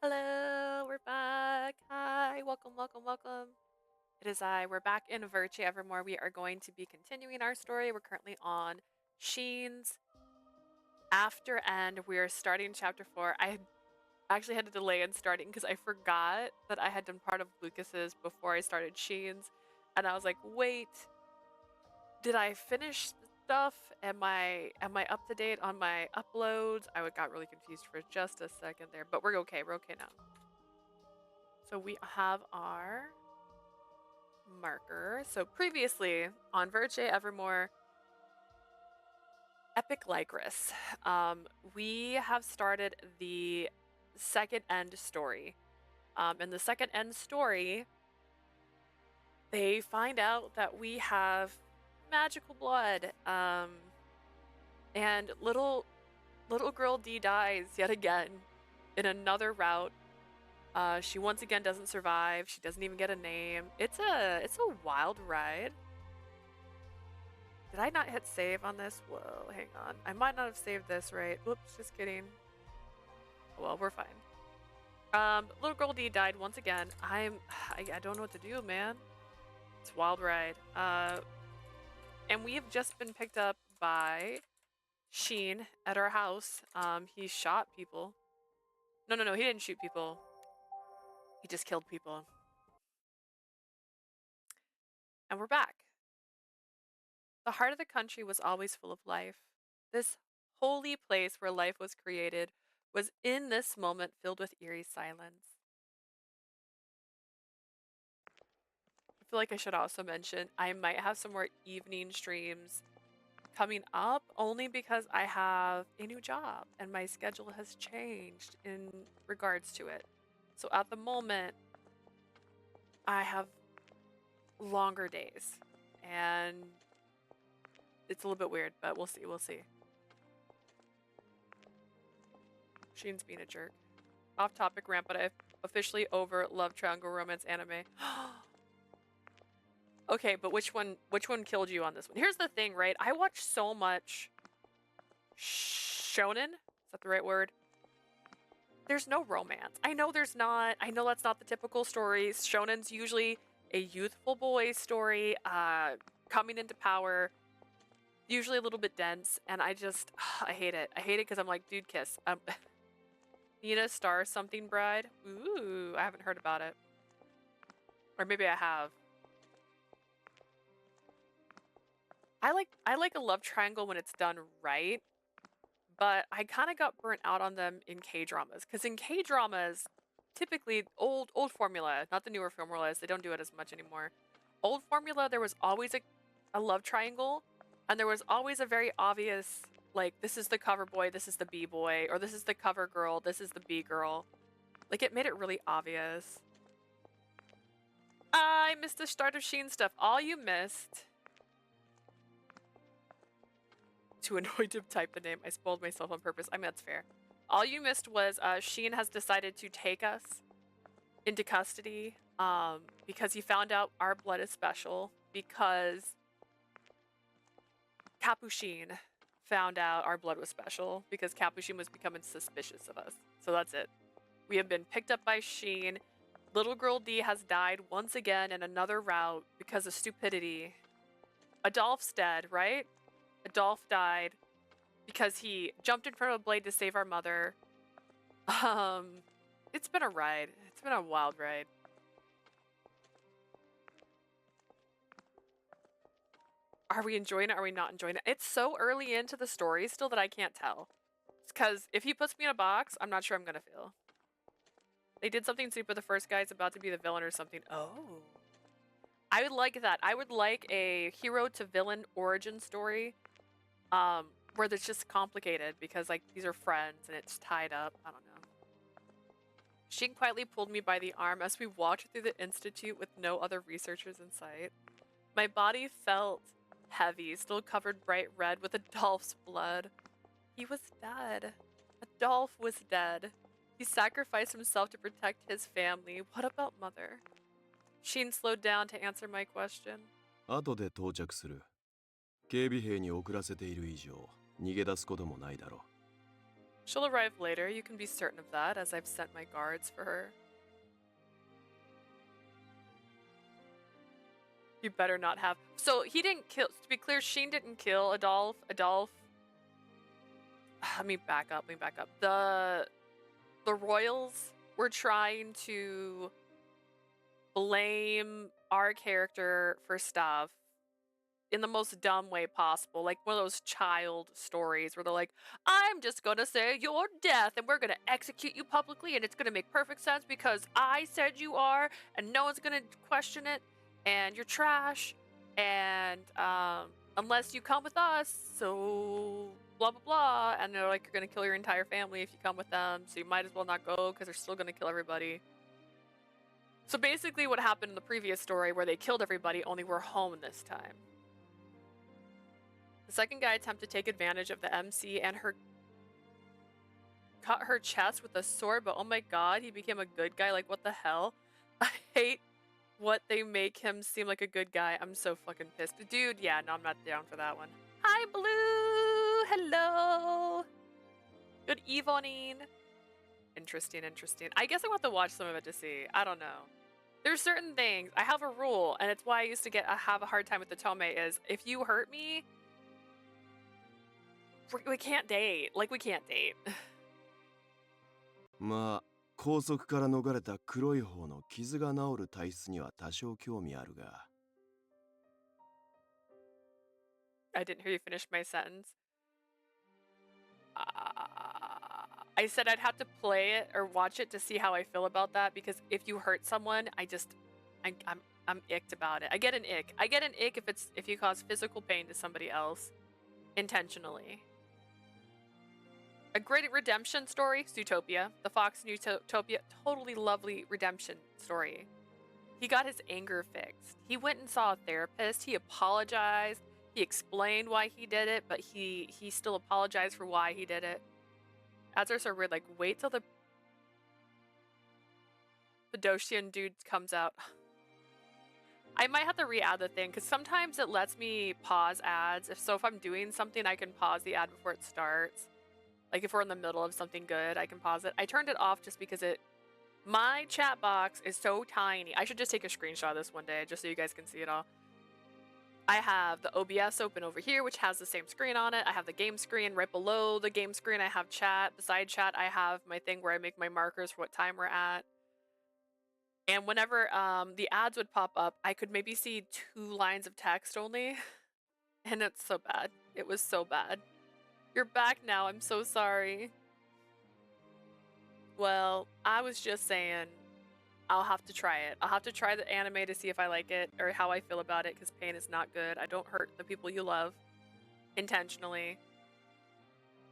Hello, we're back. Hi, welcome, welcome, welcome. It is I. We're back in Virche Evermore. We are going to be continuing our story. We're currently on Scien's after end. We're starting chapter 4. I actually had to delay in starting because I forgot that I had done part of Lucas's before I started Scien's. And I was like, wait, did I finish the stuff? Am I up to date on my uploads? I got really confused for just a second there, but we're okay. We're okay now. So we have our marker. So previously on Virche Evermore, EpiC Lycoris, we have started the second end story. In the second end story, they find out that we have magical blood, and little girl D dies yet again in another route. She once again doesn't survive. She doesn't even get a name. It's a wild ride. Did I not hit save on this? Whoa, hang on. I might not have saved this right. Whoops, just kidding. Well, we're fine. Little girl D died once again. I don't know what to do, man. It's a wild ride. And we have just been picked up by Scien at our house. He shot people. No, he didn't shoot people. He just killed people. And we're back. The heart of the country was always full of life. This holy place where life was created was in this moment filled with eerie silence. I feel like I should also mention I might have some more evening streams coming up only because I have a new job and my schedule has changed in regards to it. So at the moment, I have longer days and it's a little bit weird, but we'll see. We'll see. Scien's being a jerk. Off topic rant, but I've officially over love triangle romance anime. Okay, but which one killed you on this one? Here's the thing, right? I watch so much shonen. Is that the right word? There's no romance. I know there's not. I know that's not the typical story. Shonen's usually a youthful boy story, coming into power, usually a little bit dense, and I just, I hate it. I hate it because I'm like, dude, kiss. Nina Star something bride. Ooh, I haven't heard about it. Or maybe I have. I like a love triangle when it's done right, but I kind of got burnt out on them in K-dramas. Because in K-dramas, typically old formula, not the newer formulas, they don't do it as much anymore. Old formula, there was always a love triangle, and there was always a very obvious, like, this is the cover boy, this is the B boy, or this is the cover girl, this is the B girl. Like, it made it really obvious. I missed the start of Sheen stuff. All you missed... Too annoyed to type the name. I spoiled myself on purpose. I mean, that's fair. All you missed was Scien has decided to take us into custody because he found out our blood is special, because Capuchin found out our blood was special, because Capuchin was becoming suspicious of us. So that's it. We have been picked up by Scien. Little girl D has died once again in another route because of stupidity. Adolph's dead, right? Adolph died because he jumped in front of a blade to save our mother. It's been a ride. It's been a wild ride. Are we enjoying it? Are we not enjoying it? It's so early into the story still that I can't tell. Because if he puts me in a box, I'm not sure I'm going to feel. They did something super. The first guy's about to be the villain or something. Oh. I would like that. I would like a hero to villain origin story. Where it's just complicated because, like, these are friends and it's tied up. I don't know. She quietly pulled me by the arm as we walked through the institute with no other researchers in sight. My body felt heavy, still covered bright red with Adolph's blood. He was dead. Adolph was dead. He sacrificed himself to protect his family. What about Mother? Sheen slowed down to answer my question. 後で到着する。警備兵に遅らせている以上、逃げ出すこともないだろ She'll arrive later, you can be certain of that, as I've sent my guards for her. You better not have. So he didn't kill, to be clear, Scien didn't kill Adolf. Let me back up. The royals were trying to blame our character for stuff in the most dumb way possible, like one of those child stories where they're like, I'm just gonna say your death and we're gonna execute you publicly and it's gonna make perfect sense because I said you are and no one's gonna question it and you're trash and unless you come with us, so blah blah blah, and they're like, you're gonna kill your entire family if you come with them, so you might as well not go because they're still gonna kill everybody. So basically what happened in the previous story where they killed everybody, only we're home this time. The second guy attempted to take advantage of the MC and cut her chest with a sword, but oh my god, he became a good guy. Like, what the hell? I hate what they make him seem like a good guy. I'm so fucking pissed. Dude, yeah, no, I'm not down for that one. Hi, Blue! Hello! Good evening. Interesting. I guess I want to watch some of it to see. I don't know. There's certain things. I have a rule, and it's why I used to have a hard time with the Tome, is if you hurt me, we can't date. Like, we can't date. まあ、拘束から逃れた黒い方の傷が治る体質には多少興味あるが。I didn't hear you finish my sentence. I said I'd have to play it or watch it to see how I feel about that, because if you hurt someone, I'm icked about it. I get an ick. I get an ick if you cause physical pain to somebody else intentionally. A great redemption story, Zootopia. The Fox in Utopia, totally lovely redemption story. He got his anger fixed. He went and saw a therapist. He apologized. He explained why he did it, but he still apologized for why he did it. Ads are so weird, like, wait till the Pedocian dude comes out. I might have to re-add the thing, because sometimes it lets me pause ads. If I'm doing something, I can pause the ad before it starts. Like, if we're in the middle of something good, I can pause it. I turned it off just because my chat box is so tiny. I should just take a screenshot of this one day, just so you guys can see it all. I have the OBS open over here, which has the same screen on it. I have the game screen right below the game screen. I have chat. Beside chat, I have my thing where I make my markers for what time we're at. And whenever the ads would pop up, I could maybe see 2 lines of text only. And it's so bad. It was so bad. You're back now. I'm so sorry. Well, I was just saying, I'll have to try it. I'll have to try the anime to see if I like it or how I feel about it, because pain is not good. I don't hurt the people you love intentionally.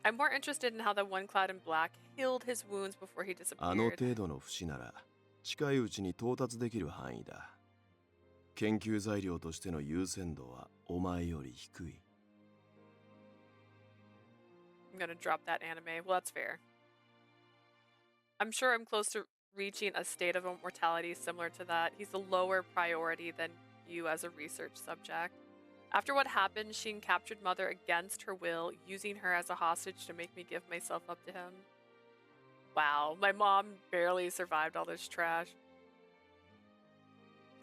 I'm more interested in how the one clad in black healed his wounds before he あの disappeared. 程度の節なら近いうちに到達できる範囲だ。研究材料としての優先度はお前より低い。I'm gonna drop that anime. Well, that's fair. I'm sure I'm close to reaching a state of immortality similar to that. He's a lower priority than you as a research subject. After what happened, Scien captured Mother against her will, using her as a hostage to make me give myself up to him. Wow, my mom barely survived all this trash.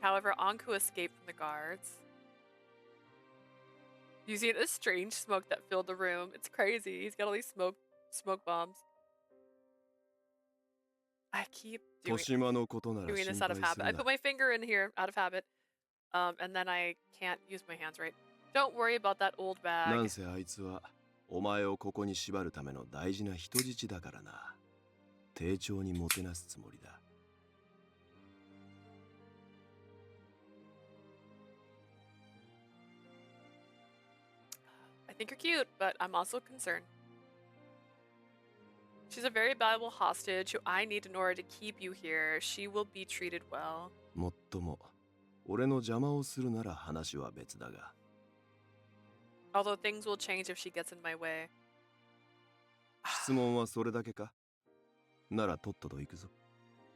However, Anku escaped from the guards, using a strange smoke that filled the room. It's crazy. He's got all these smoke bombs. I keep doing this out of habit. I put my finger in here out of habit, and then I can't use my hands right. Don't worry about that old bag. なんせあいつはお前をここに縛るための大事な人質だからな。丁重にもてなすつもりだ。I think you're cute, but I'm also concerned. She's a very valuable hostage who I need in order to keep you here. She will be treated well. もっとも、俺の邪魔をするなら話は別だが。Although things will change if she gets in my way. 質問はそれだけか？ならとっとと行くぞ。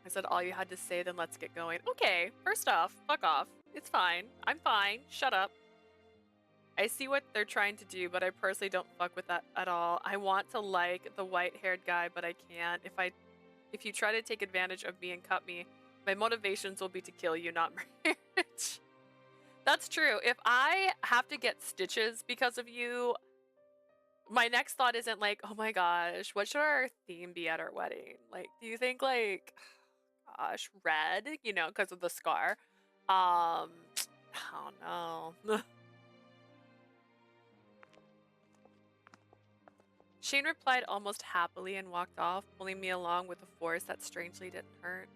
I said all you had to say, then let's get going. Okay, first off, fuck off. It's fine. I'm fine. Shut up. I see what they're trying to do, but I personally don't fuck with that at all. I want to like the white-haired guy, but I can't. If you try to take advantage of me and cut me, my motivations will be to kill you, not marriage. That's true. If I have to get stitches because of you, my next thought isn't like, oh my gosh, what should our theme be at our wedding? Like, do you think like, gosh, red, you know, because of the scar? I don't know. Shane replied almost happily and walked off, pulling me along with a force that strangely didn't hurt.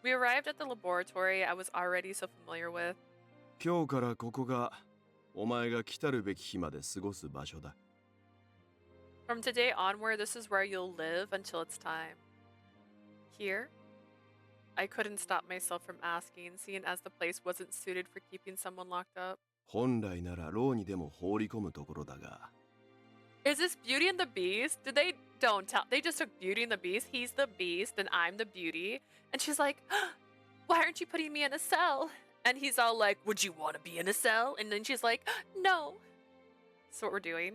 We arrived at the laboratory I was already so familiar with. 今日からここがお前が来たるべき日まで過ごす場所だ。 From today onward, this is where you'll live until it's time. Here? I couldn't stop myself from asking, seeing as the place wasn't suited for keeping someone locked up. 本来なら牢にでも放り込むところだが。 Is this Beauty and the Beast? Don't tell. They just took Beauty and the Beast. He's the Beast and I'm the Beauty. And she's like, why aren't you putting me in a cell? And he's all like, would you want to be in a cell? And then she's like, no. That's what we're doing.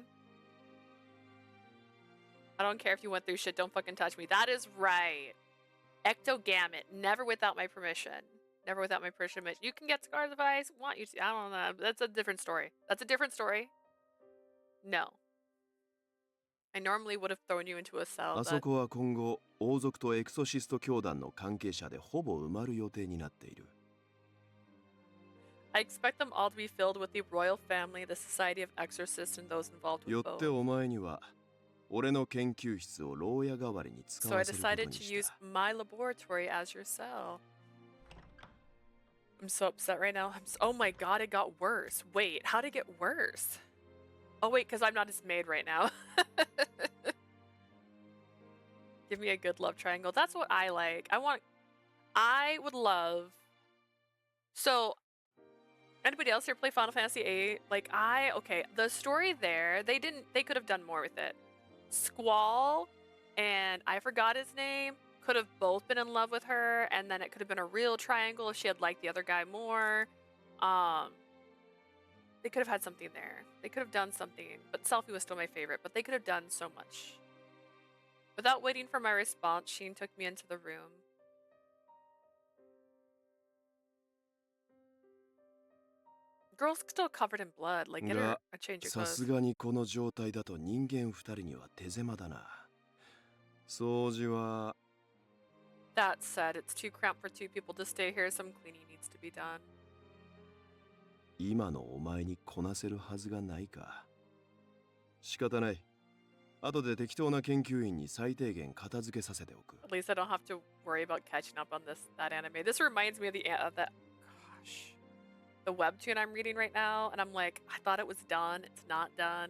I don't care if you went through shit. Don't fucking touch me. That is right. Ectogamete. Never without my permission. Never without my permission. You can get scars if I want you to. I don't know. That's a different story. That's a different story. No. I normally would have thrown you into a cell, あそこは今後王族とエクソシスト教団の関係者でほぼ埋まる予定になっている。 I expect them all to be filled with the royal family, the society of exorcists, and those involved よ with って both. お前には俺の研究室を牢屋代わりに使 So I わせること decided に to し use た。 my laboratory as your cell. I'm so upset right now. Oh my god, it got worse. Wait, how'd it get worse? Oh wait, because I'm not his maid right now. Give me a good love triangle. That's what I like. I would love. So, anybody else here play Final Fantasy VIII? Okay, the story there, they could have done more with it. Squall and I forgot his name could have both been in love with her, and then it could have been a real triangle if she had liked the other guy more. They could have had something there. They could have done something, but Selfie was still my favorite, but they could have done so much. Without waiting for my response, Sheen took me into the room. Girl's still covered in blood. Like, get her a change of さ clothes. すがにこの状態だと人間二人には手狭だな。掃除は That said, it's too cramped for two people to stay here. Some cleaning needs to be done. 今のお前にこなせるはずがないか。仕方ない。後で適当な研究員に最低限片付けさせておく。 At least I don't have to worry about catching up on that anime. This reminds me of the webtoon I'm reading right now, and I'm like, I thought it was done. It's not done.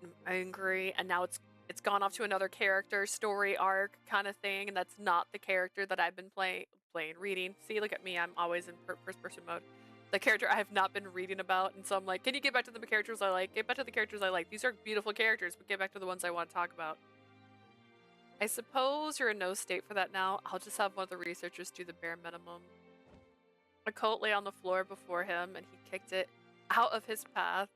I'm angry, and now it's gone off to another character story arc kind of thing, and that's not the character that I've been reading. See, look at me. I'm always in first person mode. The character I have not been reading about, and so I'm like, can you get back to the characters I like? Get back to the characters I like. These are beautiful characters, but get back to the ones I want to talk about. I suppose you're in no state for that now. I'll just have one of the researchers do the bare minimum. A coat lay on the floor before him, and he kicked it out of his path.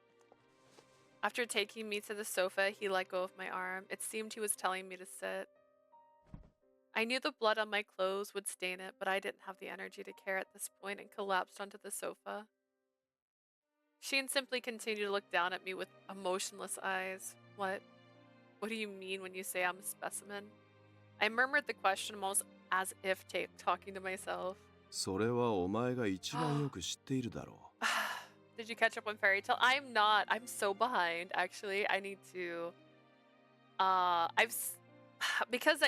After taking me to the sofa, he let go of my arm. It seemed he was telling me to sit. I knew the blood on my clothes would stain it, but I didn't have the energy to care at this point and collapsed onto the sofa. Sheen simply continued to look down at me with emotionless eyes. What do you mean when you say I'm a specimen? I murmured the question almost as if talking to myself. それはお前が一番よく知っているだろう。Did you catch up on Fairy Tail? I'm not. I'm so behind, actually. I need to... Because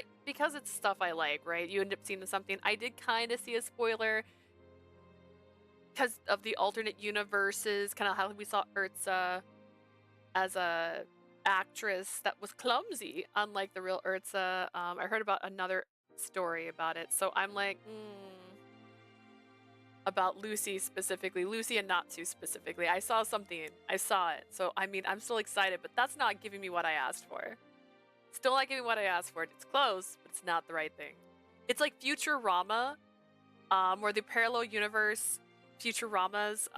it's stuff I like, right? You end up seeing something. I did kind of see a spoiler because of the alternate universes, kind of how we saw Urza as a actress that was clumsy, unlike the real Urza. I heard about another story about it, so I'm like, about Lucy specifically. Lucy and Natsu specifically. I saw something. I saw it. So, I mean, I'm still excited, but that's not giving me what I asked for. Still not giving me what I asked for. It's close, but it's not the right thing. It's like Futurama where the parallel universe Futuramas,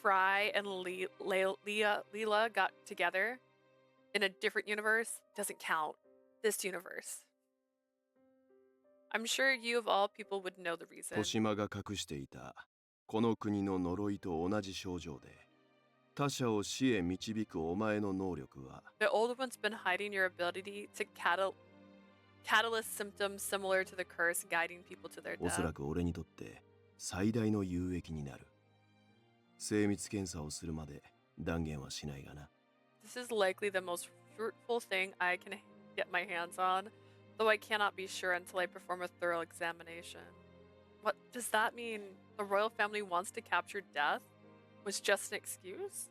Fry and Leela got together in a different universe, doesn't count. This universe. I'm sure you of all people would know the reason. 豊島が隠していたこの国の呪いと同じ症状で他者を死へ導くお前の能力は The old one's been hiding your ability to catalyst symptoms similar to the curse guiding people to their おそ death. らく俺にとって最大の有益になる精密検査をするまで断言はしないがな This is likely the most fruitful thing I can get my hands on, though I cannot be sure until I perform a thorough examination. What does that mean? The royal family wants to capture death? Was just an excuse?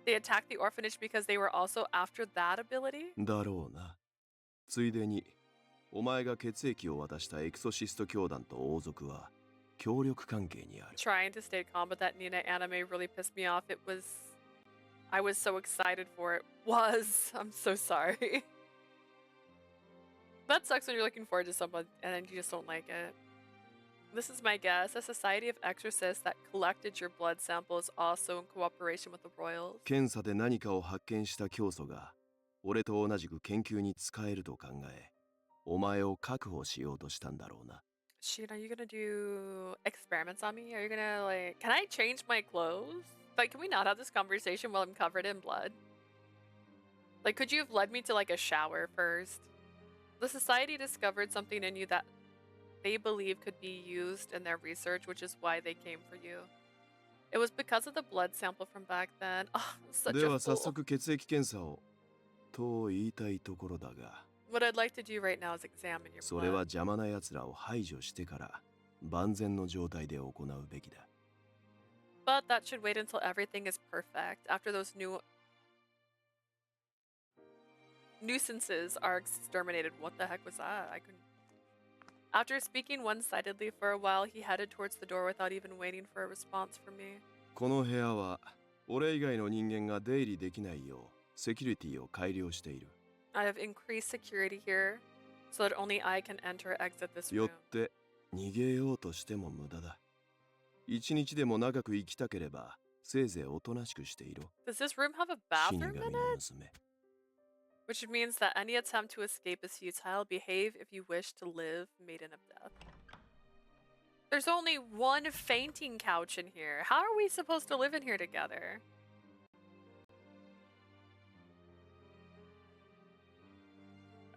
They attacked the orphanage because they were also after that ability? だろうなついでにお前が血液を渡したエクソシスト教団と王族は協力関係にある Trying to stay calm, but that Nina anime really pissed me off. I was so excited for it. I'm so sorry. That sucks when you're looking forward to someone and then you just don't like it. This is my guess. A society of exorcists that collected your blood sample is also in cooperation with the royals. 検査で何かを発見した教祖が俺と同じく研究に使えると考えお前を確保しようとしたんだろうな Shit, are you gonna do experiments on me? Are you gonna can I change my clothes? Like, can we not have this conversation while I'm covered in blood? Like, could you have led me to a shower first? The society discovered something in you that they believe could be used in their research, which is why they came for you. It was because of the blood sample from back then. Oh, such で a は早 fool. 速血液検査をと言いたいところだが What I'd like to do right now is examine your それは blood. 邪魔な奴らを排除してから万全の状態で行うべきだ But that should wait until everything is perfect. After those nuisances are exterminated. What the heck was that? I couldn't. After speaking one-sidedly for a while, he headed towards the door without even waiting for a response from me. この部屋は俺以外の人間が出入りできないようセキュリティを改良している I have increased security here so that only I can enter or exit this よ room. って逃げようとしても無駄だ一日でも長く生きたければせいぜいおとなしくしていろ Does this room have a 死 bathroom 神 in の it? 娘 Which means that any attempt to escape is futile. Behave if you wish to live, maiden of death. There's only one fainting couch in here. How are we supposed to live in here together?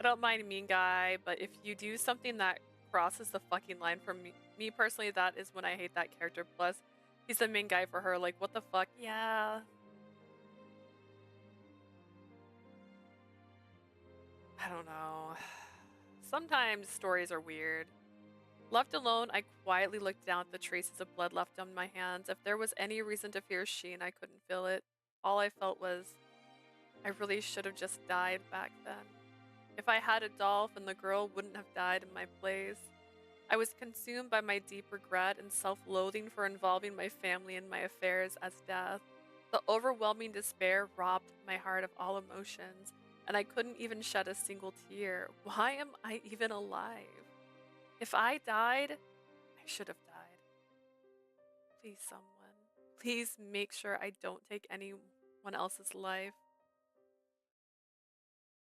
I don't mind mean guy, but if you do something that crosses the fucking line for me personally, that is when I hate that character. Plus, he's the main guy for her. Like, what the fuck? Yeah. I don't know. Sometimes stories are weird. Left alone, I quietly looked down at the traces of blood left on my hands. If there was any reason to fear Scien, I couldn't feel it. All I felt was, I really should have just died back then. If I had a dolphin, the girl wouldn't have died in my place. I was consumed by my deep regret and self-loathing for involving my family in my affairs as death. The overwhelming despair robbed my heart of all emotions, and I couldn't even shed a single tear. Why am I even alive? If I died, I should have died. Please, someone. Please make sure I don't take anyone else's life.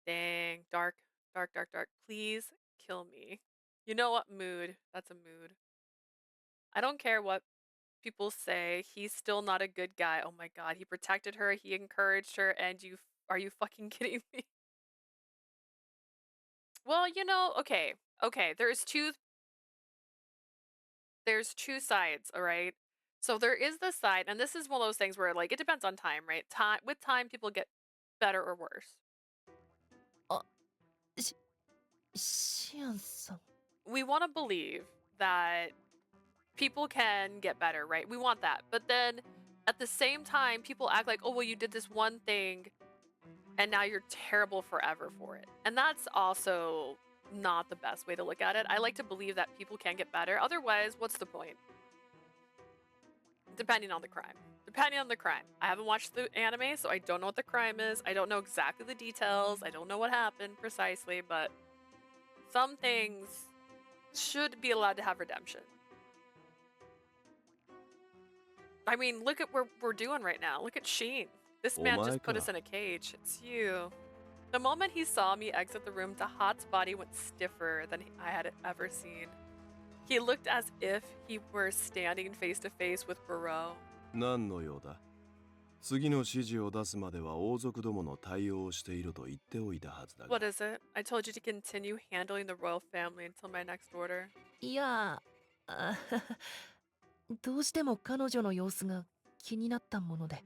Dang, dark, dark, dark, dark. Please kill me. You know what? Mood. That's a mood. I don't care what people say. He's still not a good guy. Oh my god. He protected her. He encouraged her. And are you fucking kidding me? Well, okay. Okay, there's two sides, all right? So there is the side, and this is one of those things where it depends on time, right? With time people get better or worse. Scien-san. We want to believe that people can get better, right? We want that. But then at the same time, people act like, oh, well, you did this one thing and now you're terrible forever for it. And that's also not the best way to look at it. I like to believe that people can get better. Otherwise, what's the point? Depending on the crime. Depending on the crime. I haven't watched the anime, so I don't know what the crime is. I don't know exactly the details. I don't know what happened precisely, but some things should be allowed to have redemption. I mean, look at what we're doing right now. Look at Scien. This man just put us in a cage. It's you. The moment he saw me exit the room, Tahat's body went stiffer than I had ever seen. He looked as if he were standing face to face with Barreau. 何の用だ？次の指示を出すまでは王族どもの対応をしていると言っておいたはずだが。What is it? I told you to continue handling the royal family until my next order. いや、どうしても彼女の様子が気になったもので。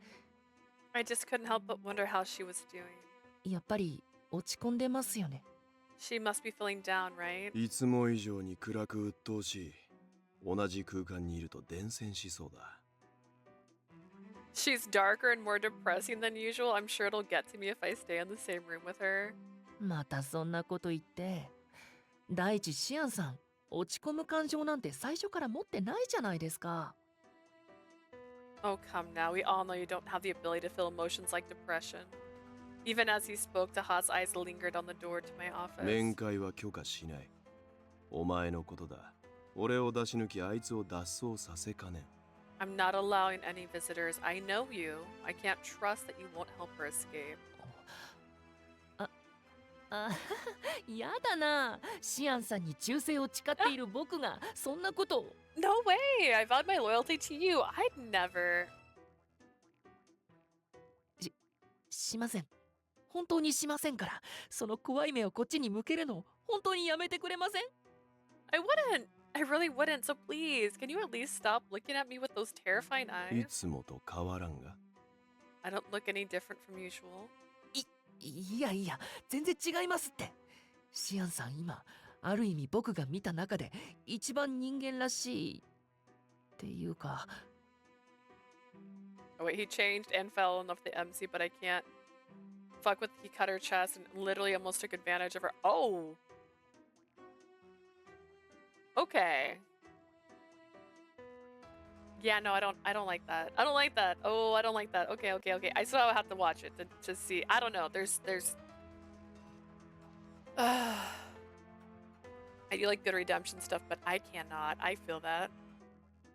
I just couldn't help but wonder how she was doing. やっぱり落ち込んでますよね。She must be feeling down, right? いつも以上に暗く鬱陶しい。同じ空間にいると伝染しそうだ。She's darker and more depressing than usual. I'm sure it'll get to me if I stay in the same room with her. またそんなこと言って。第一、シアンさん、落ち込む感情なんて最初から持ってないじゃないですか。Oh, come now. We all know you don't have the ability to feel emotions like depression. Even as he spoke, Tahat's eyes lingered on the door to my office. 面会は許可しない。お前のことだ。俺を出し抜きあいつを脱走させかねん。I'm not allowing any visitors. I know you. I can't trust that you won't help her escape. やだな。シアンさんに忠誠を誓っている僕がそんなことを。No way! I vowed my loyalty to you. I'd never. しません。本当にしませんから。その怖い目をこっちに向けるのを本当にやめてくれません？ I wouldn't. I really wouldn't. So please, can you at least stop looking at me with those terrifying い eyes? つもと変わらんが。I don't look any different from usual. いやいや、全然違いますって。シアンさん今、ある意味僕が見た中で一番人間らしいっていうか。Oh wait, he changed and fell in love with the MC, but I can't fuck with. He cut her chest and literally almost took advantage of her. Oh. Okay. Yeah, no, I don't like that. I don't like that. Oh, I don't like that. Okay. I still have to watch it to see. I don't know. There's I do like good redemption stuff, but I cannot. I feel that.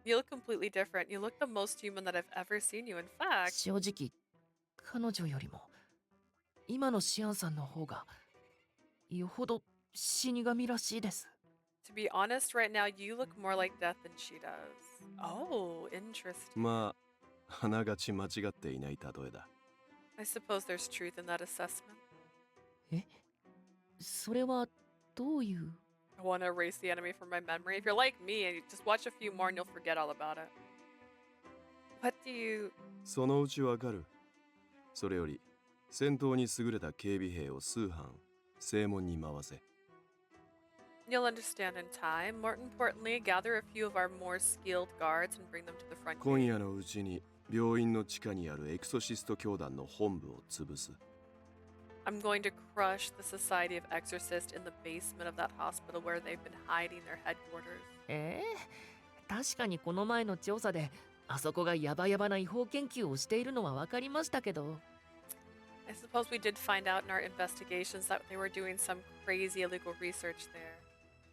You look completely different. You look the most human that I've ever seen you. In fact, 正直、彼女よりも今のシアンさんの方がよほど死神らしいです。to be honest, right now you look more like death than she does. Oh, interesting. まあ、あながち間違っていない例えだ。I suppose there's truth in that assessment. それはどういう？ I want to erase the enemy from my memory. If you're like me, you just watch a few more and you'll forget all about it. What do you... そのうちわかる。それより、戦闘に優れた警備兵を数班、正門に回せ。You'll understand in time. More importantly, gather a few of our more skilled guards and bring them to the front 今 gate. 夜のうちに、病院の地下にあるエクソシスト教団の本部を潰す。I'm going to crush the Society of Exorcists in the basement of that hospital where they've been hiding their headquarters. 確かにこの前の調査であそこがヤバヤバな違法研究をしているのは分かりましたけど。I suppose we did find out in our investigations that they were doing some crazy illegal research there.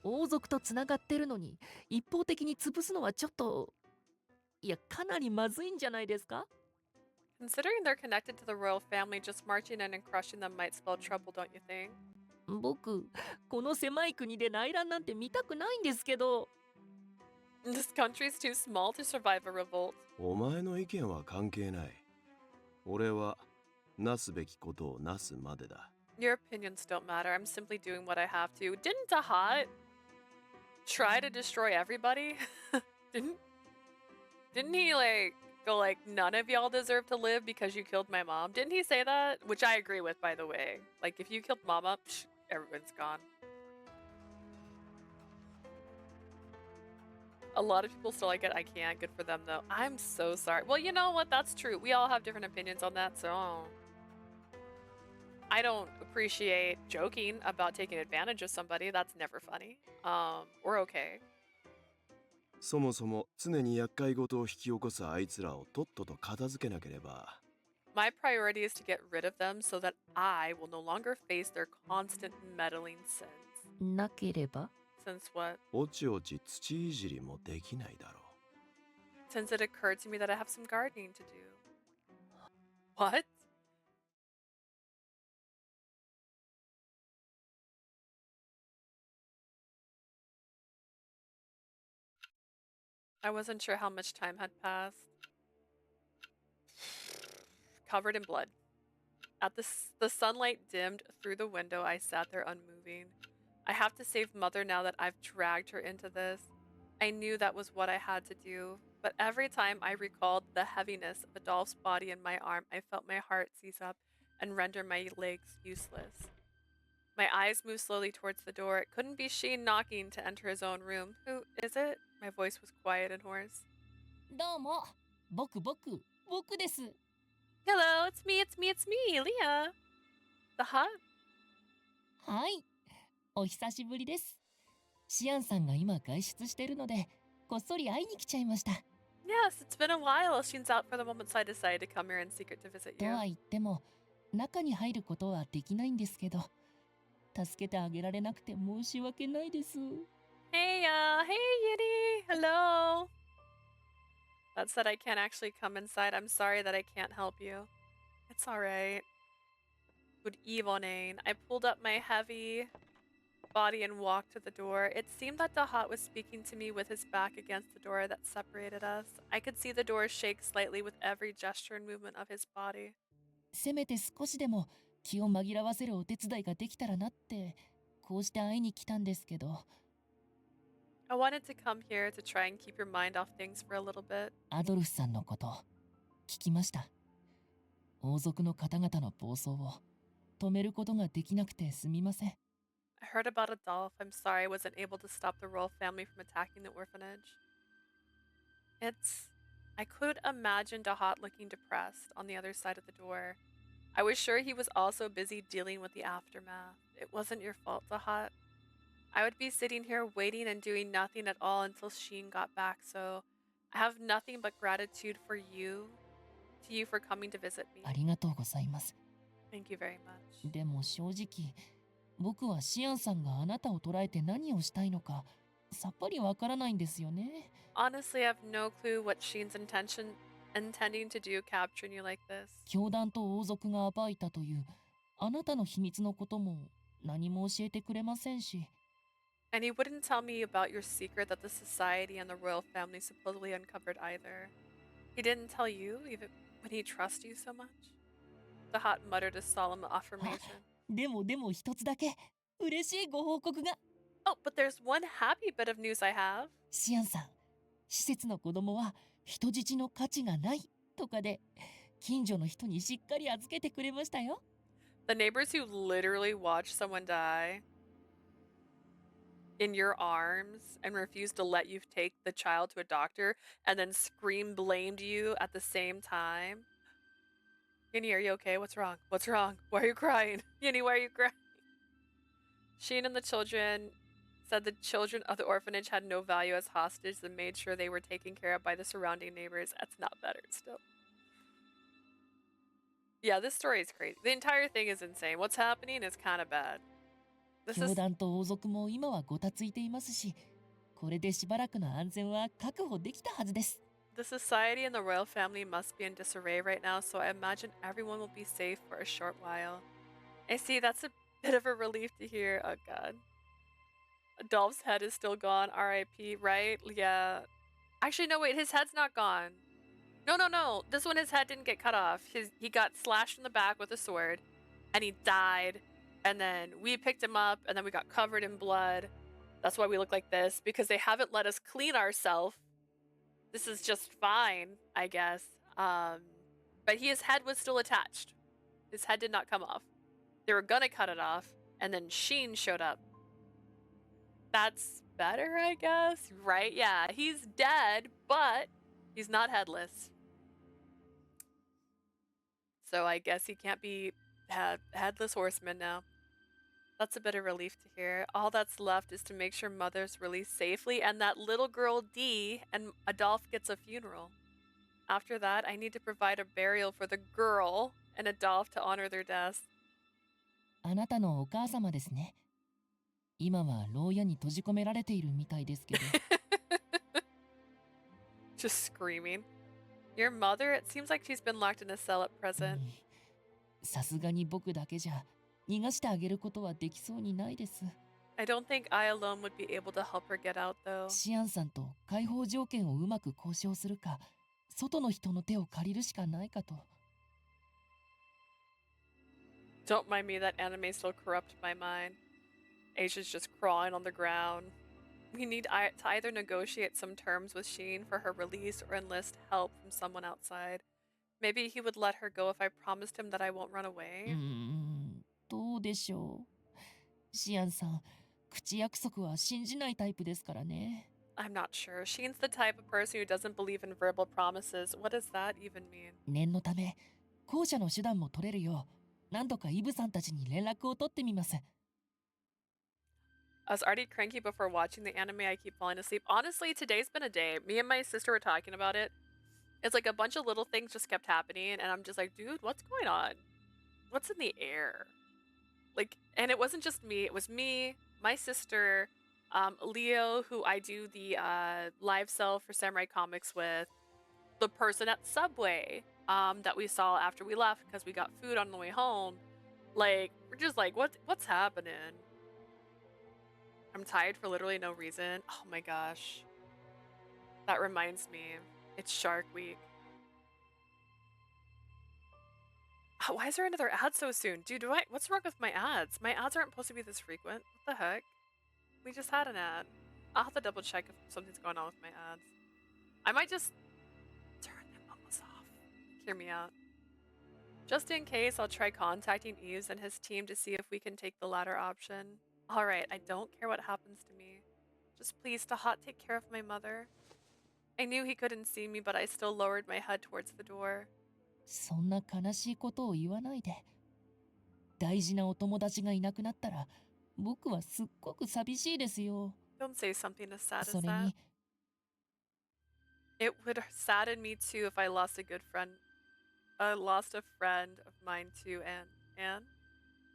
王族とつながってるのに一方的に潰すのはちょっと、いやかなりまずいんじゃないですか？ Considering they're connected to the royal family, just marching in and crushing them might spell trouble, don't you think? 僕この狭い国で内乱なんて見たくないんですけど。This country's too small to survive a revolt. お前の意見は関係ない。俺は、なすべきことをなすまでだ。Your opinions don't matter. I'm simply doing what I have to. Didn't Tahat try to destroy everybody? Didn't he go none of y'all deserve to live because you killed my mom? Didn't he say that? Which I agree with, by the way. Like, if you killed mama, everyone's gone. A lot of people still like it. I can't. Good for them, though. I'm so sorry. Well, you know what? That's true. We all have different opinions on that, so... I don't appreciate joking about taking advantage of somebody. That's never funny. Or okay. そもそも常に厄介事を引き起こすあいつらをとっとと片付けなければ。My priority is to get rid of them so that I will no longer face their constant meddling sins. なければ？ Since what? おちおち土いじりもできないだろ since it occurred to me that I have some gardening to do. What? I wasn't sure how much time had passed. Covered in blood. The sunlight dimmed through the window. I sat there unmoving. I have to save Mother now that I've dragged her into this. I knew that was what I had to do, but every time I recalled the heaviness of Adolph's body in my arm, I felt my heart seize up and render my legs useless. My eyes moved slowly towards the door. It couldn't be Scien knocking to enter his own room. Who is it? My voice was quiet and hoarse. どうも。僕です。Hello, it's me, Leah. The hut? はい。お久しぶりです。シアンさんが今外出してるので、こっそり会いに来ちゃいました。Yes, it's been a while. Scien's out for the moment, so I decided to come here in secret to visit と you. は言っても、中に入ることはできないんですけど、助けてあげられなくて申し訳ないです。Hey, Yitty. Hello. That said, I can't actually come inside. I'm sorry that I can't help you. It's alright. Good evening. I pulled up my heavy body and walked to the door. It seemed that Dahat was speaking to me with his back against the door that separated us. I could see the door shake slightly with every gesture and movement of his body. せめて少しでも気を紛らわせるお手伝いができたらなって、こうして会いに来たんですけど。I wanted to come here to try and keep your mind off things for a little bit. アドルフさんのこと聞きました。王族の方々の暴走を止めることができなくてすみません。I heard about Adolf. I'm sorry I wasn't able to stop the royal family from attacking the orphanage. I could imagine Dahat looking depressed on the other side of the door. I was sure he was also busy dealing with the aftermath. It wasn't your fault, Dahat. I would be sitting here waiting and doing nothing at all until Scien got back, so I have nothing but gratitude for you, to you for coming to visit me. ありがとうございます。 Thank you very much. でも正直、僕はシアンさんがあなたを捕らえて何をしたいのかさっぱりわからないんですよね。Honestly, I have no clue what Scien's intending to do capturing you like this. 教団と王族が暴いたというあなたの秘密のことも何も教えてくれませんし。And he wouldn't tell me about your secret that the society and the royal family supposedly uncovered either. He didn't tell you, even when he trusts you so much? The Hot muttered a solemn affirmation. でも一つだけ嬉しいご報告が。Oh, but there's one happy bit of news I have. シアンさん、施設の子供は人質の価値がないとかで、近所の人にしっかり預けてくれましたよ。The neighbors who literally watched someone die in your arms and refused to let you take the child to a doctor and then scream blamed you at the same time. Yinny, are you okay? What's wrong? What's wrong? Why are you crying? Yinny, why are you crying? Scien and the children said the children of the orphanage had no value as hostages and made sure they were taken care of by the surrounding neighbors. That's not better still. Yeah, this story is crazy. The entire thing is insane. What's happening is kind of bad. 教団と王族も今はごたついていますし、これでしばらくの安全は確保できたはずです。The society and the royal family must be in disarray right now, so I imagine everyone will be safe for a short while. I see, that's a bit of a relief to hear. Oh god. Adolph's head is still gone, RIP, right? Yeah. Actually, no, wait, his head's not gone. No. This one, his head didn't get cut off. He got slashed in the back with a sword, and he died. And then we picked him up, and then we got covered in blood. That's why we look like this, because they haven't let us clean ourselves. This is just fine, I guess. But his head was still attached. His head did not come off. They were gonna cut it off, and then Scien showed up. That's better, I guess, right? Yeah, he's dead, but he's not headless. So I guess he can't be headless horseman now. That's a bit of relief to hear. All that's left is to make sure Mother's released safely and that little girl D and Adolph gets a funeral. After that, I need to provide a burial for the girl and Adolph to honor their deaths. あなたのお母様ですね。今は牢屋に閉じ込められているみたいですけど。Just screaming. Your mother? It seems like she's been locked in a cell at う present. んさすがに僕だけじゃ逃がしてあげることはできそうにないです。 I don't think I alone would be able to help her get out, though. シアンさんと解放条件をうまく交渉するか、外の人の手を借りるしかないかと。 Don't mind me, that anime still corrupt my mind. Asia's just crawling on the ground. We need to either negotiate some terms with Scien for her release or enlist help from someone outside. Maybe he would let her go if I promised him that I won't run う away. どうでしょう。シアンさん、口約束は信じないタイプですからね。 I'm not sure. Scien's the type of person who doesn't believe in verbal promises. What does that even mean? 念のため、後者の手段も取れるよう、何度かイブさんたちに連絡を取ってみます。 I was already cranky before watching the anime. I keep falling asleep. Honestly, today's been a day. Me and my sister were talking about it. It's like a bunch of little things just kept happening, and I'm just like, dude, what's going on? What's in the air? Like, and it wasn't just me. It was me, my sister, Leo, who I do the live sell for Samurai Comics with, the person at Subway that we saw after we left because we got food on the way home. Like, we're just like, what's happening? I'm tired for literally no reason. Oh my gosh. That reminds me. It's Shark Week. Why is there another ad so soon? Dude, what's wrong with my ads? My ads aren't supposed to be this frequent. What the heck? We just had an ad. I'll have to double check if something's going on with my ads. I might just turn them almost off. Hear me out. Just in case, I'll try contacting Eves and his team to see if we can take the latter option. Alright, I don't care what happens to me. Just please, Tahat, take care of my mother. I knew he couldn't see me, but I still lowered my head towards the door. そんな悲しいことを言わないで。大事なお友達がいなくなったら、僕はすっごく寂しいですよ。 Don't say something as sad as それ that. に、 It would sadden me too if I lost a good friend. I lost a friend of mine too, and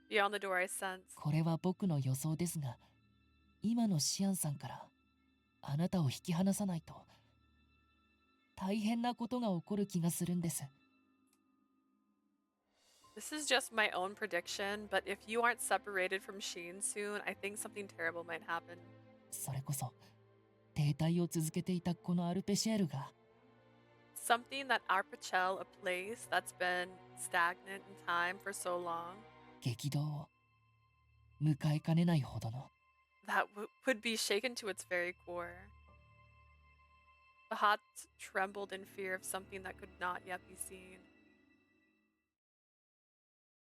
beyond the door I sense. これは僕の予想ですが、今のシアンさんからあなたを引き離さないと大変なことが起こる気がするんです。 This is just my own prediction, but if you aren't separated from Sheen soon, I think something terrible might happen. それこそ停滞を続けていたこのアルペシェールが Something that Arpachel, a place that's been stagnant in time for so long, 激動を迎えかねないほどの that would be shaken to its very core. The heart trembled in fear of something that could not yet be seen.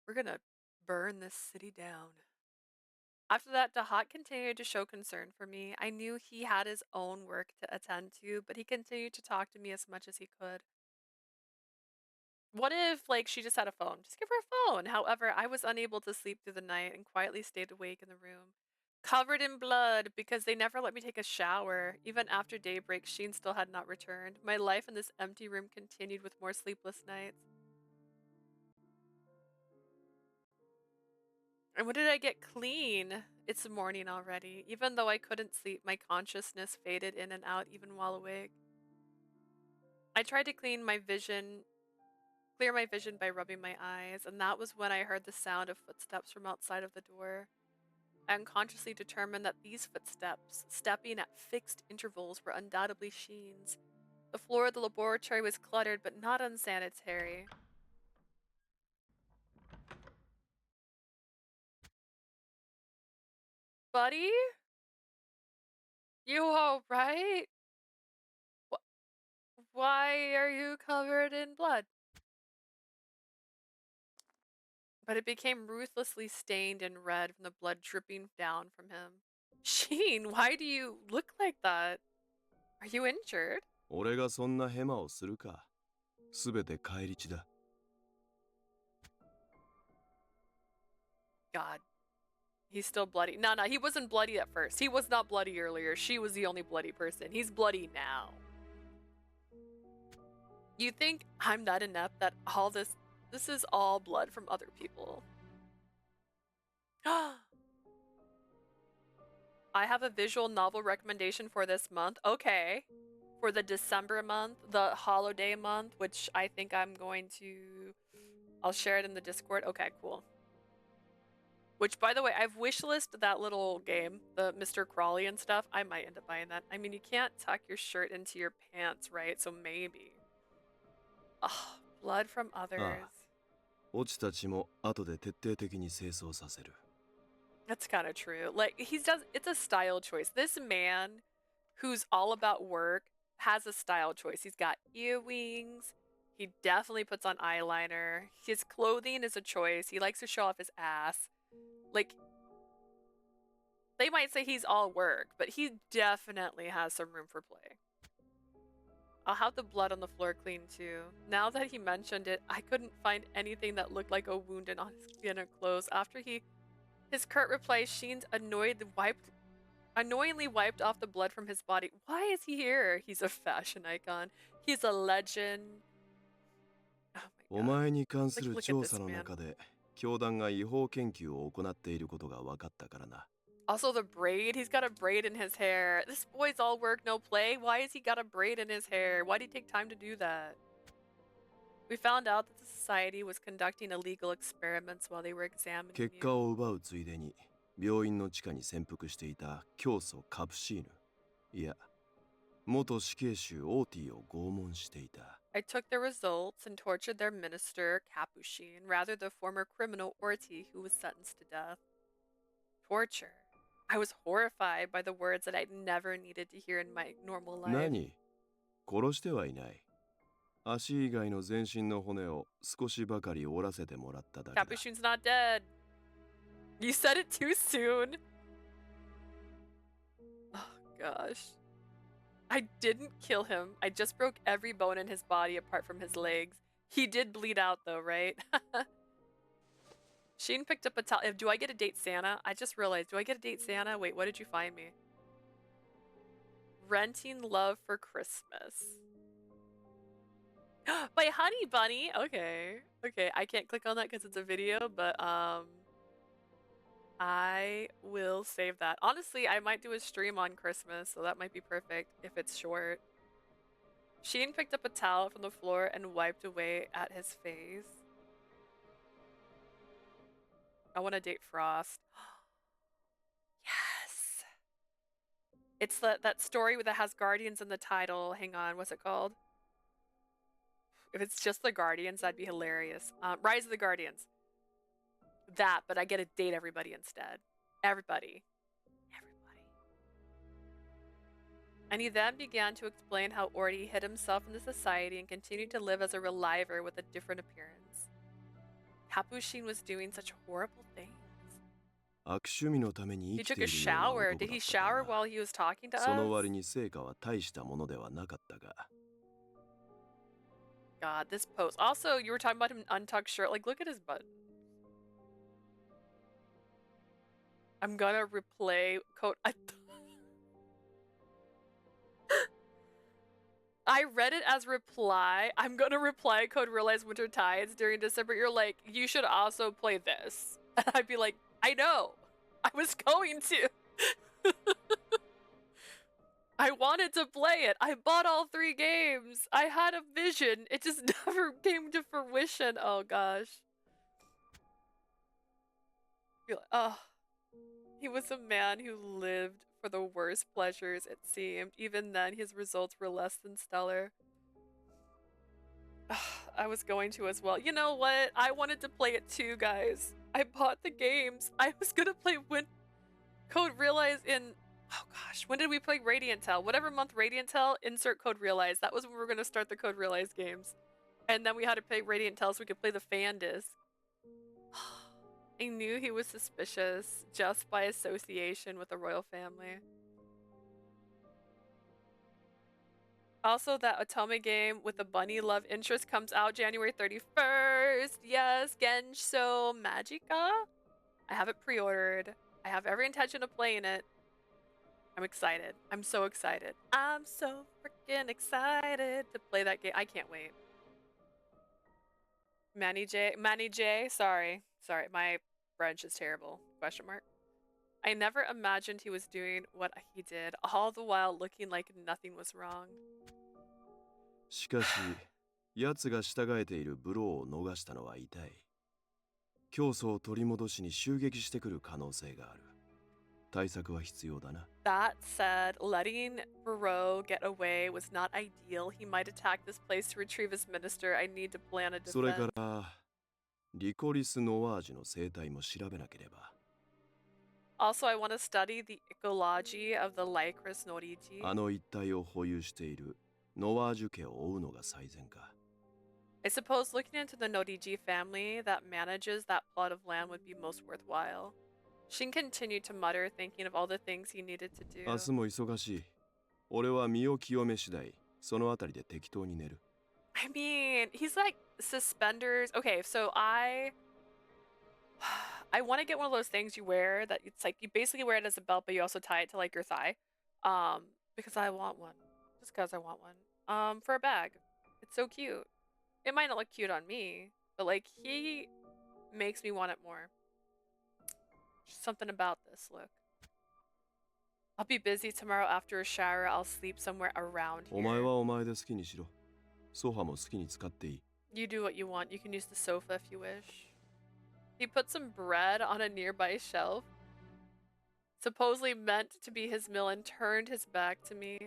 We're gonna burn this city down. After that, Dahat continued to show concern for me. I knew he had his own work to attend to, but he continued to talk to me as much as he could. What if, like, she just had a phone? Just give her a phone. However, I was unable to sleep through the night and quietly stayed awake in the room, covered in blood because they never let me take a shower. Even after daybreak, Sheen still had not returned. My life in this empty room continued with more sleepless nights. And when did I get clean? It's morning already. Even though I couldn't sleep, my consciousness faded in and out even while awake. I tried to clear my vision by rubbing my eyes, and that was when I heard the sound of footsteps from outside of the door. I unconsciously determined that these footsteps, stepping at fixed intervals, were undoubtedly Sheen's. The floor of the laboratory was cluttered but not unsanitary. Buddy? You alright? Why are you covered in blood? But it became ruthlessly stained and red from the blood dripping down from him. Sheen, why do you look like that? Are you injured? 俺がそんなヘマをするか。すべて返り血だ。God. He's still bloody. No, he wasn't bloody at first. He was not bloody earlier. She was the only bloody person. He's bloody now. You think I'm that inept that all this is all blood from other people? I have a visual novel recommendation for this month. Okay. for the December month, the holiday month, which I think I'm going to... I'll share it in the Discord. Okay, cool. Which, by the way, I've wishlisted that little game, the Mr. Crawley and stuff. I might end up buying that. I mean, you can't tuck your shirt into your pants, right? So maybe. Oh, blood from others. 落ちた血も後で徹底的に清掃させる。 That's kind of true. Like, it's a style choice. This man, who's all about work, has a style choice. He's got earrings. He definitely puts on eyeliner. His clothing is a choice. He likes to show off his ass. Like, they might say he's all work, but he definitely has some room for play. I'll have the blood on the floor clean too. Now that he mentioned it, I couldn't find anything that looked like a wound on his skin or clothes. After his curt reply, Scien annoyingly wiped off the blood from his body. Why is he here? He's a fashion icon. He's a legend. Oh お my god. 前に関す Like, る look at 調 this 査の man. 中で教団が違法研究を行っていることが分かったからな。 Also the braid. He's got a braid in his hair. This boy's all work, no play. Why has he got a braid in his hair? Why did he take time to do that? We found out that the society was conducting illegal experiments while they were examining 結 you. 果を奪うついでに病院の地下に潜伏していた教祖カプシーヌ、いや元死刑囚オーティを拷問していた。 I took their results and tortured their minister, Capuchin, rather the former criminal Orti who was sentenced to death. Torture. I was horrified by the words that I'd never needed to hear in my normal life. 何？殺してはいない。足以外の全身の骨を少しばかり折らせてもらっただけだ。 Capuchin's not dead. You said it too soon. Oh gosh. I didn't kill him. I just broke every bone in his body apart from his legs. He did bleed out though, right? Scien picked up a towel. Do I get a date Santa? I just realized. Do I get a date Santa? Wait, what did you find me? Renting Love for Christmas. By Honey Bunny. Okay. Okay, I can't click on that because it's a video, but I will save that. Honestly, I might do a stream on Christmas, so that might be perfect if it's short. Scien picked up a towel from the floor and wiped away at his face. I want to date Frost. Yes! It's that story that has Guardians in the title. Hang on, what's it called? If it's just the Guardians, that'd be hilarious. Rise of the Guardians. That, but I get to date everybody instead. Everybody. Everybody. And he then began to explain how Orti hid himself in the society and continued to live as a reliver with a different appearance. Capuchin was doing such horrible things. 悪趣味のために He 生き took て a いるような shower. 男 Did だ he ったから shower な。 while he was talking to その us? 割に成果は大したものではなかったが。 God, this pose. Also, you were talking about him untucked shirt. Like, look at his butt. I'm gonna replay code. I read it as reply. I'm gonna reply code realize winter tides during December. You're like, you should also play this. And I'd be like, I know. I was going to. I wanted to play it. I bought all 3 games. I had a vision. It just never came to fruition. Oh gosh. Oh. He was a man who lived for the worst pleasures, it seemed. Even then, his results were less than stellar. I was going to as well. You know what? I wanted to play it too, guys. I bought the games. I was gonna play Code Realize in... Oh gosh, when did we play Radiant Tell? Whatever month Radiant Tell, insert Code Realize. That was when we were gonna start the Code Realize games. And then we had to play Radiant Tell so we could play the fan disc. I knew he was suspicious just by association with the royal family. Also, that Otome game with the bunny love interest comes out January 31st. Yes, Gensho Magica. I have it pre-ordered. I have every intention of playing it. I'm excited. I'm so excited. I'm so freaking excited to play that game. I can't wait. Manny J, sorry, my French is terrible. Question mark. I never imagined he was doing what he did, all the while looking like nothing was wrong. しかし、奴が従えているブローを逃したのは痛い。教祖を取り戻しに襲撃してくる可能性がある。対策は必要だな。That said, letting Barreau get away was not ideal. He might attack this place to retrieve his minister. I need to plan a それか defense. ら、リコリス・ノワージュの生態も調べなければ。Also, I want to study the ecology of the Lycoris VOD. あの一帯を保有しているノワージュ家を追うのが最善か。I suppose looking into the Nodiji family that manages that plot of land would be most worthwhile. Shin continued to mutter, thinking of all the things he needed to do. 明日も忙しい。俺は身を清め次第、そのあたりで適当に寝る。I mean, he's like suspenders. Okay, so I want to get one of those things you wear that it's like you basically wear it as a belt, but you also tie it to like your thigh. Because I want one. Just because I want one. For a bag. It's so cute. It might not look cute on me, but like he makes me want it more. Just something about this look. I'll be busy tomorrow after a shower. I'll sleep somewhere around お前 here. はお前で好きにしろ。ソファも好きに使っていい。You do what you want. You can use the sofa if you wish. He put some bread on a nearby shelf, supposedly meant to be his meal, and turned his back to me.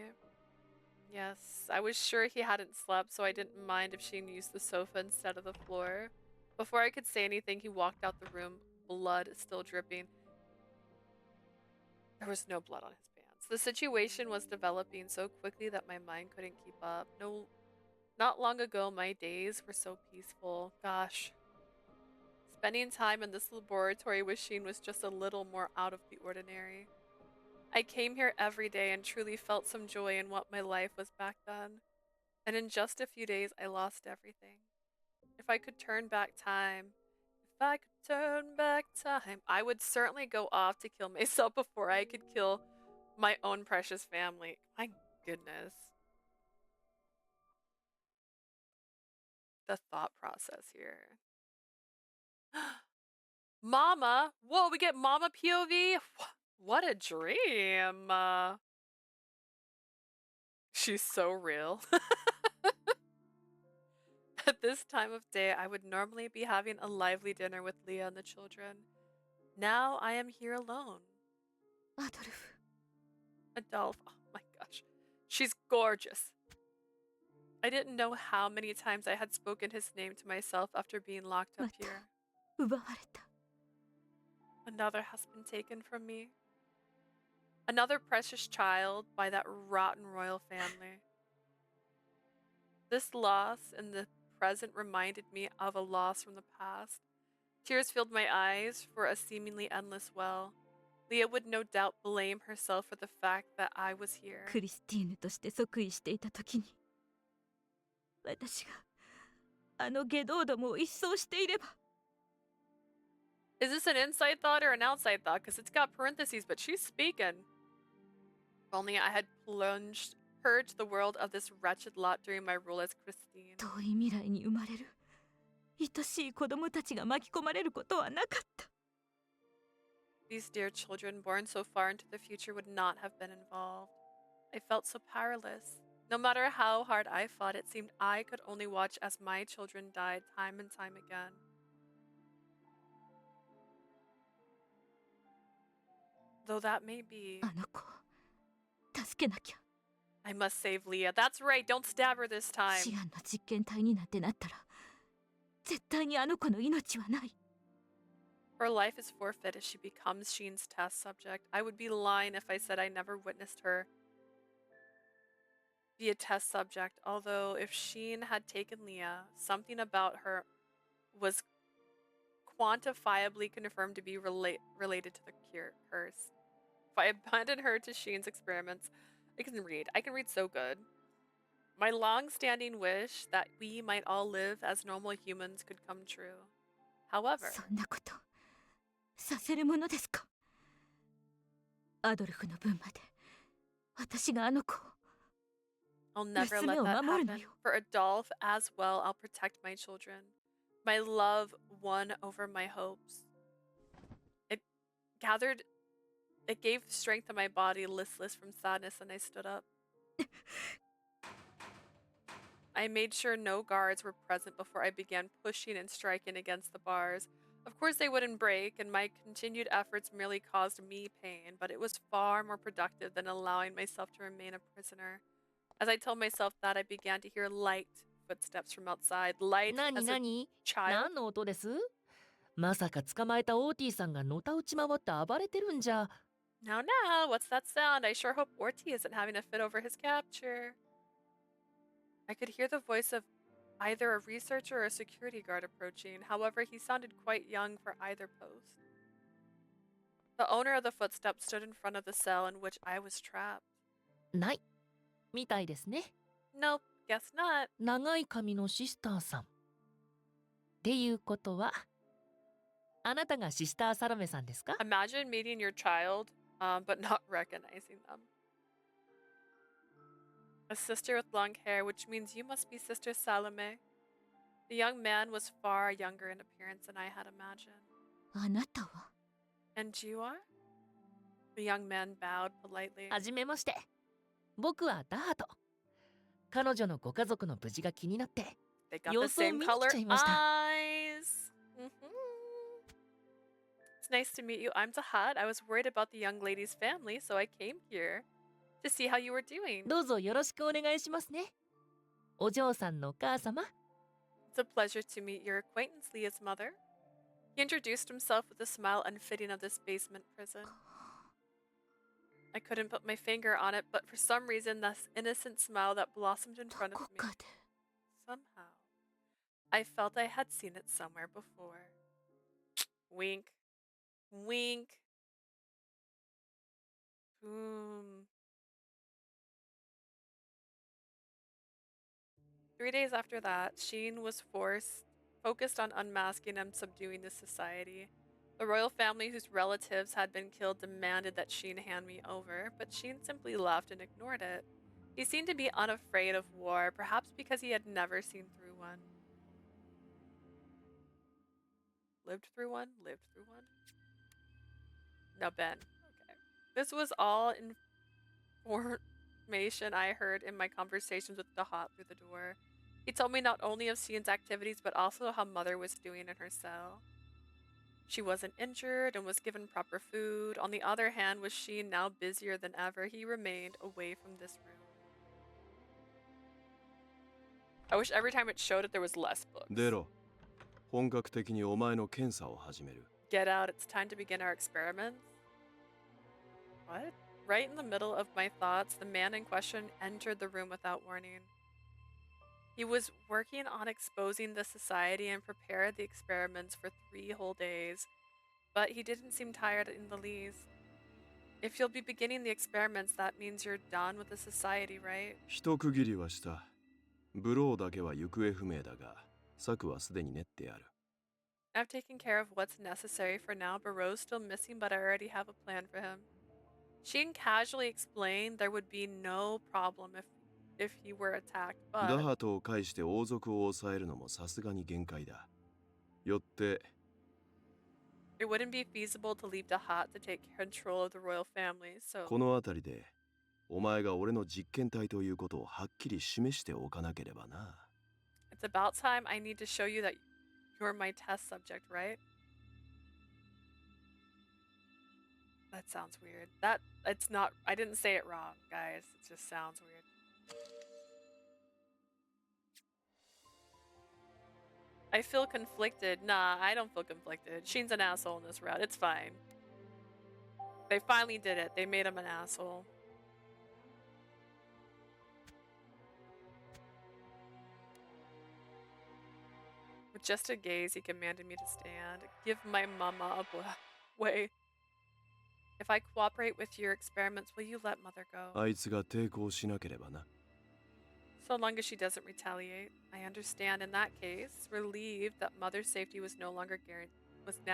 Yes, I was sure he hadn't slept, so I didn't mind if Sheen used the sofa instead of the floor. Before I could say anything, he walked out the room, blood still dripping. There was no blood on his pants. The situation was developing so quickly that my mind couldn't keep up. No, not long ago, my days were so peaceful. Gosh. Spending time in this laboratory with Sheen was just a little more out of the ordinary. I came here every day and truly felt some joy in what my life was back then. And in just a few days, I lost everything. If I could turn back time, I would certainly go off to kill myself before I could kill my own precious family. My goodness. The thought process here. Mama! Whoa, we get Mama POV? What a dream! She's so real. At this time of day, I would normally be having a lively dinner with Leah and the children. Now I am here alone. Adolf, oh my gosh. She's gorgeous. I didn't know how many times I had spoken his name to myself after being locked up here. Another has been taken from me. Another precious child by that rotten royal family. This loss in the present reminded me of a loss from the past. Tears filled my eyes for a seemingly endless well. Leah would no doubt blame herself for the fact that I was here. クリスティーヌとして即位していた時に私があの下道どもを一掃していれば Is this an inside thought or an outside thought? Because it's got parentheses, but she's speaking. If only I had purged the world of this wretched lot during my rule as Christine. 遠い未来に生まれる愛しい子供たちが巻き込まれることはなかった These dear children born so far into the future would not have been involved. I felt so powerless. No matter how hard I fought, it seemed I could only watch as my children died time and time again. Though that may be. あの子を助けなきゃ I must save Leah. That's right, don't stab her this time. シアンの実験体になんてなったら絶対にあの子の命はない Her life is forfeit if she becomes Sheen's test subject. I would be lying if I said I never witnessed her be a test subject, although if Sheen had taken Leah, something about her was quantifiably confirmed to be related to the curse. If I abandoned her to Sheen's experiments, I can read so good. My long-standing wish that we might all live as normal humans could come true. However, そんなことさせるものですかアドルフの分まで私があの子を I'll never let 娘を that 守るの happen. よ For Adolf as well, I'll protect my children. My love won over my hopes. It gathered It gave strength to my body, listless from sadness, and I stood up. I made sure no guards were present before I began pushing and striking against the bars. Of course, they wouldn't break, and my continued efforts merely caused me pain, but it was far more productive than allowing myself to remain a prisoner. As I told myself that, I began to hear light footsteps from outside. Light なに as な a に child. 何の音です？まさか捕まえたオーティさんがのたうち回って暴れてるんじゃ。Now, what's that sound? I sure hope Orty isn't having a fit over his capture. I could hear the voice of either a researcher or a security guard approaching. However, he sounded quite young for either post. The owner of the footsteps stood in front of the cell in which I was trapped. ない。みたいですね。 Nope, guess not. 長い髪のシスターさん。っていうことは、あなたがシスターサロメさんですか？ Imagine meeting your child, but not recognizing them. A sister with long hair, which means you must be Sister Salome. The young man was far younger in appearance than I had imagined. あなたは And you are? The young man bowed politely. はじめまして。僕はダハト。彼女のご家族の無事が気になって、 They got the 様子を same 見に来 color ちゃいました。 eyes. It's nice to meet you. I'm Zahat. I was worried about the young lady's family, so I came here to see how you were doing. どうぞよろしくお願いしますね。お嬢さんのお母様。 It's a pleasure to meet your acquaintance, Leah's mother. He introduced himself with a smile unfitting of this basement prison. I couldn't put my finger on it, but for some reason, this innocent smile that blossomed in ど front of こ me. かで Somehow, I felt I had seen it somewhere before. Wink. Wink. Boom. 3 days after that, Scien was focused on unmasking and subduing the society. The royal family whose relatives had been killed demanded that Scien hand me over, but Scien simply left and ignored it. He seemed to be unafraid of war, perhaps because he had never seen through one. Lived through one? Lived through one? Now, Ben. Okay. This was all information I heard in my conversations with Dahat through the door. He told me not only of Scien's activities, but also how Mother was doing in her cell. She wasn't injured and was given proper food. On the other hand, with Scien now busier than ever, he remained away from this room. I wish every time it showed it there was less books. 出ろ。本格的にお前の検査を始める。 Get out, it's time to begin our experiments. What? Right in the middle of my thoughts, the man in question entered the room without warning. He was working on exposing the society and prepared the experiments for 3 whole days, but he didn't seem tired in the least. If you'll be beginning the experiments, that means you're done with the society, right? 一区切りはした。ブローだけは行方不明だが、策はすでに練ってある。 I've taken care of what's necessary for now. Barreau's still missing, but I already have a plan for him. Scien casually explained there would be no problem if he were attacked, ダ but ハトを介して王族を抑えるのもさすがに限界だ。よって、 it wouldn't be feasible to leave Dahat to take control of the royal family, so この辺りで、お前が俺の実験体ということをはっきり示しておかなければな。 it's about time I need to show you that you're my test subject, right? That sounds weird. It's not, I didn't say it wrong, guys. It just sounds weird. I feel conflicted. Nah, I don't feel conflicted. Scien's an asshole in this route. It's fine. They finally did it. They made him an asshole. With just a gaze, he commanded me to stand. Give my mama a way. If I cooperate with your experiments, will you let Mother go? あいつが抵抗しなければな。 So long as she doesn't retaliate. I understand in that case, relieved that Mother's safety was now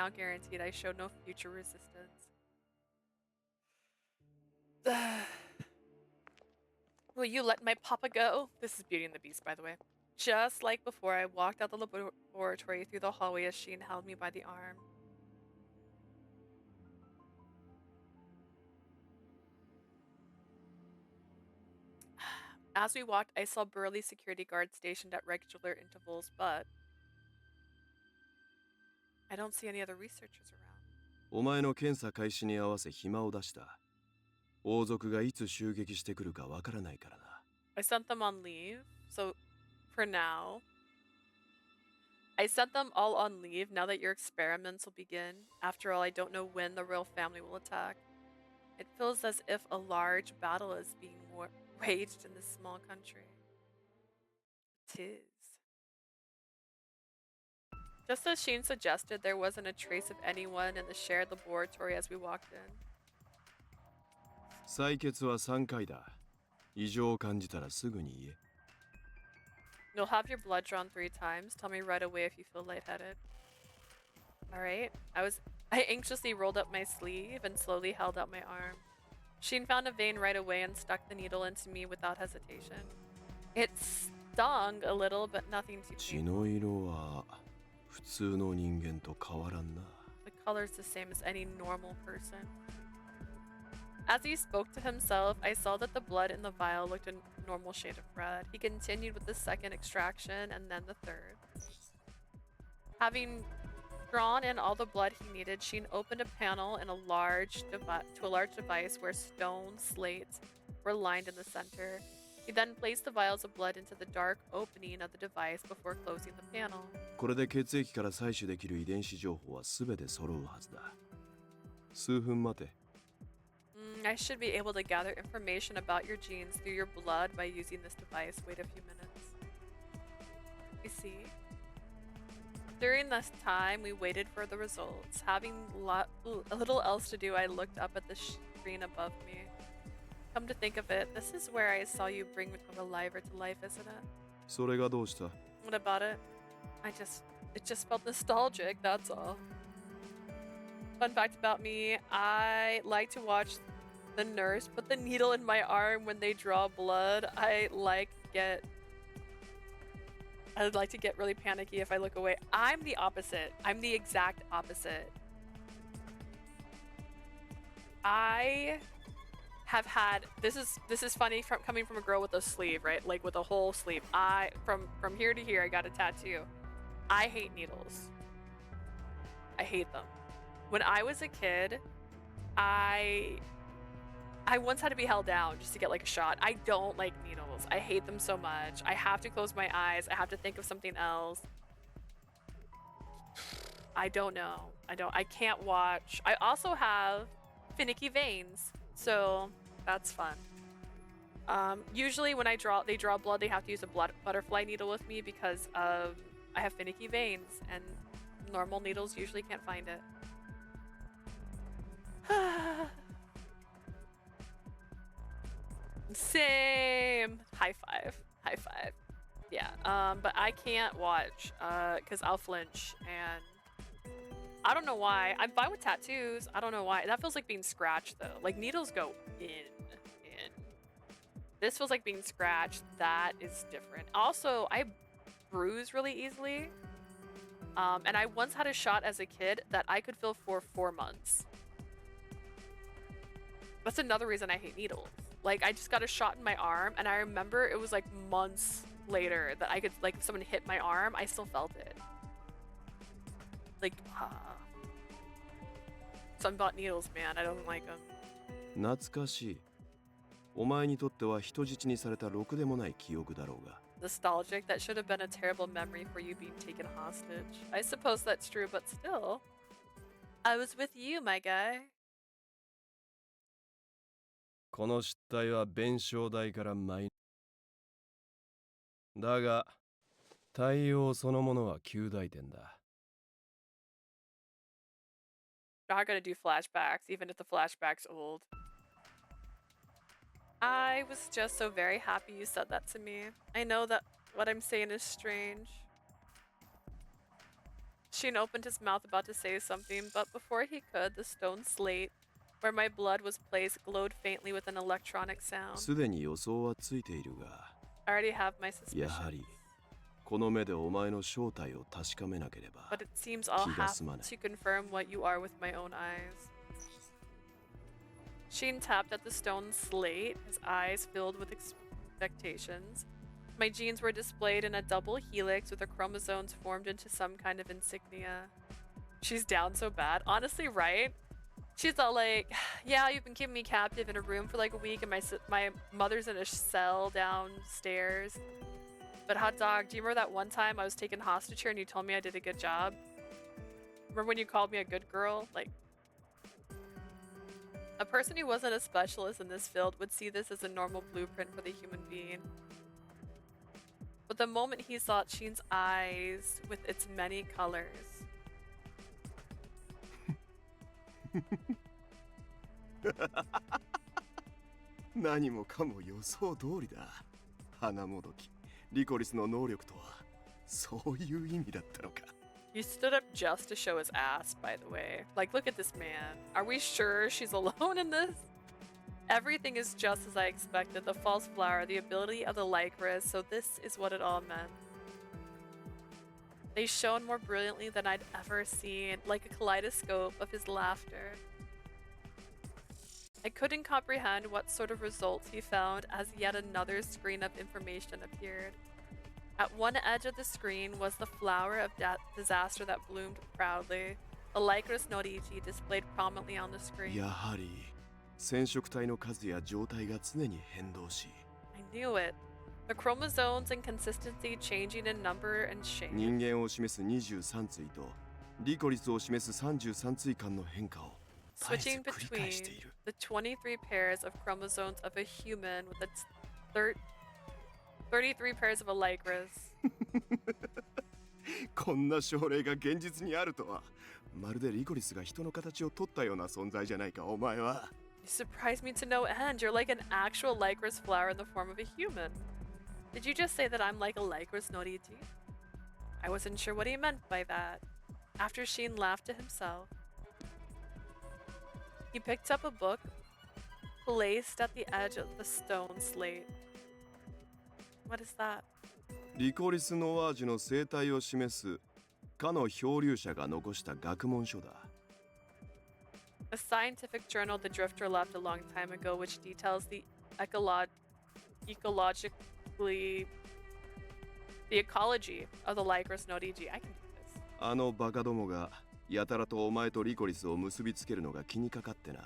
guaranteed. I showed no future resistance. Will you let my papa go? This is Beauty and the Beast, by the way. Just like before, I walked out the laboratory through the hallway as Scien held me by the arm. As we walked, I saw burly security guards stationed at regular intervals, but I don't see any other researchers around. お前の検査開始に合わせ暇を出した。王族がいつ襲撃してくるかわからないからな。I sent them on leave, so for now. I sent them all on leave now that your experiments will begin. After all, I don't know when the royal family will attack. It feels as if a large battle is being waged in this small country. Tis. Just as Scien suggested, there wasn't a trace of anyone in the shared laboratory as we walked in. 採血は3回だ。異常を感じたらすぐに言え。You'll have your blood drawn 3 times. Tell me right away if you feel lightheaded. Alright. I anxiously rolled up my sleeve and slowly held out my arm. Scien found a vein right away and stuck the needle into me without hesitation. It stung a little, but nothing too 血 painful. の色は普通の人間と変わらんな。 The color's the same as any normal person. As he spoke to himself, I saw that the blood in the vial looked a normal shade of red. He continued with the second extraction and then the third. Having drawn in all the blood he needed, Scien opened a panel in a large device where stone slates were lined in the center. He then placed the vials of blood into the dark opening of the device before closing the panel. これで血液から採取できる遺伝子情報は全て揃うはずだ。数分待て。I should be able to gather information about your genes through your blood by using this device. Wait a few minutes. I see. During this time, we waited for the results. Having a little else to do, I looked up at the screen above me. Come to think of it, this is where I saw you bring a liver to life, isn't it? それがどうした？ What about it? It just felt nostalgic, that's all. Fun fact about me, I like to watch the nurse put the needle in my arm when they draw blood. I'd like to get really panicky if I look away. I'm the opposite. I'm the exact opposite. I have had this is funny coming from a girl with a sleeve, right? Like with a whole sleeve. From here to here I got a tattoo. I hate needles. I hate them. When I was a kid, I once had to be held down just to get like a shot. I don't like needles. I hate them so much. I have to close my eyes. I have to think of something else. I don't know. I can't watch. I also have finicky veins, so that's fun. Usually when they draw blood, they have to use a butterfly needle with me because I have finicky veins and normal needles usually can't find it. Same. High five. Yeah. But I can't watch because I'll flinch, and I don't know why. I'm fine with tattoos. I don't know why. That feels like being scratched though. Like needles go in. This feels like being scratched. That is different. Also, I bruise really easily. And I once had a shot as a kid that I could feel for 4 months. That's another reason I hate needles. Like, I just got a shot in my arm, and I remember it was like months later that I could, like, if someone hit my arm, I still felt it. Like, something about needles, man. I don't like them. 懐かしい。お前にとっては人質にされたろくでもない記憶だろうが。Nostalgic. That should have been a terrible memory for you being taken hostage. I suppose that's true, but still. I was with you, my guy. この失態は弁償代からマイだが対応そのものは及第点だ。Not gonna do flashbacks, even if the flashback's old. I was just so very happy you said that to me. I know that what I'm saying is strange. Scien opened his mouth about to say something, but before he could, the stone slate where my blood was placed glowed faintly with an electronic sound. すでに予想はついているが、 I already have my や suspicions. はりこの目でお前の正体を確かめなければ But it seems I'll 気が have 済まない。 to confirm what you are with my own eyes. Scien tapped at the stone slate, his eyes filled with expectations. My genes were displayed in a double helix with the chromosomes formed into some kind of insignia. She's down so bad. Honestly, right? She's all like, yeah, you've been keeping me captive in a room for like a week and my mother's in a cell downstairs. But hot dog, do you remember that one time I was taken hostage here and you told me I did a good job? Remember when you called me a good girl? Like, a person who wasn't a specialist in this field would see this as a normal blueprint for the human being. But the moment he saw Shin's eyes with its many colors. 何もかも予想通りだ。花もどき、リコリスの能力とはそういう意味だったのか。 He stood up just to show his ass, by the way. Like, look at this man. Are we sure she's alone in this? Everything is just as I expected. The false flower, the ability of the Lycoris, so this is what it all meant. They shone more brilliantly than I'd ever seen, like a kaleidoscope of his laughter. I couldn't comprehend what sort of results he found as yet another screen of information appeared. At one edge of the screen was the flower of disaster that bloomed proudly, the Lycoris Norigi displayed prominently on the screen. やはり染色体の数や状態が常に変動し、 I knew it. The chromosomes and consistency changing in number and shape. 人間を示す23対とリコリスを示す33対間の変化を絶えず Switching 繰り返して between いる。 the 23 pairs of chromosomes of a human with its 33 pairs of a Lycoris. こんな症例が現実にあるとは、まるでリコリスが人の形を取ったような存在じゃないか、お前は。 You surprised me to no end. You're like an actual Lycoris flower in the form of a human. Did you just say that I'm like a Lycoris Norigi? I wasn't sure what he meant by that. After Scien laughed to himself, he picked up a book placed at the edge of the stone slate. What is that? リコリスノワージュの生態を示すかの漂流者が残した学問書だ。 A scientific journal the drifter left a long time ago, which details the ecology of the Lycoris Norigi. I can do this. あのバカどもがやたらとお前とリコリスを結びつけるのが気にかかってな。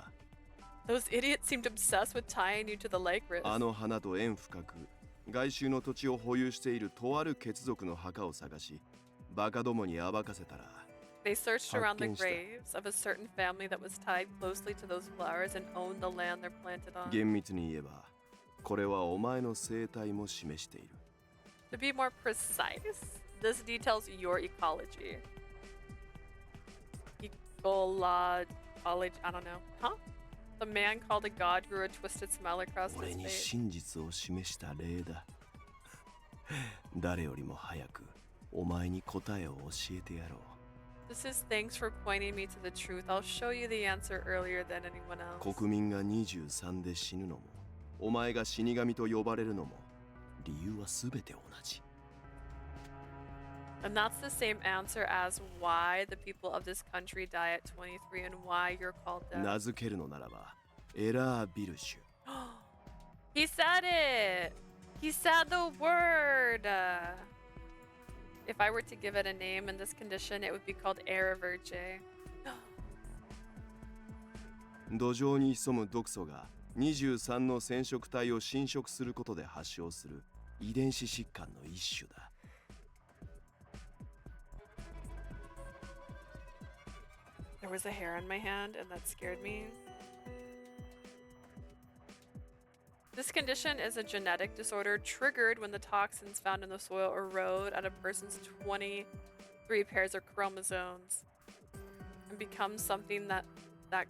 Those idiots seemed obsessed with tying you to the Lycoris. あの花と縁深く外周の土地を保有しているとある血族の墓を探し、バカどもに暴かせたら。 They searched around the 発見した。 graves of a certain family that was tied closely to those flowers and owned the land they're planted on. 厳密に言えば、これはお前の生態も示している。 To be more precise, this details your ecology. Ecology, I don't know. Huh? The man called a god grew a twisted smile across 俺 his に face. 真実を示した例だ。誰よりも早くお前に答えを教えてやろう。 This is thanks for pointing me to the truth. I'll show you the answer earlier than anyone else. 国民が23で死ぬのも、お前が死神と呼ばれるのも、理由はすべて同じ。 And that's the same answer as why the people of this country die at 23 and why you're called dead. 名付けるのならば、エラービルシュ。 He said it! He said the word! If I were to give it a name in this condition, it would be called Virche. 土壌に潜む毒素が23の染色体を侵食することで発症する遺伝子疾患の一種だ。 There was a hair on my hand and that scared me. This condition is a genetic disorder triggered when the toxins found in the soil erode at a person's 23 pairs of chromosomes and become something that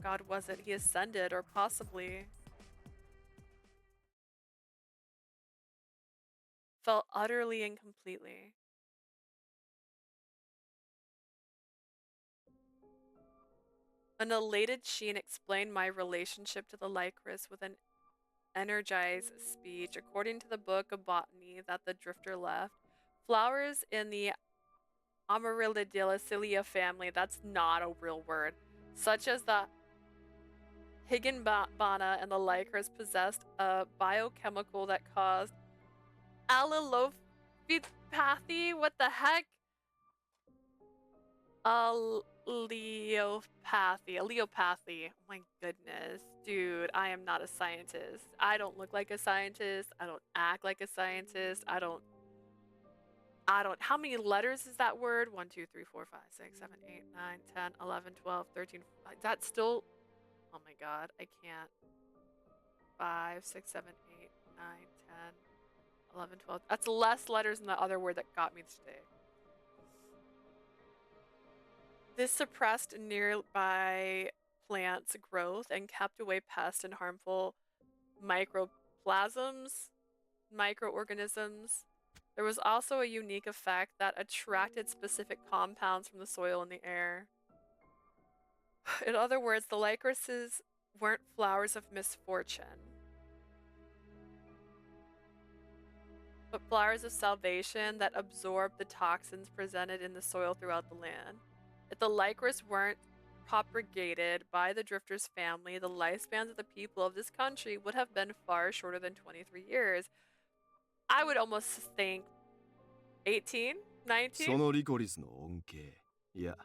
god wasn't. He ascended or possibly fell utterly and completely. An elated Scien explained my relationship to the Lycoris with an energized speech. According to the book of botany that the drifter left, flowers in the Amaryllidaceae family, that's not a real word, such as the Higginbana and the Lycoris, possessed a biochemical that caused Allelopathy? What the heck? Alleopathy. Alleopathy. Oh my goodness. Dude, I am not a scientist. I don't look like a scientist. I don't act like a scientist. I don't. How many letters is that word? 1, 2, 3, 4, 5, 6, 7, 8, 9, 10, 11, 12, 13. That's still. Oh my god. I can't. 5, 6, 7, 8, 9, 10, 11, 12. That's less letters than the other word that got me today. This suppressed nearby plants' growth and kept away pests and harmful microorganisms. There was also a unique effect that attracted specific compounds from the soil and the air. In other words, the Lycorises weren't flowers of misfortune, but flowers of salvation that absorbed the toxins presented in the soil throughout the land. If the Lycoris weren't propagated by the Drifter's family, the lifespans of the people of this country would have been far shorter than 23 years. I would almost think 18? 19? そのリコリスの恩恵、いや、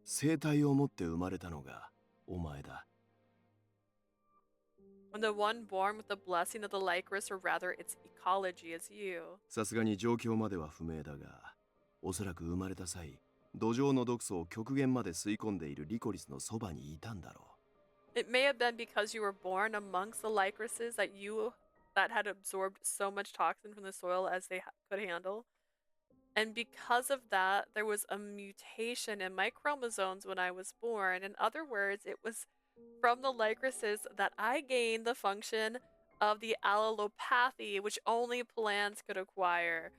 生態を持って生まれたのがお前だ。When the one born with the blessing of the Lycoris, or rather its ecology, is you. さすがに状況までは不明だが、おそらく生まれた際、土壌の毒素を極限まで吸い込んでいるリコリスのそばにいたんだろう。It may have been because you were born amongst the Lycorises that had absorbed so much toxin from the soil as they could handle. And because of that, there was a mutation in my chromosomes when I was born. In other words, it was from the Lycorises that I gained the function of the allelopathy, which only plants could acquire.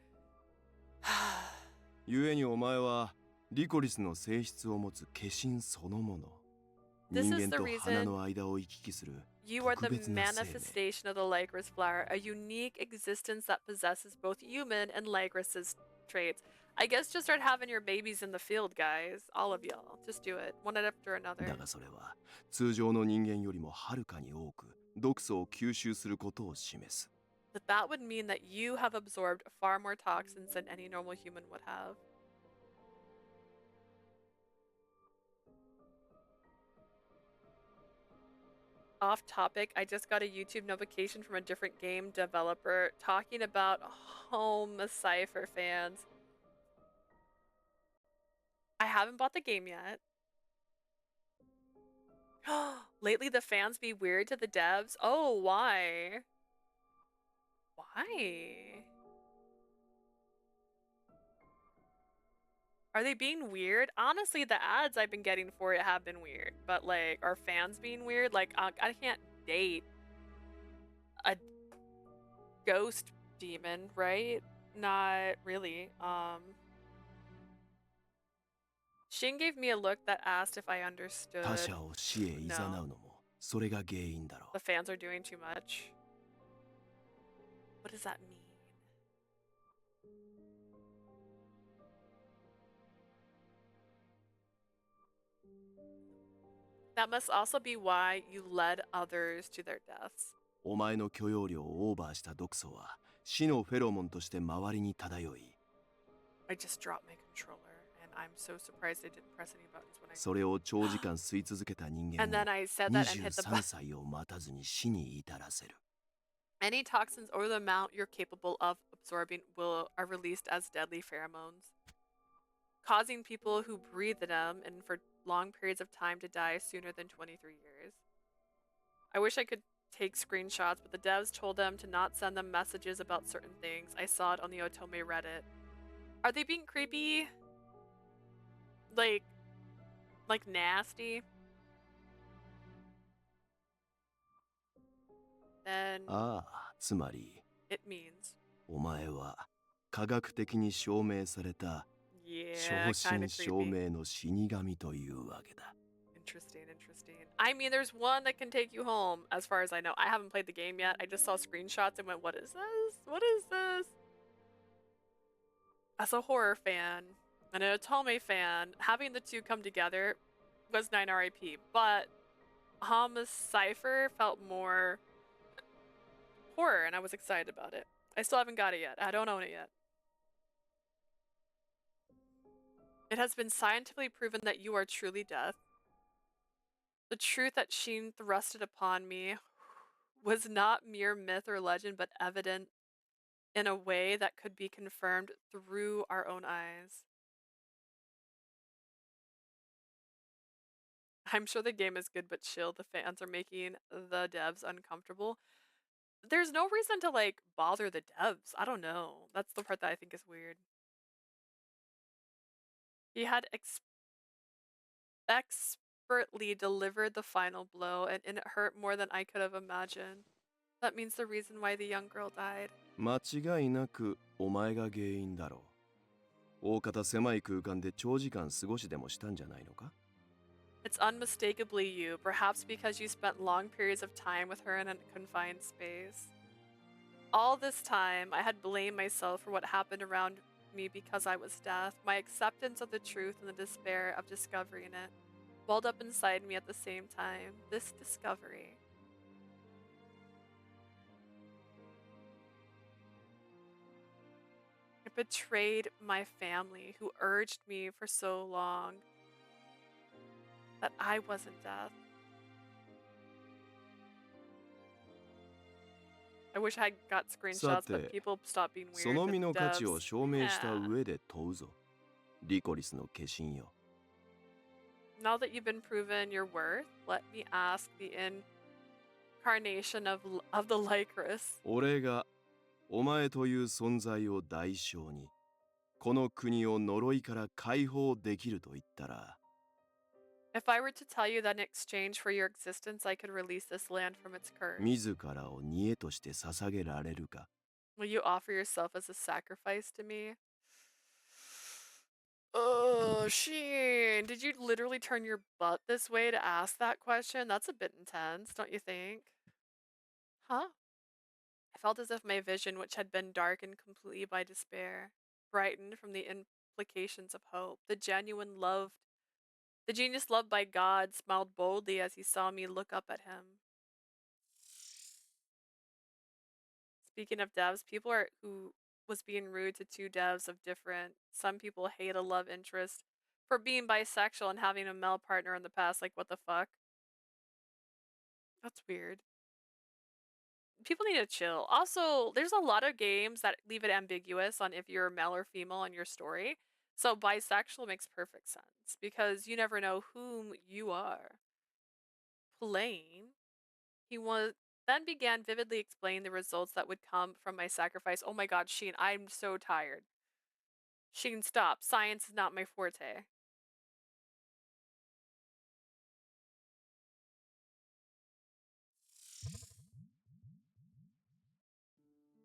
故にお前はリコリスの性質を持つ化身そのもの。人間と花の間を行き来する You are the 特別な生命。 manifestation of the Lycoris flower, a unique existence that possesses both human and Lycoris traits. I guess just start having your babies in the field, guys. All of y'all. Just do it. One after another. だがそれは通常の人間よりもはるかに多く毒素を吸収することを示す。 But that would mean that you have absorbed far more toxins than any normal human would have. Off topic, I just got a YouTube notification from a different game developer talking about Home Cypher fans. I haven't bought the game yet. Lately the fans be weird to the devs. Oh, why? Why? Are they being weird? Honestly, the ads I've been getting for it have been weird. But, like, are fans being weird? Like, I can't date a ghost demon, right? Not really. Scien gave me a look that asked if I understood. 他者を死へ誘うのもそれが原因だろう。 The fans are doing too much. What does that mean? That must also be why you led others to their deaths. お前の許容量をオーバーした毒素は死のフェロモンとして周りに漂い、 I just dropped my controller, and I'm so surprised I didn't press any buttons when I. それを長時間吸い続けた人間 And を then I said that and hit the 23 button. 歳を待たずに死に至らせる。 Any toxins over the amount you're capable of absorbing are released as deadly pheromones, causing people who breathe them and for long periods of time to die sooner than 23 years. I wish I could take screenshots, but the devs told them to not send them messages about certain things. I saw it on the Otome Reddit. Are they being creepy? Like nasty? Then ああ、つまり it means お前は科学的に証明された yeah, 正 kind 真 of 正 creepy. 銘の死神というわけだ。 Interesting. I mean, there's one that can take you home, as far as I know. I haven't played the game yet. I just saw screenshots and went, what is this? What is this? As a horror fan and an Otome fan, having the two come together was 9 RIP, but Cypher felt more horror, and I was excited about it. I still haven't got it yet. I don't own it yet. It has been scientifically proven that you are truly death. The truth that Scien thrusted upon me was not mere myth or legend, but evident in a way that could be confirmed through our own eyes. I'm sure the game is good, but chill. The fans are making the devs uncomfortable. There's no reason to like bother the devs. I don't know. That's the part that I think is weird. He had expertly delivered the final blow, and it hurt more than I could have imagined. That means the reason why the young girl died. 間違いなくお前が原因だろう。大方狭い空間で長時間過ごしでもしたんじゃないのか？ It's unmistakably you, perhaps because you spent long periods of time with her in a confined space. All this time, I had blamed myself for what happened around me because I was death. My acceptance of the truth and the despair of discovering it welled up inside me at the same time. This discovery. It betrayed my family, who urged me for so long that I wasn't death. I wish I got screenshots, but people stopped being そ weird の with 身の価値を devs. 証明した Yeah. 上で問うぞ。リコリスの化身よ。 Now that you've been proven your worth, let me ask the incarnation of the Lycoris. 俺がお前という存在を代償にこの国を呪いから解放できると言ったら If I were to tell you that in exchange for your existence, I could release this land from its curse, 自らを煮えとして捧げられるか will you offer yourself as a sacrifice to me? Oh, Sheen, did you literally turn your butt this way to ask that question? That's a bit intense, don't you think? Huh? I felt as if my vision, which had been darkened completely by despair, brightened from the implications of hope. The genius loved by God smiled boldly as he saw me look up at him. Speaking of devs, who was being rude to two devs of different. Some people hate a love interest for being bisexual and having a male partner in the past. Like, what the fuck? That's weird. People need to chill. Also, there's a lot of games that leave it ambiguous on if you're male or female in your story. So bisexual makes perfect sense because you never know whom you are playing. He then began vividly explaining the results that would come from my sacrifice. Oh my god, Sheen, I'm so tired. Sheen, stop. Science is not my forte.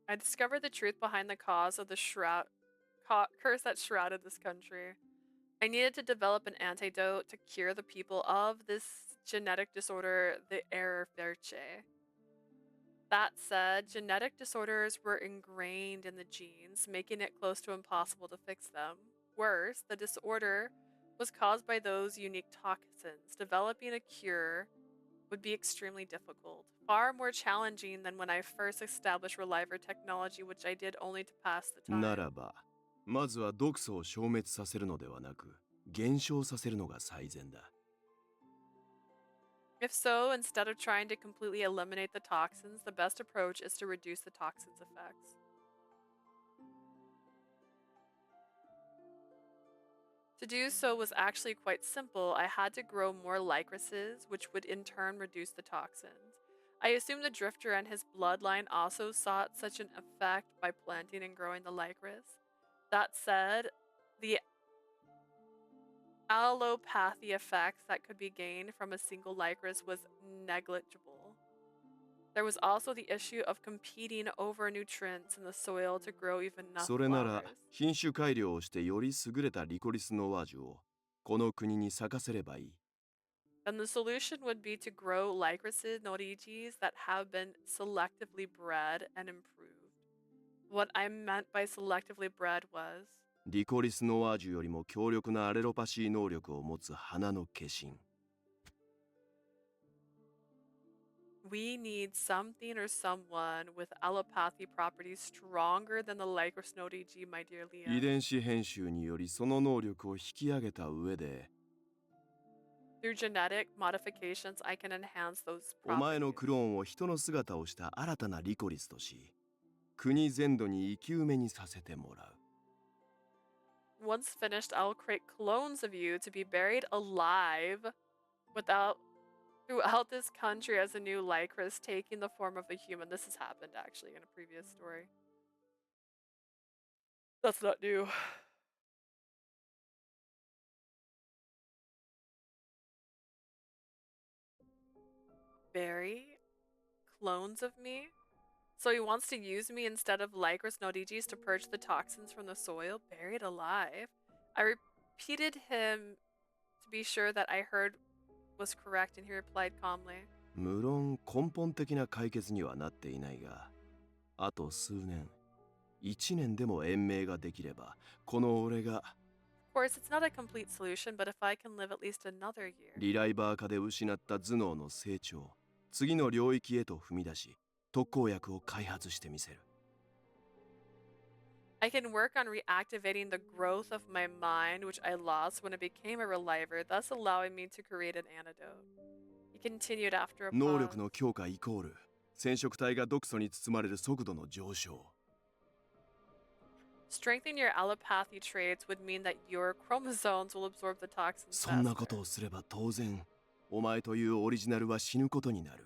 I discovered the truth behind the cause of the curse that shrouded this country. I needed to develop an antidote to cure the people of this genetic disorder, the Virche. That said, genetic disorders were ingrained in the genes, making it close to impossible to fix them. Worse, the disorder was caused by those unique toxins. Developing a cure would be extremely difficult, far more challenging than when I first established Reliver technology, which I did only to pass the time. ならばまずは毒素を消滅させるのではなく減少させるのが最善だ If so, instead of trying to completely eliminate the toxins, the best approach is to reduce the toxins' effects. To do so was actually quite simple. I had to grow more Lycorises, which would in turn reduce the toxins. I assume the Drifter and his bloodline also sought such an effect by planting and growing the Lycoris. That said, the allopathy effects that could be gained from a single Lycoris was negligible. There was also the issue of competing over nutrients in the soil to grow even enough それなら flowers. 品種改良をしてより優れたリコリスノワージュをこの国に咲かせればいい Then the solution would be to grow Lycorises norigis that have been selectively bred and improved. What I meant by selectively bred was リコリスノワージュよりも強力なアレロパシー能力を持つ花の化身 We need something or someone with allopathy properties stronger than the Lycoris VOD, my dear 遺 Leah. 伝子編集によりその能力を引き上げた上で Through genetic modifications, I can enhance those お前の properties. クローンを人の姿をした新たなリコリスとし国全土に生き埋めにさせてもらう Once finished, I'll create clones of you to be buried alive without throughout this country as a new Lycoris, taking the form of a human. This has happened actually in a previous story. That's not new. Bury clones of me? So he wants to use me instead of Lycoris Nodiges to purge the toxins from the soil? Buried alive? I repeated him to be sure that I heard was correct, and he replied calmly. 無論根本的な解決にはなっていないがあと数年1年でも延命ができればこの俺が Of course, it's not a complete solution, but if I can live at least another year. リライバー化で失った頭脳の成長次の領域へと踏み出し特効薬を開発してみせる I can work on reactivating the growth of my mind, which I lost when I became a reliver, thus allowing me to create an antidote. He continued after a 能 pause. 力の強化イコール染色体が毒素に包まれる速度の上昇 Strengthening your allopathy traits would mean that your chromosomes will absorb the toxins そんな faster. ことをすれば当然お前というオリジナルは死ぬことになる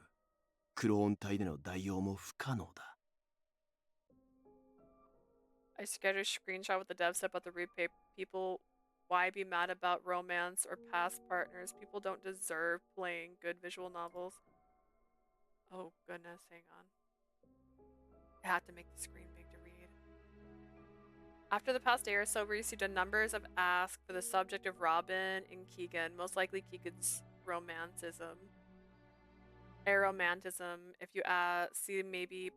クローン体での代用も不可能だ I scattered a screenshot with the dev set about the repay people. Why be mad about romance or past partners? People don't deserve playing good visual novels. Oh goodness, hang on. I have to make the screen big to read. After the past day or so, we received a numbers of asks for the subject of Robin and Keegan, most likely Keegan's romanticism. Aromanticism, if you see maybe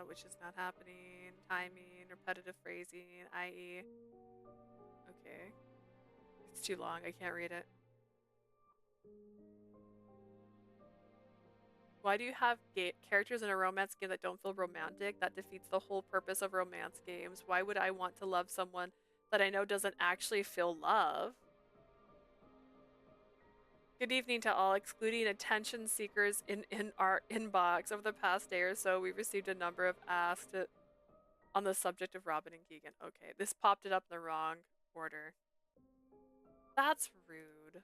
which is not happening, timing, repetitive phrasing, i.e. Okay. It's too long, I can't read it. Why do you have characters in a romance game that don't feel romantic? That defeats the whole purpose of romance games. Why would I want to love someone that I know doesn't actually feel love? Good evening to all. Excluding attention seekers in our inbox, over the past day or so, we received a number of asks on the subject of Robin and Keegan. Okay, this popped it up in the wrong order. That's rude.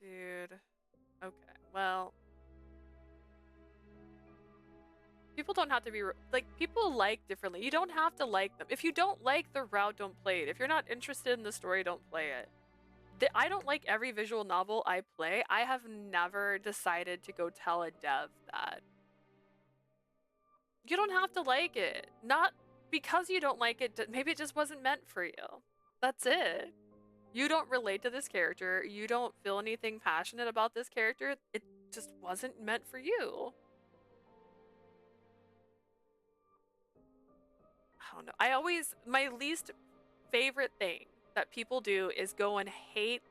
Dude. Okay, well. People don't have to be like, people like differently. You don't have to like them. If you don't like the route, don't play it. If you're not interested in the story, don't play it. I don't like every visual novel I play. I have never decided to go tell a dev that. You don't have to like it. Not because you don't like it, maybe it just wasn't meant for you. That's it. You don't relate to this character. You don't feel anything passionate about this character. It just wasn't meant for you. I don't know. My least favorite thing that people do is go and hate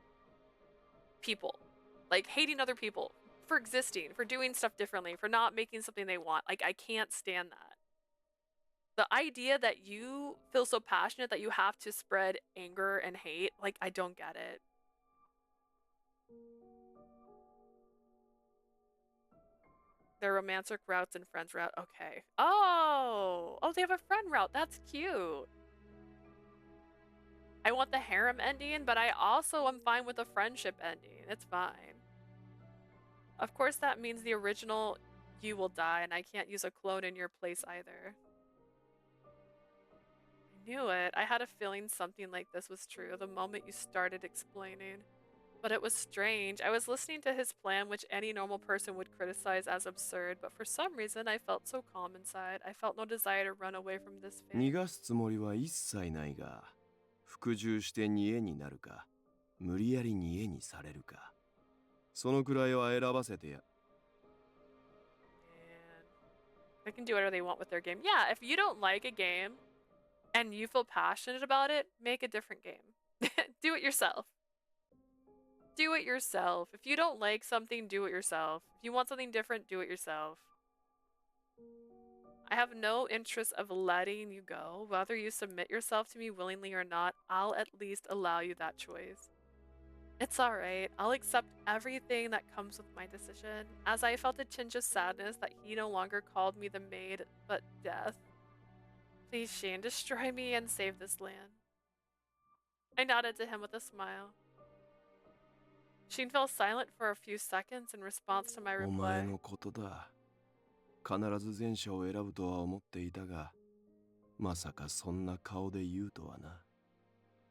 people. Like, hating other people for existing, for doing stuff differently, for not making something they want. Like, I can't stand that. The idea that you feel so passionate that you have to spread anger and hate, like, I don't get it. Their romantic routes and friends route. Okay. Oh, they have a friend route. That's cute. I want the harem ending, but I also am fine with a friendship ending. It's fine. Of course, that means the original you will die, and I can't use a clone in your place either. I knew it. I had a feeling something like this was true the moment you started explaining. But it was strange. I was listening to his plan, which any normal person would criticize as absurd, but for some reason I felt so calm inside. I felt no desire to run away from this fate. 逃がすつもりは一切ないが服従して煮えになるか無理やり煮えにされるかそのくらいは選ばせてや And they can do whatever they want with their game. Yeah, if you don't like a game, and you feel passionate about it, make a different game. Do it yourself. Do it yourself. If you don't like something, do it yourself. If you want something different, do it yourself. I have no interest of letting you go. Whether you submit yourself to me willingly or not, I'll at least allow you that choice. It's alright. I'll accept everything that comes with my decision, as I felt a tinge of sadness that he no longer called me the maid, but death. Please, Scien, destroy me and save this land. I nodded to him with a smile. Scien fell silent for a few seconds in response to my お前 reply. のことだ。必ず前者を選ぶとは思っていたが、まさかそんな顔で言うとはな。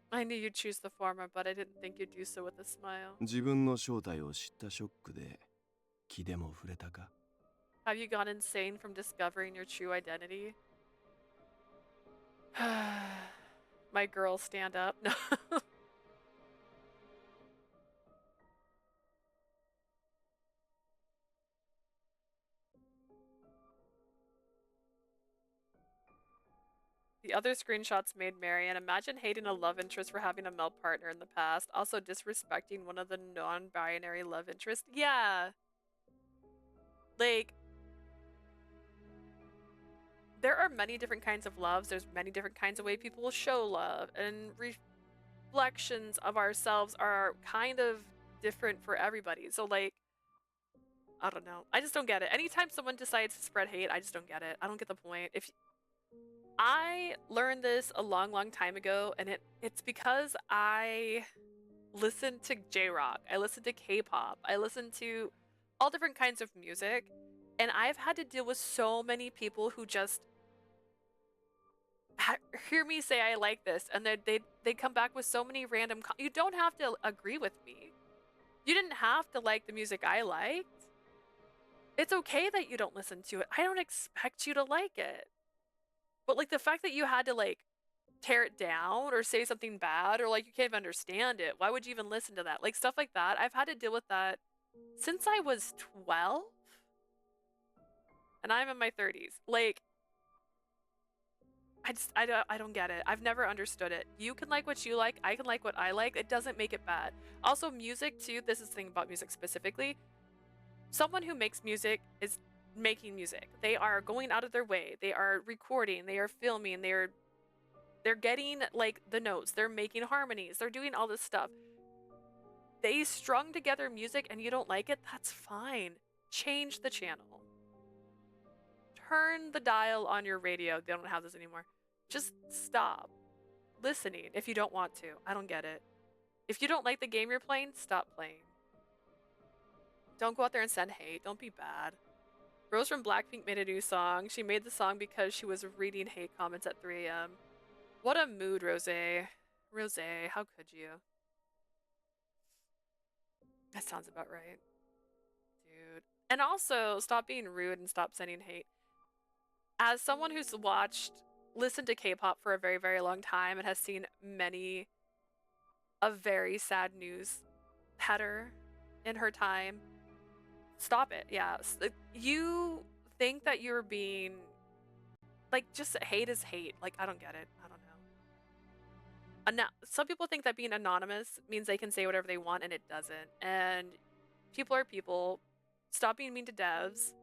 I knew you'd choose the former, but I didn't think you'd do so with a smile. 自分の正体を知ったショックで気でも触れたか？ Have you gone insane from discovering your true identity? My girls stand up. No. The other screenshots made Marianne imagine hating a love interest for having a male partner in the past, also disrespecting one of the non-binary love interests. Yeah. Like, there are many different kinds of loves. There's many different kinds of way people will show love, and reflections of ourselves are kind of different for everybody. So like, I don't know. I just don't get it. Anytime someone decides to spread hate, I just don't get it. I don't get the point. If I learned this a long, long time ago, and it's because I listened to J-rock, I listened to K-pop, I listened to all different kinds of music, and I've had to deal with so many people who just hear me say I like this, and they come back with so many random. You don't have to agree with me. You didn't have to like the music I liked. It's okay that you don't listen to it. I don't expect you to like it. But like the fact that you had to like tear it down or say something bad or like you can't even understand it. Why would you even listen to that? Like stuff like that. I've had to deal with that since I was 12. And I'm in my 30s. Like I don't get it. I've never understood it. You can like what you like. I can like what I like. It doesn't make it bad. Also music too. This is the thing about music specifically. Someone who makes music is making music. They are going out of their way. They are recording, they are filming, they're getting like the notes, they're making harmonies, they're doing all this stuff. They strung together music and you don't like it, that's fine. Change the channel. Turn the dial on your radio. They don't have this anymore. Just stop listening if you don't want to. I don't get it. If you don't like the game you're playing, stop playing. Don't go out there and send hate. Don't be bad. Rose from Blackpink made a new song. She made the song because she was reading hate comments at 3 a.m. What a mood, Rose. Rose, how could you? That sounds about right. Dude. And also, stop being rude and stop sending hate. As someone who's listened to K-pop for a very, very long time and has seen many a very sad news header in her time, stop it. Yeah. You think that you're being like, just hate is hate. Like, I don't get it. I don't know. Some people think that being anonymous means they can say whatever they want, and it doesn't. And people are people. Stop being mean to devs.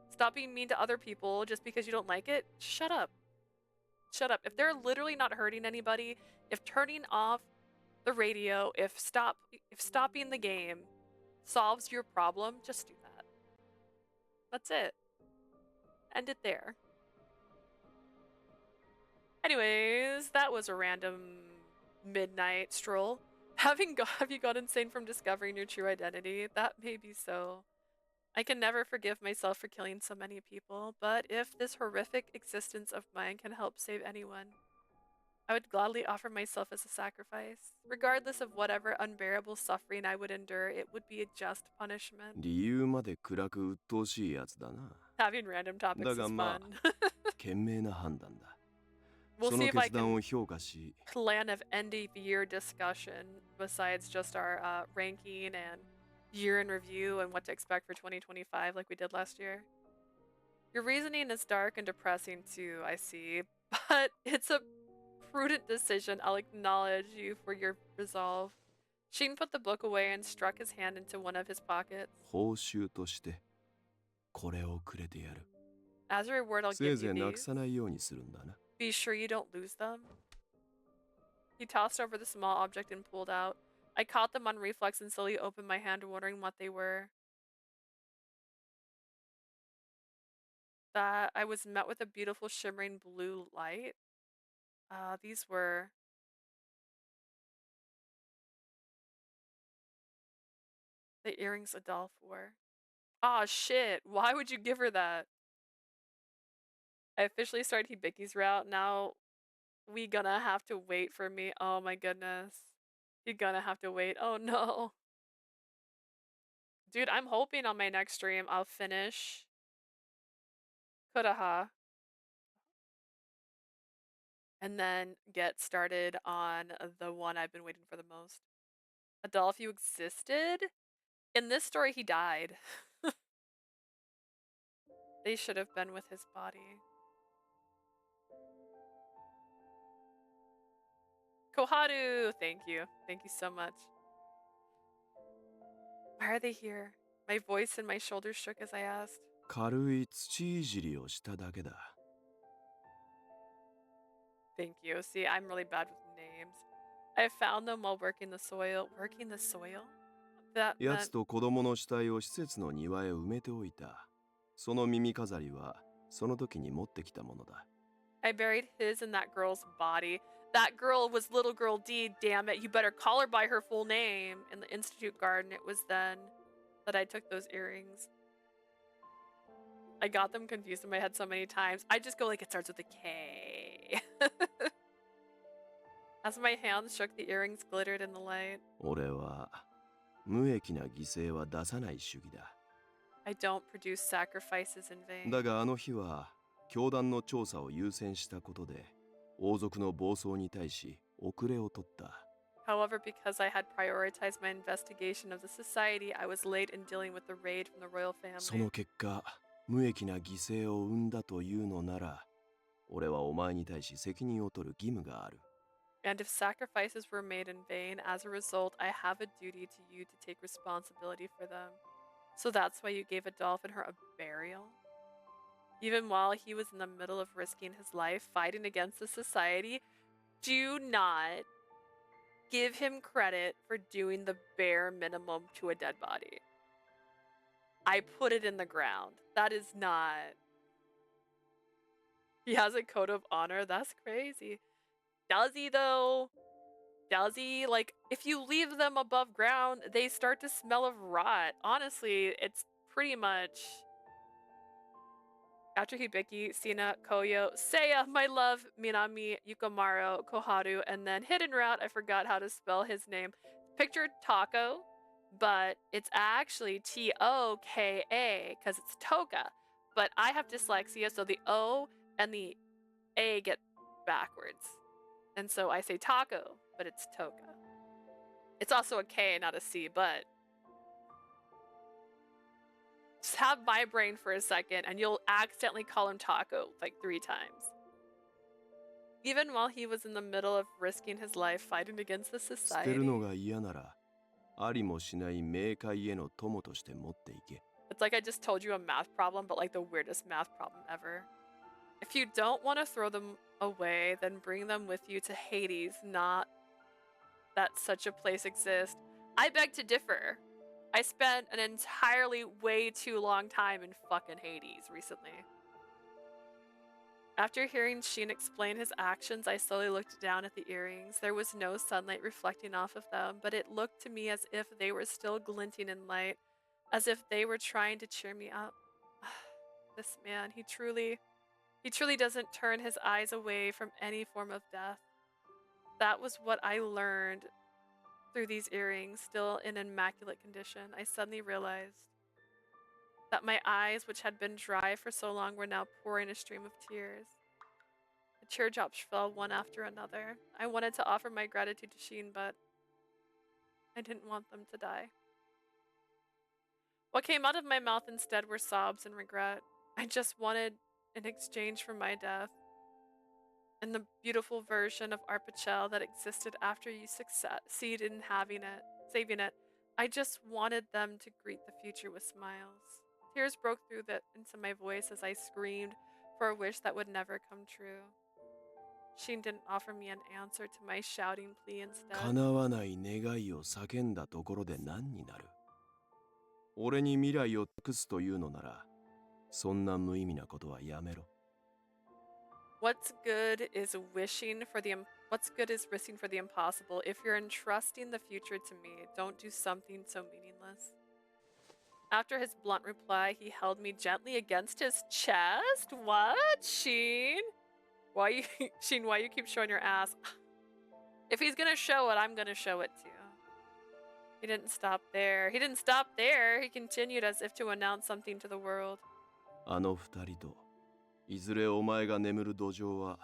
Stop being mean to other people just because you don't like it. Shut up. Shut up. If they're literally not hurting anybody, if turning off the radio, if stopping the game solves your problem, just do that. That's it. End it there. Anyways, that was a random midnight stroll. Have you gone insane from discovering your true identity? That may be so. I can never forgive myself for killing so many people, but if this horrific existence of mine can help save anyone, I would gladly offer myself as a sacrifice. Regardless of whatever unbearable suffering I would endure, it would be a just punishment. 理由まで暗く鬱陶しいやつだな。 Having random topics is だがまあ、 fun. 賢明な判断だ。 We'll そ see の if I 決断 can を評価し、 plan of end of year discussion besides just our ranking and year in review and what to expect for 2025 like we did last year. Your reasoning is dark and depressing too, I see, but it's a prudent decision. I'll acknowledge you for your resolve. Scien put the book away and struck his hand into one of his pockets. 報酬としてこれをくれてやる。 As a reward, I'll せい give ぜ you いなく these. さないようにするんだな。 Be sure you don't lose them. He tossed over the small object and pulled out. I caught them on reflex and slowly opened my hand, wondering what they were. That I was met with a beautiful shimmering blue light. These were the earrings Adolphe wore. Aw, shit. Why would you give her that? I officially started Hibiki's route. Now we gonna have to wait for me. Oh my goodness. You're gonna have to wait. Oh no. Dude, I'm hoping on my next stream I'll finish Kuraha and then get started on the one I've been waiting for the most. Adolphe, you existed? In this story, he died. They should have been with his body. Koharu! Thank you. Thank you so much. Why are they here? My voice and my shoulders shook as I asked. 軽い土いじりをしただけだ。 Thank you. See, I'm really bad with names. I found them while working the soil. Working the soil? That や meant つと子供の死体を施設の庭へ埋めておいた。その耳飾りはその時に持ってきたものだ。 I buried his in that girl's body. That girl was little girl D, damn it. You better call her by her full name. In the Institute garden, it was then that I took those earrings. I got them confused in my head so many times. I just go like it starts with a K. As my hands shook, the earrings glittered in the light. 俺は無益な犠牲は出さない主義だ。 I don't produce sacrifices in vain. だがあの日は教団の調査を優先したことで王族の暴走に対し遅れを取った。 However, because I had prioritized my investigation of the society, I was late in dealing with the raid from the royal その family. 結果無益な犠牲を生んだというのなら俺はお前に対し責任を取る義務がある。 And if sacrifices were made in vain, as a result, I have a duty to you to take responsibility for them. So that's why you gave Adolphe and her a burial? Even while he was in the middle of risking his life fighting against the society, do not give him credit for doing the bare minimum to a dead body. I put it in the ground. That is not... He has a code of honor? That's crazy. Does he though? Does he? Like, if you leave them above ground, they start to smell of rot. Honestly, it's pretty much... After Hibiki, Sina, Koyo, Seiya, my love, Minami, Yukomaru, Koharu, and then hidden route, I forgot how to spell his name. Picture Taco, but it's actually T-O-K-A, because it's Toka. But I have dyslexia, so the O and the A get backwards. And so I say taco, but it's Toka. It's also a K, not a C, but... Just have my brain for a second and you'll accidentally call him Taco like 3 times. Even while he was in the middle of risking his life fighting against the 捨てる society. のが嫌ならありもしない冥界への友として持っていけ。 It's like I just told you a math problem, but like the weirdest math problem ever. If you don't want to throw them away, then bring them with you to Hades, not that such a place exists. I beg to differ. I spent an entirely way too long time in fucking Hades recently. After hearing Scien explain his actions, I slowly looked down at the earrings. There was no sunlight reflecting off of them, but it looked to me as if they were still glinting in light, as if they were trying to cheer me up. This man, he truly doesn't turn his eyes away from any form of death. That was what I learned through these earrings, still in immaculate condition. I suddenly realized that my eyes, which had been dry for so long, were now pouring a stream of tears. The teardrops fell one after another. I wanted to offer my gratitude to Scien, but I didn't want them to die. What came out of my mouth instead were sobs and regret. I just wanted, in exchange for my death, and the beautiful version of Arpachel that existed after you succeed in saving it. I just wanted them to greet the future with smiles. Tears broke through into my voice as I screamed for a wish that would never come true. Sheen didn't offer me an answer to my shouting plea instead. 叶わない願いを叫んだところで何になる？俺に未来を託すというのなら、そんな無意味なことはやめろ。What's good is wishing for the impossible. If you're entrusting the future to me, don't do something so meaningless. After his blunt reply, he held me gently against his chest. What? Sheen? Why you keep showing your ass? If he's gonna show it, I'm gonna show it too. He didn't stop there. He continued as if to announce something to the world. あの二人と、いずれお前が眠る土壌は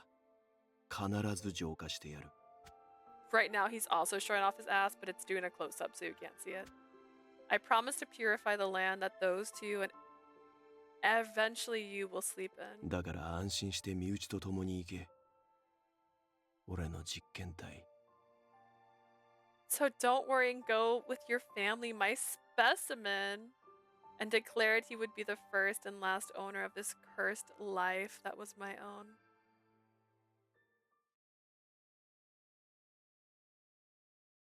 必ず浄化してやる。Right now, he's also showing off his ass, but it's doing a close-up so you can't see it. I promise to purify the land that those two and eventually you will sleep in. だから安心して身内と共に行け。俺の実験体。So don't worry and go with your family, my specimen, and declared he would be the first and last owner of this cursed life that was my own.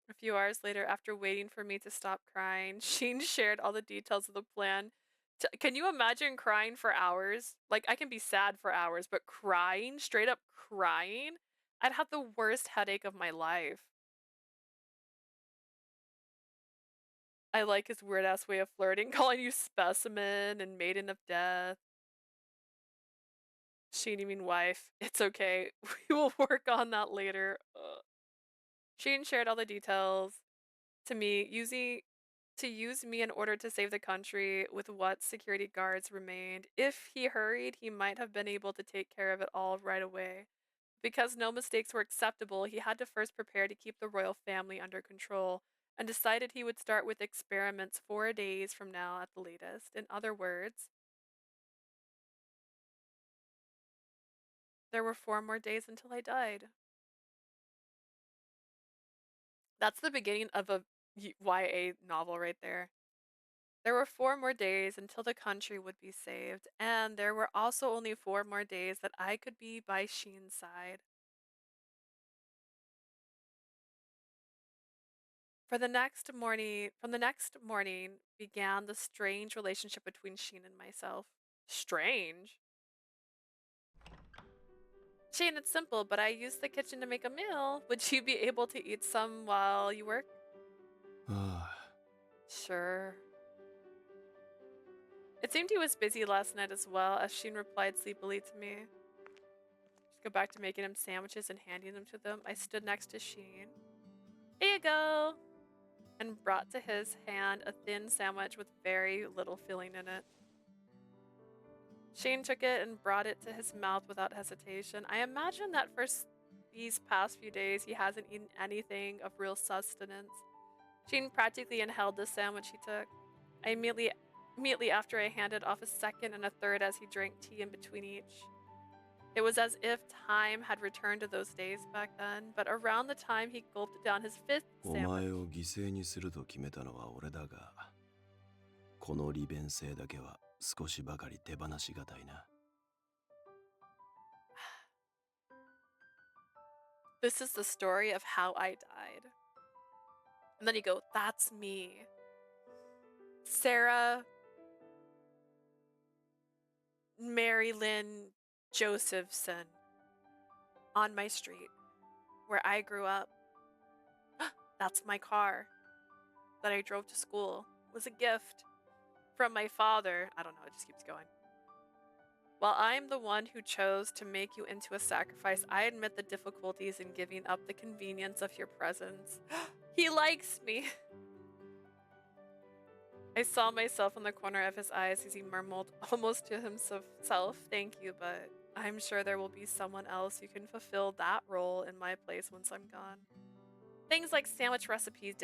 A few hours later, after waiting for me to stop crying, Sheen shared all the details of the plan. Can you imagine crying for hours? Like, I can be sad for hours, but crying, straight up crying? I'd have the worst headache of my life. I like his weird-ass way of flirting, calling you specimen and maiden of death. Sheen, you mean wife. It's okay. We will work on that later. Sheen shared all the details to me, to use me in order to save the country with what security guards remained. If he hurried, he might have been able to take care of it all right away. Because no mistakes were acceptable, he had to first prepare to keep the royal family under control, and decided he would start with experiments 4 days from now at the latest. In other words, there were 4 more days until I died. That's the beginning of a YA novel right there. There were 4 more days until the country would be saved, and there were also only 4 more days that I could be by Sheen's side. From the next morning began the strange relationship between Sheen and myself. Strange? Sheen, it's simple, but I use the kitchen to make a meal. Would you be able to eat some while you work? ああ、Sure. It seemed he was busy last night as well, as Sheen replied sleepily to me. Just go back to making him sandwiches and handing them to them. I stood next to Sheen. Here you go! And brought to his hand a thin sandwich with very little filling in it. Sheen took it and brought it to his mouth without hesitation. I imagine that for these past few days he hasn't eaten anything of real sustenance. Sheen practically inhaled the sandwich he took. Immediately after, I handed off a second and a third as he drank tea in between each. It was as if time had returned to those days back then, but around the time he gulped down his 5th お sandwich. 前を犠牲にすると決めたのは俺だが、この利便性だけは少しばかり手放しがたいな。This is the story of how I died. And then you go, that's me. Sarah Mary Lynn Josephson on my street where I grew up. That's my car that I drove to school. It was a gift from my father. I don't know, it just keeps going. While I'm the one who chose to make you into a sacrifice, I admit the difficulties in giving up the convenience of your presence. He likes me. I saw myself in the corner of his eyes as he murmured almost to himself, thank you, but I'm sure there will be someone else who can fulfill that role in my place once I'm gone. Things like sandwich recipes,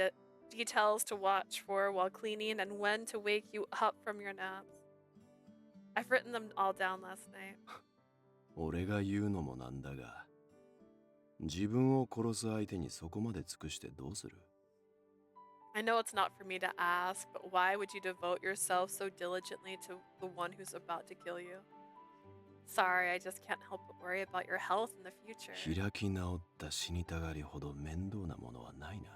details to watch for while cleaning, and when to wake you up from your naps. I've written them all down last night. 俺が言うのもなんだが、自分を殺す相手にそこまで尽くしてどうする？ I know it's not for me to ask, but why would you devote yourself so diligently to the one who's about to kill you? Sorry, I just can't help but worry about your health in the future. 開き直った死にたがりほど面倒なものはないな。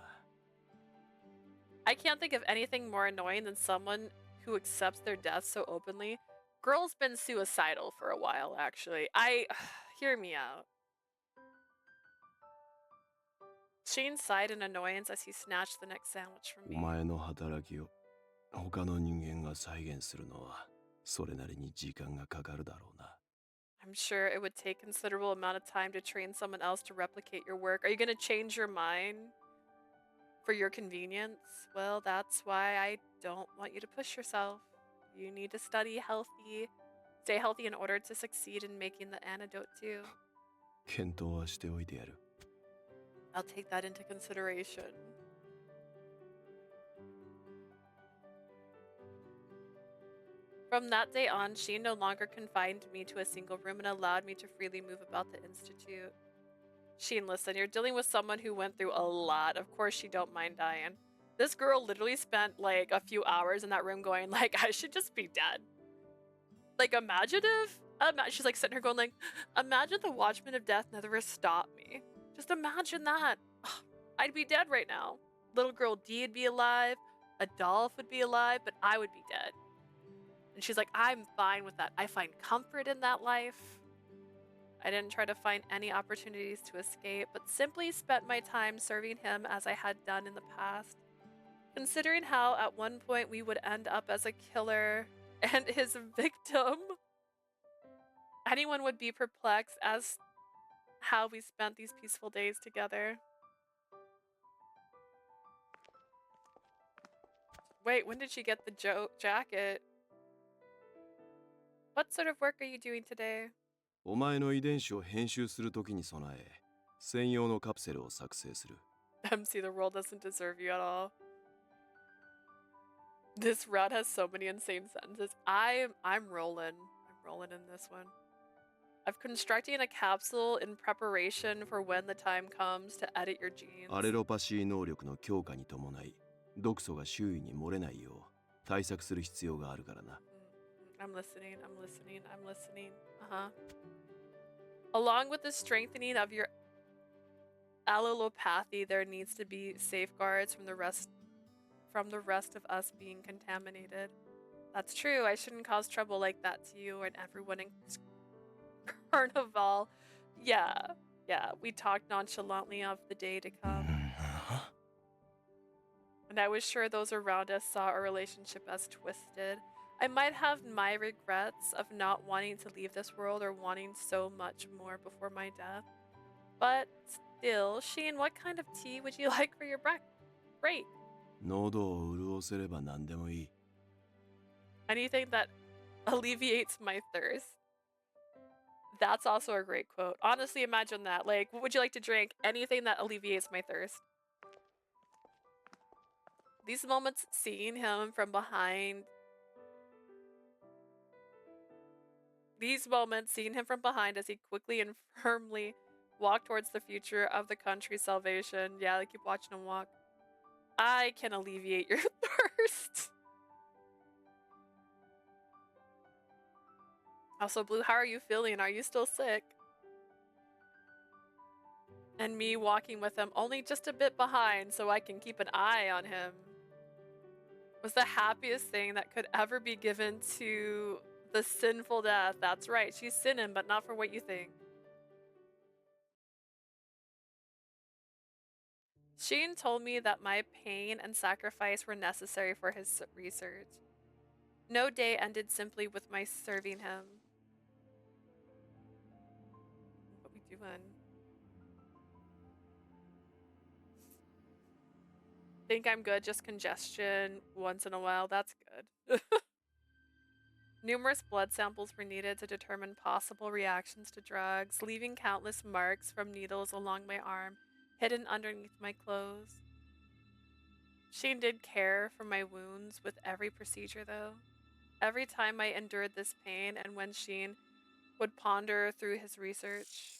I can't think of anything more annoying than someone who accepts their death so openly. Girl's been suicidal for a while, actually. Hear me out. Sheen sighed in annoyance as he snatched the next sandwich from お me. 前の働きを他の人間が再現するのはそれなりに時間がかかるだろうな。 I'm sure it would take considerable amount of time to train someone else to replicate your work. Are you gonna change your mind for your convenience? Well, that's why I don't want you to push yourself. You need to stay healthy in order to succeed in making the antidote too. 検討はしておいてやる。 I'll take that into consideration. From that day on, she no longer confined me to a single room and allowed me to freely move about the institute. Sheen, listen, you're dealing with someone who went through a lot. Of course she don't mind dying. This girl literally spent like a few hours in that room going like, I should just be dead. Like she's like sitting here going like, imagine the Watchmen of Death never stopped me. Just imagine that. I'd be dead right now. Little girl D'd be alive, Adolph would be alive, but I would be dead. And she's like, I'm fine with that. I find comfort in that life. I didn't try to find any opportunities to escape, but simply spent my time serving him as I had done in the past. Considering how at one point we would end up as a killer and his victim, anyone would be perplexed as how we spent these peaceful days together. Wait, when did she get the jacket? What sort of work are you doing today? お前の遺伝子を編集するときに備え、専用のカプセルを作成する。 MC, the world doesn't deserve you at all. This route has so many insane sentences. I'm rolling. I'm rolling in this one. I'm constructing a capsule in preparation for when the time comes to edit your genes. アレロパシー能力の強化に伴い、毒素が周囲に漏れないよう対策する必要があるからな。 I'm listening. Uh-huh. Along with the strengthening of your allelopathy, there needs to be safeguards from the rest of us being contaminated. That's true. I shouldn't cause trouble like that to you and everyone in Carnival. Yeah. We talked nonchalantly of the day to come. And I was sure those around us saw our relationship as twisted. I might have my regrets of not wanting to leave this world or wanting so much more before my death. But still, Sheen, what kind of tea would you like for your break? 喉を潤せれば何でもいい。 Anything that alleviates my thirst. That's also a great quote. Honestly, imagine that. Like, what would you like to drink? Anything that alleviates my thirst. These moments seeing him from behind as he quickly and firmly walked towards the future of the country's salvation. Yeah, I keep watching him walk. I can alleviate your thirst. Also, Blue, how are you feeling? Are you still sick? And me walking with him only just a bit behind so I can keep an eye on him was the happiest thing that could ever be given to the sinful death. That's right, she's sinning, but not for what you think. Sheen told me that my pain and sacrifice were necessary for his research. No day ended simply with my serving him. What we doing? Think I'm good, just congestion once in a while. That's good. Numerous blood samples were needed to determine possible reactions to drugs, leaving countless marks from needles along my arm, hidden underneath my clothes. Sheen did care for my wounds with every procedure, though. Every time I endured this pain, and when Sheen would ponder through his research,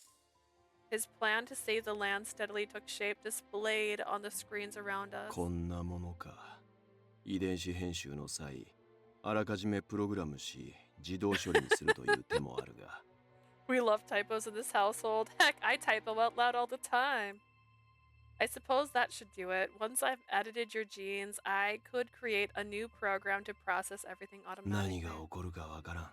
His plan to save the land steadily took shape, displayed on the screens around us. こんなものか。遺伝子編集の際、あらかじめプログラムし、自動処理にするという手もあるが。We love typos in this household. Heck, I typo out loud all the time. I suppose that should do it. Once I've edited your genes, I could create a new program to process everything 何 automatically. が起こるかわからん。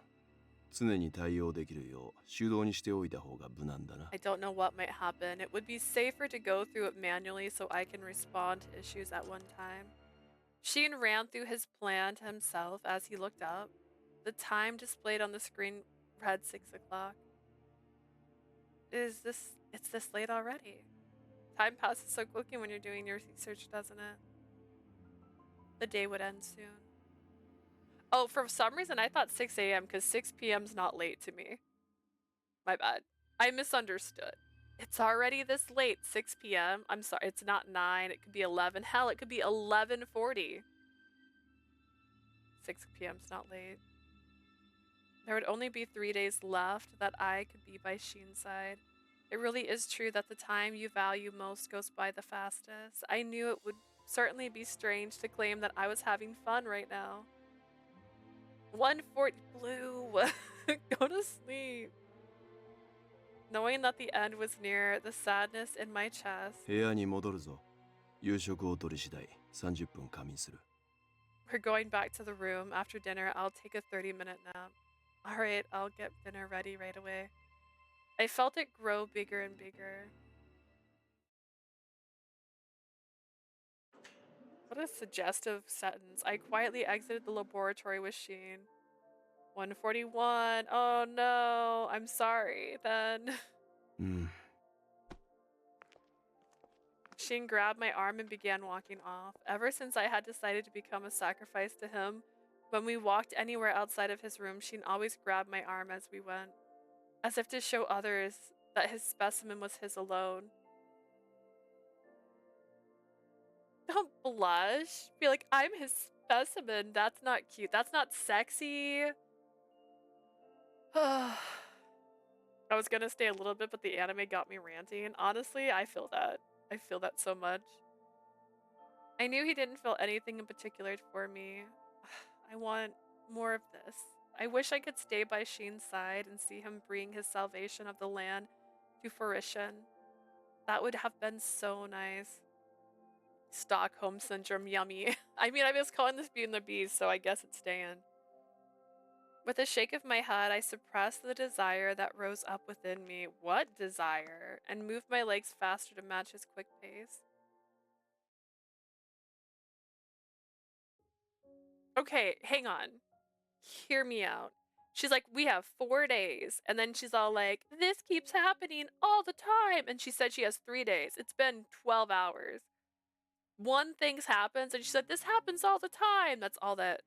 常に対応できるよう手動にしておいた方が無難だな。 I don't know what might happen. It would be safer to go through it manually so I can respond to issues at one time. Scien ran through his plan to himself as he looked up. The time displayed on the screen read 6 o'clock. It's this late already. Time passes so quickly when you're doing your research, doesn't it? The day would end soon. Oh, for some reason I thought 6 a.m. because 6 p.m.'s not late to me. My bad. I misunderstood. It's already this late, 6 p.m. I'm sorry, it's not 9, it could be 11. Hell, it could be 11:40. 6 p.m.'s not late. There would only be 3 days left that I could be by Scien's side. It really is true that the time you value most goes by the fastest. I knew it would certainly be strange to claim that I was having fun right now. 1:40 Blue. Go to sleep. Knowing that the end was near, the sadness in my chest. 部屋に戻るぞ。夕食を取り次第30分仮眠する。 We're going back to the room. After dinner, I'll take a 30-minute nap. Alright, I'll get dinner ready right away. I felt it grow bigger and bigger. What a suggestive sentence. I quietly exited the laboratory with Scien. 1:41. Oh no, I'm sorry then. うん。 Scien grabbed my arm and began walking off. Ever since I had decided to become a sacrifice to him, when we walked anywhere outside of his room, Scien always grabbed my arm as we went, as if to show others that his specimen was his alone. Don't blush. Be like, I'm his specimen. That's not cute. That's not sexy. I was gonna stay a little bit, but the anime got me ranting. Honestly, I feel that. I feel that so much. I knew he didn't feel anything in particular for me. I want more of this. I wish I could stay by Scien's side and see him bring his salvation of the land to fruition. That would have been so nice. Stockholm Syndrome, yummy. I mean, I was calling this Beauty and the Beast, so I guess it's staying. With a shake of my head, I suppressed the desire that rose up within me. What desire? And moved my legs faster to match his quick pace. Okay, hang on. Hear me out. She's like, we have 4 days. And then she's all like, this keeps happening all the time. And she said she has 3 days. It's been 12 hours. One thing happens, and she said, this happens all the time. That's all that.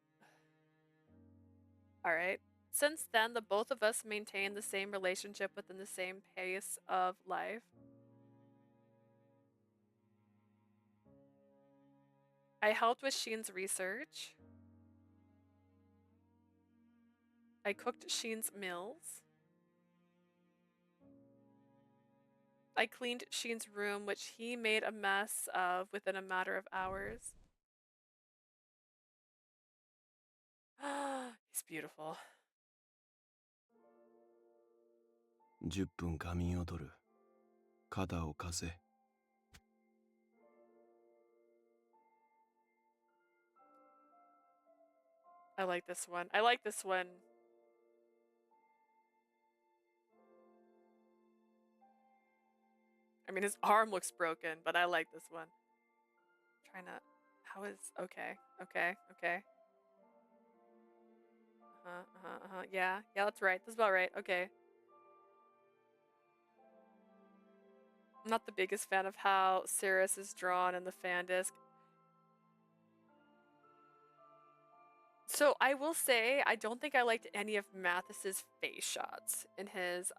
All right. Since then, the both of us maintained the same relationship within the same pace of life. I helped with Scien's research. I cooked Scien's meals. I cleaned Scien's room, which he made a mess of within a matter of hours. He's beautiful. 10分仮眠を取る。肩を貸せ。 I like this one. I like this one. I mean, his arm looks broken, but I like this one. Trying to... How is... Okay. Okay. Okay. Yeah. Yeah, that's right. That's about right. Okay. I'm not the biggest fan of how Cirrus is drawn in the fan disc. So I will say, I don't think I liked any of Mathis's face shots in his.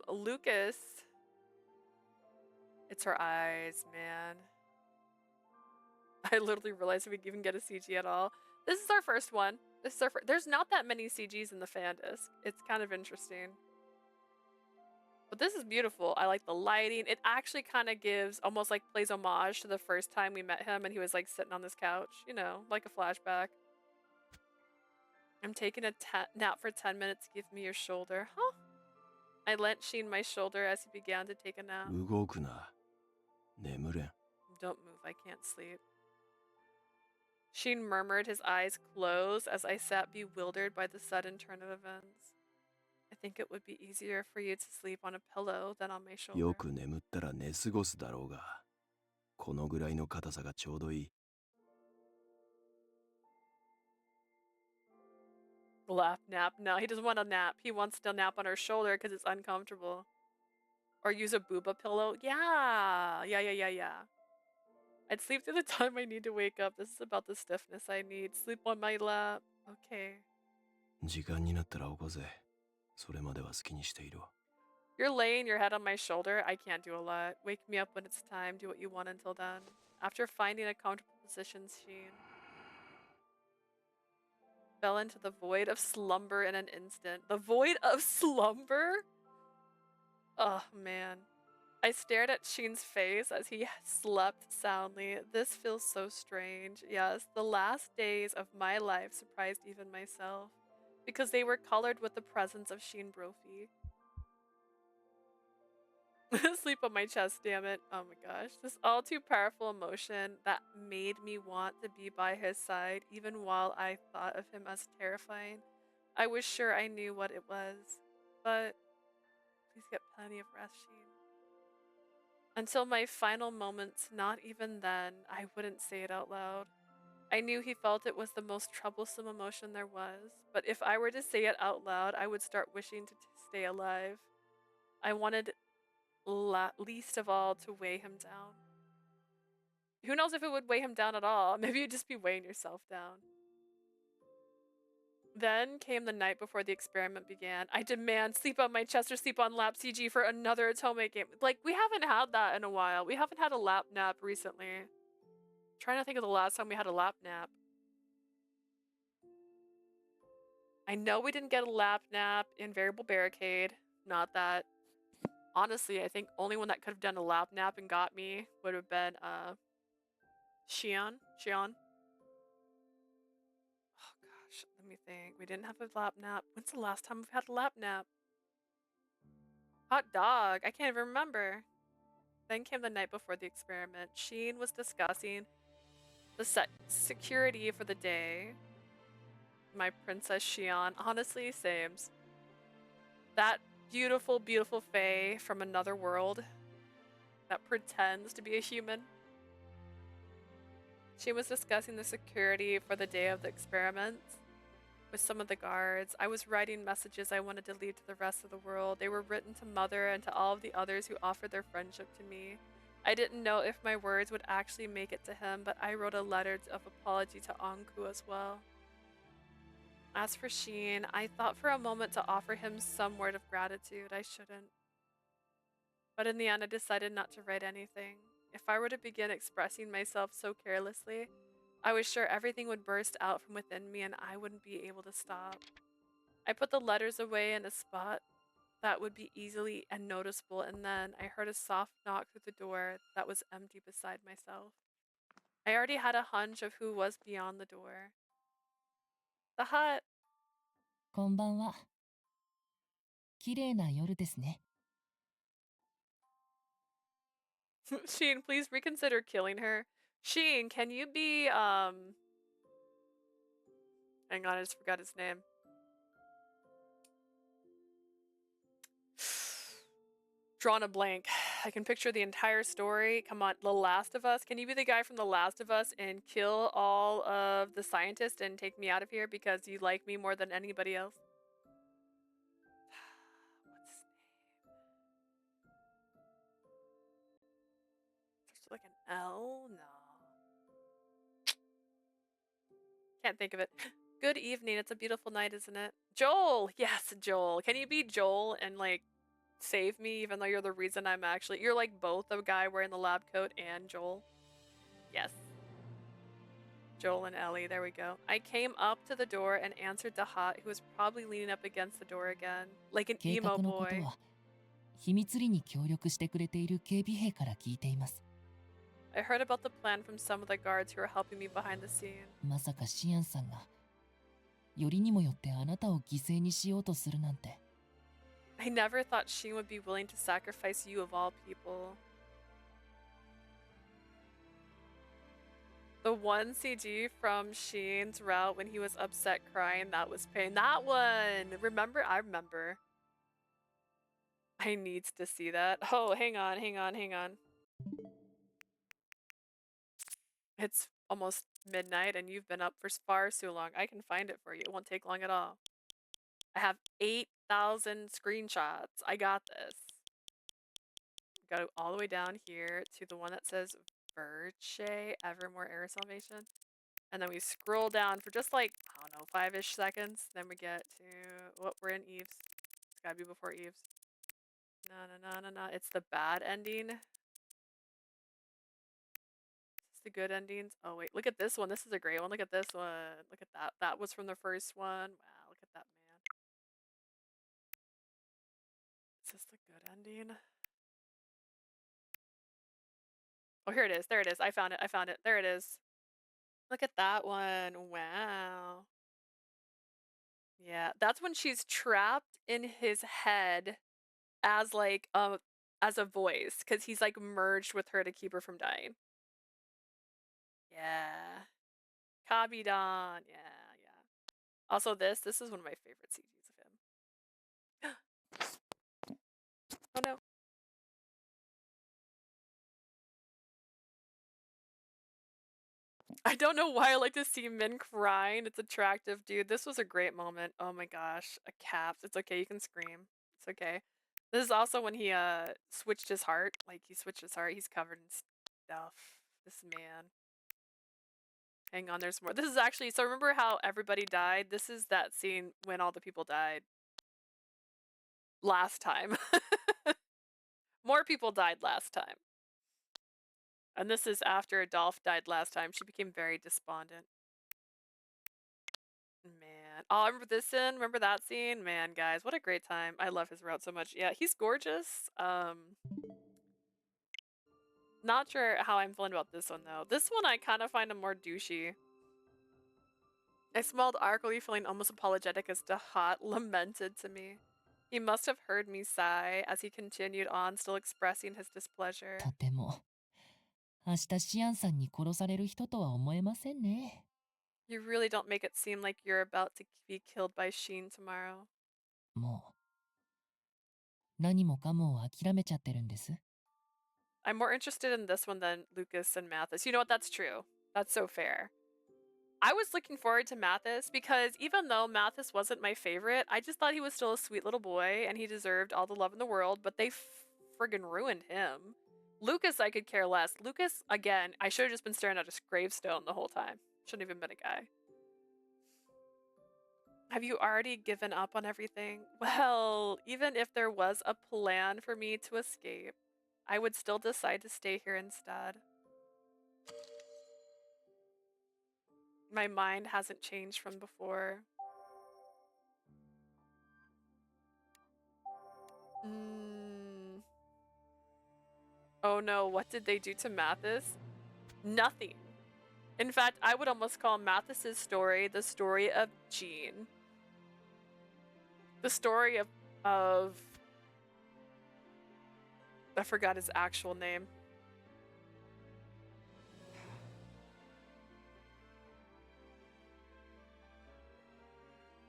Lucas... It's her eyes, man. I literally realized we even get a CG at all. This is our first one. This is our there's not that many CGs in the fan disc. It's kind of interesting. But this is beautiful. I like the lighting. It actually kind of gives, almost like plays homage to the first time we met him and he was like sitting on this couch, you know, like a flashback. I'm taking a nap for 10 minutes. Give me your shoulder. Huh? I lent Scien my shoulder as he began to take a nap. 動くな。眠れん。 Don't move, I can't sleep. Scien murmured, his eyes closed as I sat bewildered by the sudden turn of events. I think it would be easier for you to sleep on a pillow than on my shoulder. よく眠ったら寝過ごすだろうが、このぐらいの硬さがちょうどいい。 Laugh nap. No, he doesn't want a nap. He wants to nap on her shoulder because it's uncomfortable. Or use a booba pillow. Yeah. I'd sleep through the time I need to wake up. This is about the stiffness I need. Sleep on my lap. Okay. 時間になったら起こせ。それまでは好きにしていろ。 You're laying your head on my shoulder. I can't do a lot. Wake me up when it's time. Do what you want until then. After finding a comfortable position, Scien fell into the void of slumber in an instant. The void of slumber? Oh, man. I stared at Scien's face as he slept soundly. This feels so strange. Yes, the last days of my life surprised even myself, because they were colored with the presence of Scien Brophy. Sleep on my chest, damn it. Oh my gosh. This all too powerful emotion that made me want to be by his side, even while I thought of him as terrifying. I was sure I knew what it was, but please get plenty of rest, Scien. Until my final moments, not even then, I wouldn't say it out loud. I knew he felt it was the most troublesome emotion there was, but if I were to say it out loud, I would start wishing to stay alive. I wanted least of all to weigh him down. Who knows if it would weigh him down at all? Maybe you'd just be weighing yourself down. Then came the night before the experiment began. I demand sleep on my chest or sleep on lap CG for another Otome game. Like, we haven't had that in a while. We haven't had a lap nap recently. I'm trying to think of the last time we had a lap nap. I know we didn't get a lap nap in Variable Barricade. Not that. Honestly, I think only one that could have done a lap nap and got me would have been Scien. Oh gosh, let me think. We didn't have a lap nap. When's the last time we've had a lap nap? Hot dog. I can't even remember. Then came the night before the experiment. Scien was discussing the security for the day. My Princess Scien. Honestly, sames. That beautiful, beautiful fae from another world that pretends to be a human. She was discussing the security for the day of the experiments with some of the guards. I was writing messages I wanted to leave to the rest of the world. They were written to Mother and to all of the others who offered their friendship to me. I didn't know if my words would actually make it to him, but I wrote a letter of apology to Encore as well. As for Scien, I thought for a moment to offer him some word of gratitude. I shouldn't. But in the end, I decided not to write anything. If I were to begin expressing myself so carelessly, I was sure everything would burst out from within me and I wouldn't be able to stop. I put the letters away in a spot that would be easily and noticeable, and then I heard a soft knock through the door that was empty beside myself. I already had a hunch of who was beyond the door. The hut. こんばんは。綺麗な夜ですね。Scien, please reconsider killing her. Scien, can you be, hang on, I just forgot his name. Drawn a blank. I can picture the entire story. Come on, The Last of Us. Can you be the guy from The Last of Us and kill all of the scientists and take me out of here because you like me more than anybody else? What's his name? Starts with like an L? No. Can't think of it. Good evening. It's a beautiful night, isn't it? Joel! Yes, Joel. Can you be Joel and like save me even though you're the reason I'm actually... You're like both the guy wearing the lab coat and Joel. Yes. Joel and Ellie. There we go. I came up to the door and answered the hot, who was probably leaning up against the door again. Like an emo boy. 秘密裏に協力してくれている警備兵から聞いています。 I heard about the plan from some of the guards who were helping me behind the scene. まさかシアンさんがよりにもよってあなたを犠牲にしようとするなんて。 I never thought Scien would be willing to sacrifice you of all people. The one CD from Scien's route when he was upset crying, that was pain. That one! Remember? I remember. I need to see that. Oh, hang on. It's almost midnight and you've been up for far too long. I can find it for you. It won't take long at all. I have 8,000 screenshots. I got this. Go all the way down here to the one that says Virche Evermore Air Salvation. And then we scroll down for just like, I don't know, 5-ish seconds. Then we get to, what, we're in Eve's. It's gotta be before Eve's. No. It's the bad ending. Is this the good endings? Oh wait, look at this one. This is a great one. Look at this one. Look at that. That was from the first one. Wow, look at that, man. Is this the good ending? Oh, here it is. There it is. I found it. There it is. Look at that one. Wow. Yeah, that's when she's trapped in his head as like as a voice, because he's like merged with her to keep her from dying. Yeah. Kabidan. Yeah. Also this is one of my favorite CDs of him. Oh no. I don't know why I like to see Min crying. It's attractive, dude. This was a great moment. Oh my gosh. A caps. It's okay. You can scream. It's okay. This is also when he switched his heart. Like he switched his heart. He's covered in stuff. This man. Hang on, there's more. This is actually, so remember how everybody died? This is that scene when all the people died. Last time. More people died last time. And this is after Adolphe died last time. She became very despondent. Man. Oh, I remember this scene. Remember that scene? Man, guys, what a great time. I love his route so much. Yeah, he's gorgeous. Not sure how I'm feeling about this one, though. This one I kind of find him more douchey. I smelled awkwardly, feeling almost apologetic as Dahat lamented to me. He must have heard me sigh as he continued on, still expressing his displeasure. とても明日シアンさんに殺される人とは思えませんね。 You really don't make it seem like you're about to be killed by Scien tomorrow. もう何もかもを諦めちゃってるんです。 I'm more interested in this one than Lucas and Mathis. You know what? That's true. That's so fair. I was looking forward to Mathis because even though Mathis wasn't my favorite, I just thought he was still a sweet little boy and he deserved all the love in the world, but they friggin' ruined him. Lucas, I could care less. Lucas, again, I should have just been staring at his gravestone the whole time. Shouldn't have even been a guy. Have you already given up on everything? Well, even if there was a plan for me to escape, I would still decide to stay here instead. My mind hasn't changed from before. Oh no, what did they do to Mathis? Nothing. In fact, I would almost call Mathis's story the story of Jean. The story of I forgot his actual name.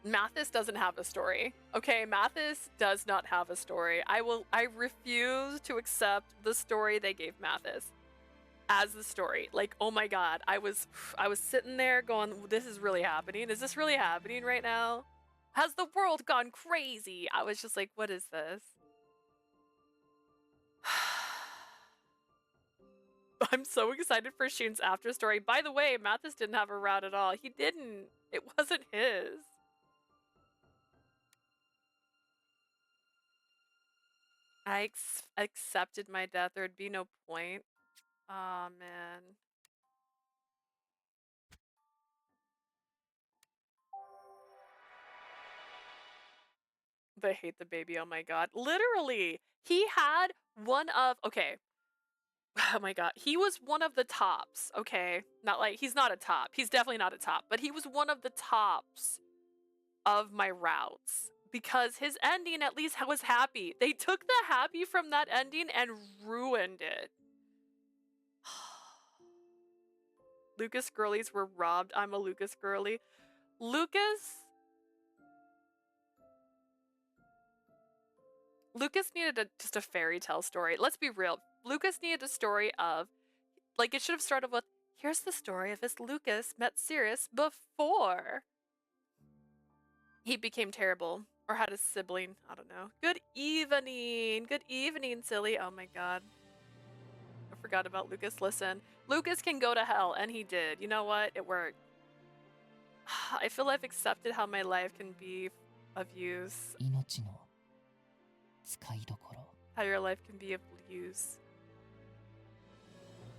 Mathis doesn't have a story. Okay, Mathis does not have a story. I refuse to accept the story they gave Mathis as the story. Like, oh my god, I was sitting there going, this is really happening. Is this really happening right now? Has the world gone crazy? I was just like, what is this? I'm so excited for Scien's after story. By the way, Mathis didn't have a route at all. He didn't. It wasn't his. I accepted my death. There'd be no point. Aw, man. the hate the baby. Oh my god. Literally, he had one of okay. Oh my god. He was one of the tops, okay? Not like he's not a top. He's definitely not a top, but he was one of the tops of my routes because his ending at least was happy. They took the happy from that ending and ruined it. Lucas girlies were robbed. I'm a Lucas girly. Lucas needed just a fairy tale story. Let's be real. Lucas needed a story of, like, it should have started with, here's the story of as Lucas met Sirius before he became terrible or had a sibling. I don't know. Good evening. Good evening, silly. Oh my god. I forgot about Lucas. Listen, Lucas can go to hell, and he did. You know what? It worked. I feel I've accepted how my life can be of use. 命の使いどころ。 How your life can be of use.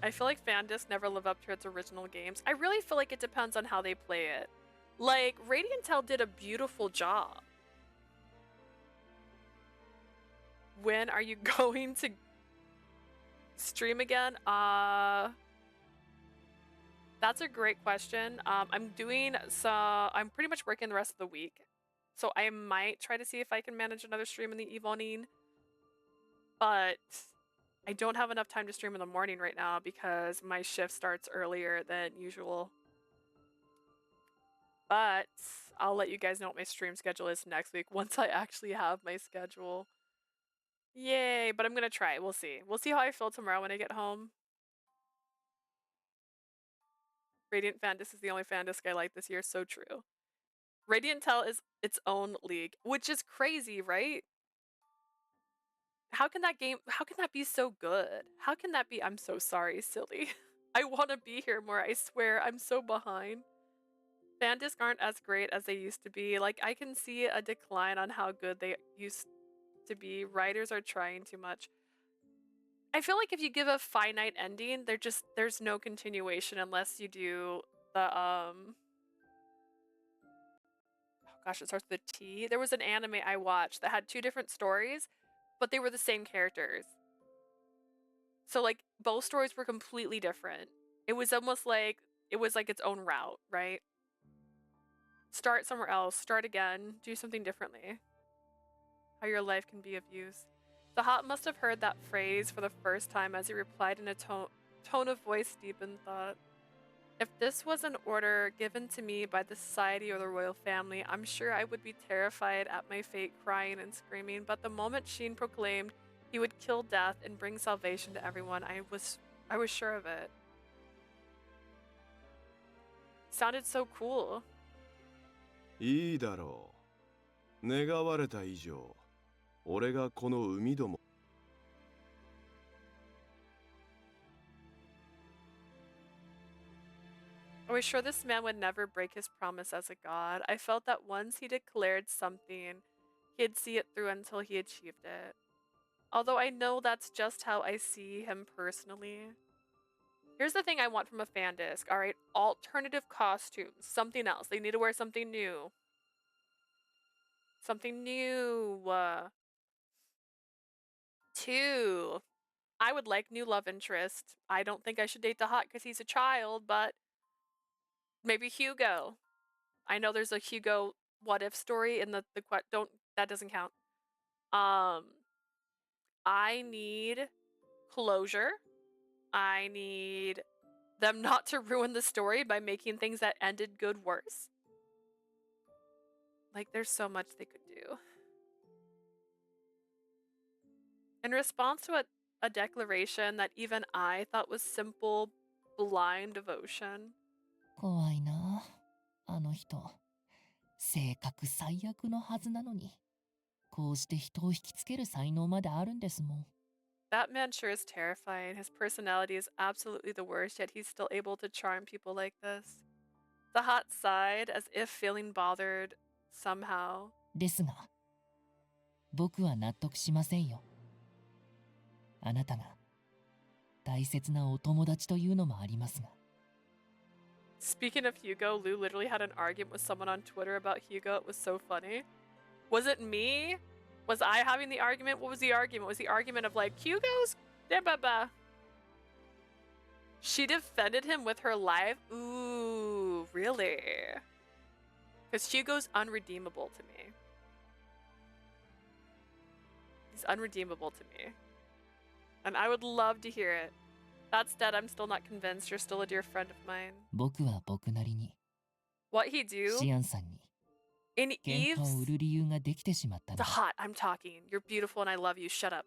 I feel like FanDisc never lived up to its original games. I really feel like it depends on how they play it. Like, Radiantel did a beautiful job. When are you going to stream again? That's a great question. I'm pretty much working the rest of the week. So I might try to see if I can manage another stream in the evening. But I don't have enough time to stream in the morning right now because my shift starts earlier than usual. But I'll let you guys know what my stream schedule is next week once I actually have my schedule. Yay, but I'm gonna try. We'll see. We'll see how I feel tomorrow when I get home. Radiant FanDisc is the only FanDisc I like this year. So true. Radiantel is its own league, which is crazy, right? How can that be so good? How can that be? I'm so sorry, silly. I want to be here more, I swear. I'm so behind. FanDisc aren't as great as they used to be. Like, I can see a decline on how good they used to be. Writers are trying too much. I feel like if you give a finite ending, there's no continuation unless you do the oh gosh, it starts with a T. There was an anime I watched that had two different stories, but they were the same characters. So like both stories were completely different. It was almost like its own route, right? Start somewhere else, start again, do something differently. How your life can be of use. The Hot must have heard that phrase for the first time as he replied in a tone of voice deep in thought. If this was an order given to me by the society or the royal family, I'm sure I would be terrified at my fate, crying and screaming. But the moment Scien proclaimed he would kill death and bring salvation to everyone, I was sure of it. Sounded so cool. いいだろう。願われた以上、俺がこの海ども。I was sure this man would never break his promise as a god. I felt that once he declared something, he'd see it through until he achieved it. Although I know that's just how I see him personally. Here's the thing I want from a FanDisc, alright? Alternative costumes. Something else. They need to wear something new. Something new. 2. I would like new love interest. I don't think I should date the Hot because he's a child, but maybe Hugo. I know there's a Hugo what if story in that doesn't count. I need closure. I need them not to ruin the story by making things that ended good worse. Like, there's so much they could do. In response to a declaration that even I thought was simple, blind devotion. 怖いな、あの人。性格最悪のはずなのに、こうして人を引きつける才能まであるんですもん。 That man sure is terrifying. His personality is absolutely the worst, yet he's still able to charm people like this. The Hot sighed, as if feeling bothered somehow. ですが、僕は納得しませんよ。あなたが大切なお友達というのもありますが。 Speaking of Hugo, Lou literally had an argument with someone on Twitter about Hugo. It was so funny. Was it me? Was I having the argument? What was the argument? Was the argument of like, Hugo's? She defended him with her life? Ooh, really? Because Hugo's unredeemable to me. He's unredeemable to me. And I would love to hear it. That's dead. I'm still not convinced. You're still a dear friend of mine. 僕は僕なりに What he do? シアンさんに In 喧嘩を Eve's... 売る理由ができてしまったの The だ hot, I'm talking. You're beautiful and I love you. Shut up.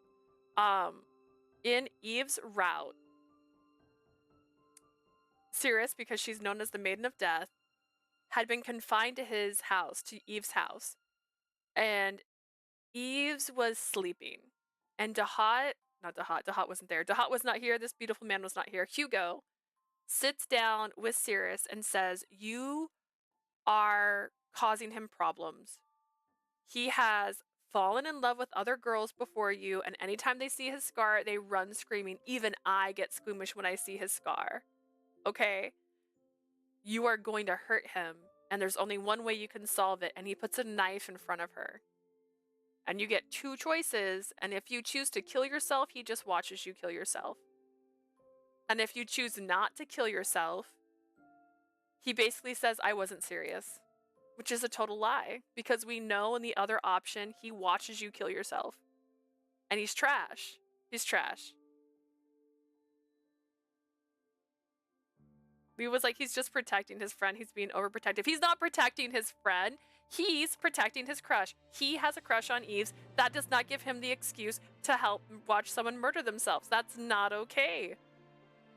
In Eve's route, Cirrus, because she's known as the Maiden of Death, had been confined to his house, to Eve's house. And Eve's was sleeping. And Dahat wasn't there. Dahat was not here. This beautiful man was not here. Hugo sits down with Cirrus and says, you are causing him problems. He has fallen in love with other girls before you, and anytime they see his scar, they run screaming. Even I get squeamish when I see his scar. Okay? You are going to hurt him, and there's only one way you can solve it, and he puts a knife in front of her. And you get two choices, and if you choose to kill yourself, he just watches you kill yourself. And if you choose not to kill yourself, he basically says, I wasn't serious. Which is a total lie, because we know in the other option, he watches you kill yourself. And he's trash. He's trash. He was like, he's just protecting his friend. He's being overprotective. He's not protecting his friend. He's protecting his crush. He has a crush on Eve's. That does not give him the excuse to help watch someone murder themselves. That's not okay.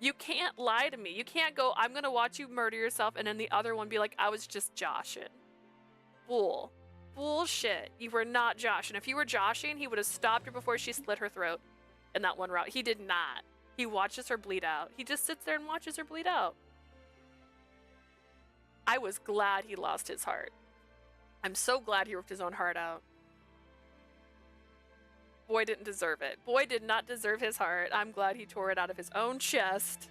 You can't lie to me. You can't go, I'm going to watch you murder yourself, and then the other one be like, I was just joshing. Bullshit. You were not joshing. If you were joshing, he would have stopped her before she slit her throat in that one route. He did not. He watches her bleed out. He just sits there and watches her bleed out. I was glad he lost his heart. I'm so glad he ripped his own heart out. Boy didn't deserve it. Boy did not deserve his heart. I'm glad he tore it out of his own chest.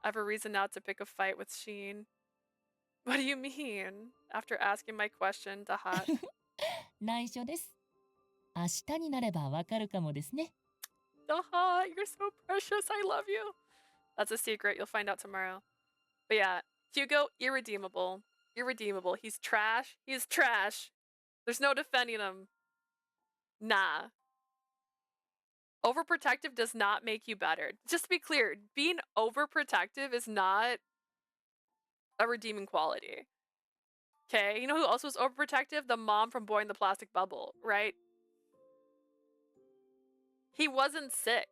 I have a reason now to pick a fight with Scien. What do you mean? After asking my question, Dahat. 内緒です明日になればわかるかもですね Dahat, you're so precious. I love you. That's a secret. You'll find out tomorrow. But yeah, Hugo, irredeemable. Irredeemable. He's trash. He's trash. There's no defending him. Nah. Overprotective does not make you better. Just to be clear, being overprotective is not a redeeming quality. Okay, you know who else was overprotective? The mom from Boy in the Plastic Bubble, right? He wasn't sick.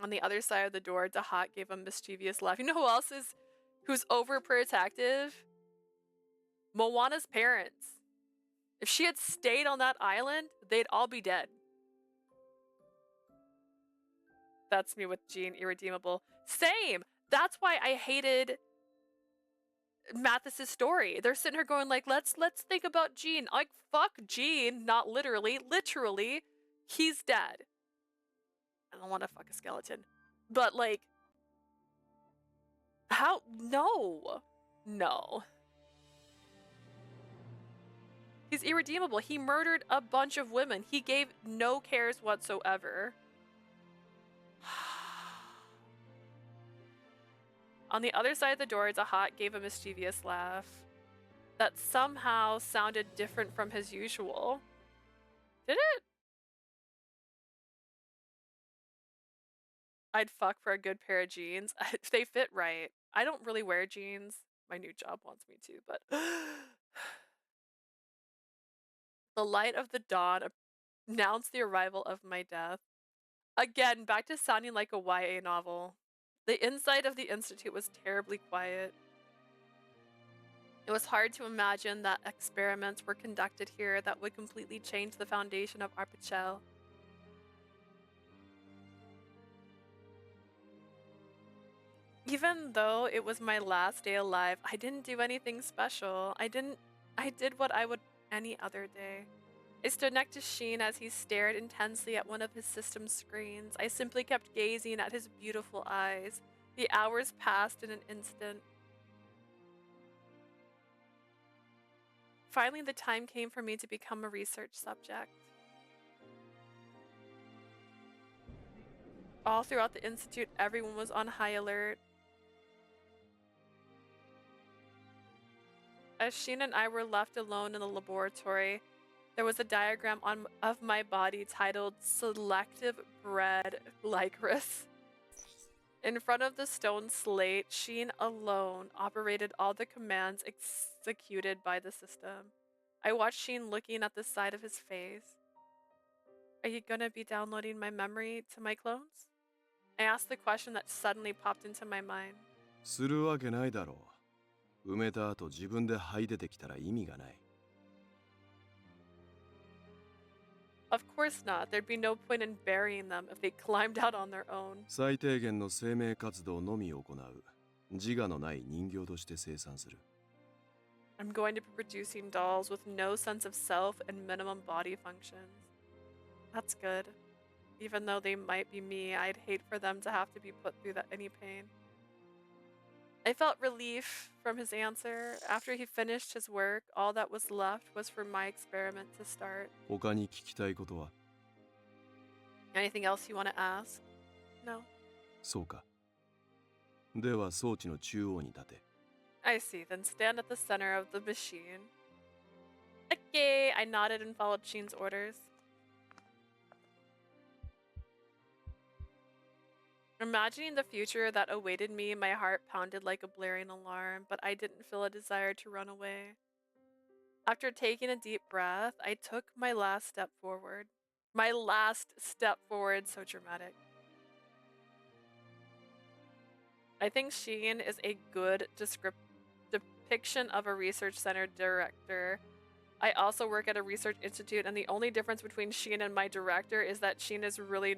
On the other side of the door, Dahat gave a mischievous laugh. You know who else is who's overprotective? Moana's parents. If she had stayed on that island, they'd all be dead. That's me with Jean, irredeemable. Same! That's why I hated Mathis's story. They're sitting here going like, let's think about Jean. Like, fuck Jean. Not literally. Literally. He's dead. I don't want to fuck a skeleton. But like, how? No. No. He's irredeemable. He murdered a bunch of women. He gave no cares whatsoever. On the other side of the door, Dahat gave a mischievous laugh that somehow sounded different from his usual. Did it? I'd fuck for a good pair of jeans. They fit right. I don't really wear jeans. My new job wants me to, but... The light of the dawn announced the arrival of my death. Again, back to sounding like a YA novel. The inside of the Institute was terribly quiet. It was hard to imagine that experiments were conducted here that would completely change the foundation of EpiC. Even though it was my last day alive, I didn't do anything special. I did what I would any other day. I stood next to Scien as he stared intensely at one of his system's screens. I simply kept gazing at his beautiful eyes. The hours passed in an instant. Finally, the time came for me to become a research subject. All throughout the institute, everyone was on high alert. As Scien and I were left alone in the laboratory, there was a diagram of my body titled Selective Bred Lycoris. In front of the stone slate, Scien alone operated all the commands executed by the system. I watched Scien looking at the side of his face. Are you gonna be downloading my memory to my clones? I asked the question that suddenly popped into my mind. するわけないだろう。埋めた後自分で這い出てきたら意味がない。Of course not. There'd be no point in burying them if they climbed out on their own. 最低限の生命活動のみ行う。自我のない人形として生産する。I'm going to be producing dolls with no sense of self and minimum body functions. That's good. Even though they might be me, I'd hate for them to have to be put through any pain. I felt relief from his answer. After he finished his work, all that was left was for my experiment to start. 他に聞きたいことは？ Anything else you want to ask? No. そうか。では装置の中央に立て。I see. Then stand at the center of the machine. Okay, I nodded and followed Shin's orders. Imagining the future that awaited me, my heart pounded like a blaring alarm, but I didn't feel a desire to run away. After taking a deep breath, I took my last step forward. My last step forward, so dramatic. I think Scien is a good depiction of a research center director. I also work at a research institute, and the only difference between Scien and my director is that Scien is really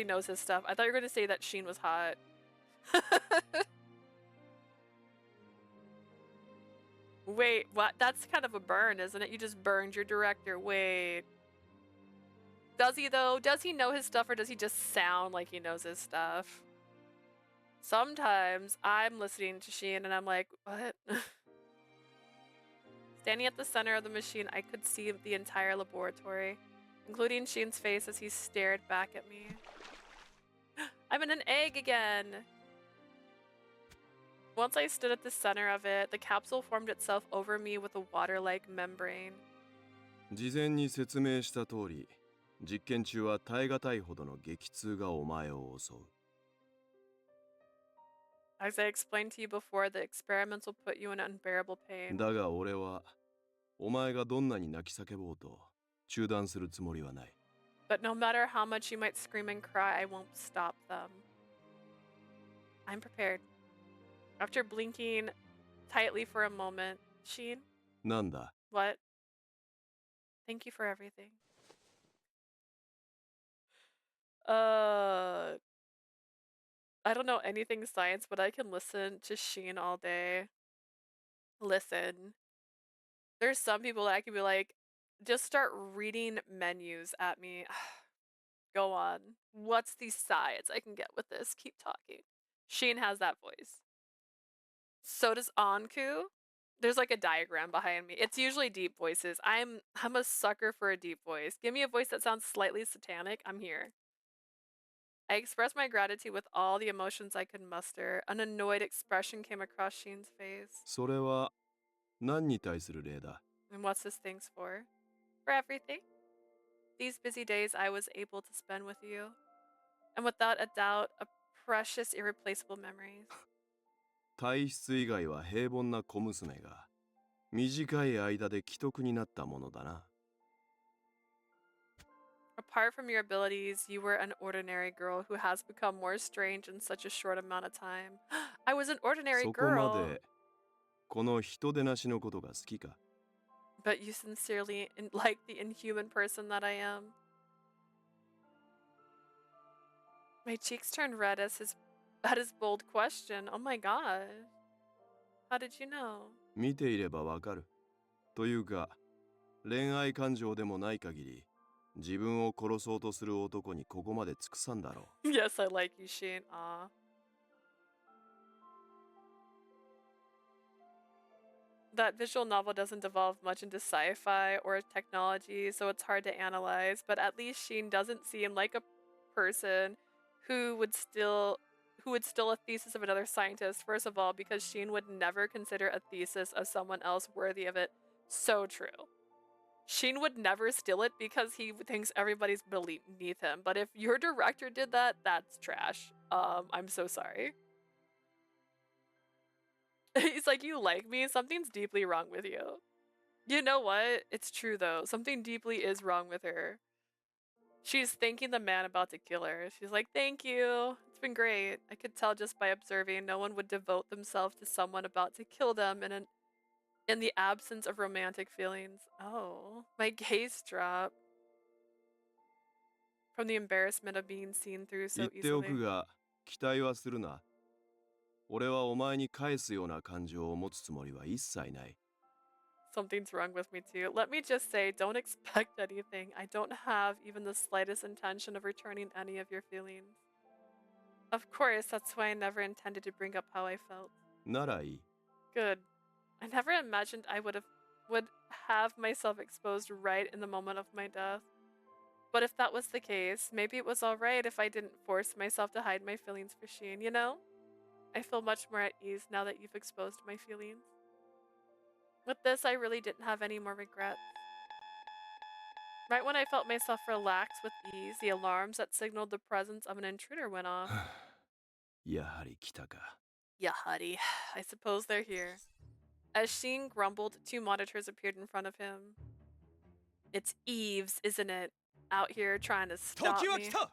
knows his stuff. I thought you were going to say that Scien was hot. Wait, what? That's kind of a burn, isn't it? You just burned your director. Wait. Does he, though? Does he know his stuff, or does he just sound like he knows his stuff? Sometimes I'm listening to Scien and I'm like, what? Standing at the center of the machine, I could see the entire laboratory, including Shin's face as he stared back at me. I'm in an egg again! Once I stood at the center of it, the capsule formed itself over me with a water-like membrane. 事前に説明した通り、実験中は耐え難いほどの激痛がお前を襲う。As I explained to you before, the experiments will put you in unbearable pain. だが俺は、お前がどんなに泣き叫ぼうと中断するつもりはない。But no matter how much you might scream and cry, I won't stop them. I'm prepared. After blinking tightly for a moment, Scien? なんだ? What? Thank you for everything. I don't know anything science, but I can listen to Scien all day. Listen. There's some people that I can be like, just start reading menus at me. Go on. What's the science I can get with this? Keep talking. Scien has that voice. So does Anku. There's like a diagram behind me. It's usually deep voices. I'm a sucker for a deep voice. Give me a voice that sounds slightly satanic. I'm here. I expressed my gratitude with all the emotions I could muster. An annoyed expression came across Shin's face. それは何に対する礼だ? And what's this thanks for? For everything. These busy days I was able to spend with you. And without a doubt, a precious, irreplaceable memories. 体質以外は平凡な小娘が短い間で既得になったものだな。Apart from your abilities, you were an ordinary girl who has become more strange in such a short amount of time. I was an ordinary そこま girl. でこの人でなしのことが好きか? But you sincerely like the inhuman person that I am. My cheeks turned red at his bold question. Oh my god. How did you know? 見ていればわかる。というか、恋愛感情でもない限り、自分を殺そうとする男にここまで尽くさんだろう。Yes, I like you, Scien. Aw. that visual novel doesn't devolve much into sci-fi or technology, so it's hard to analyze, but at least Scien doesn't seem like a person who would steal a thesis of another scientist, first of all, because Scien would never consider a thesis of someone else worthy of it. So true. Scien would never steal it because he thinks everybody's beneath him, but if your director did that, that's trash. I'm so sorry. He's like, you like me? Something's deeply wrong with you. You know what? It's true though. Something deeply is wrong with her. She's thanking the man about to kill her. She's like, thank you. It's been great. I could tell just by observing no one would devote themselves to someone about to kill them in the absence of romantic feelings. Oh, my gaze dropped from the embarrassment of being seen through 言 so っておく easily. が、期待はするな。俺はお前に返すような感情を持つつもりは一切ない。Something's wrong with me too. Let me just say, don't expect anything. I don't have even the slightest intention of returning any of your feelings. Of course, that's why I never intended to bring up how I felt. ならいい。 Good. I never imagined I would have myself exposed right in the moment of my death. But if that was the case, maybe it was alright if I didn't force myself to hide my feelings for Scien, you know? I feel much more at ease now that you've exposed my feelings. With this, I really didn't have any more regrets. Right when I felt myself relax with ease, the alarms that signaled the presence of an intruder went off. やはり来たか。 Yeah, huddy. I suppose they're here. As Scien grumbled, 2 monitors appeared in front of him. It's Eves, isn't it? Out here trying to stop 時は me. 来た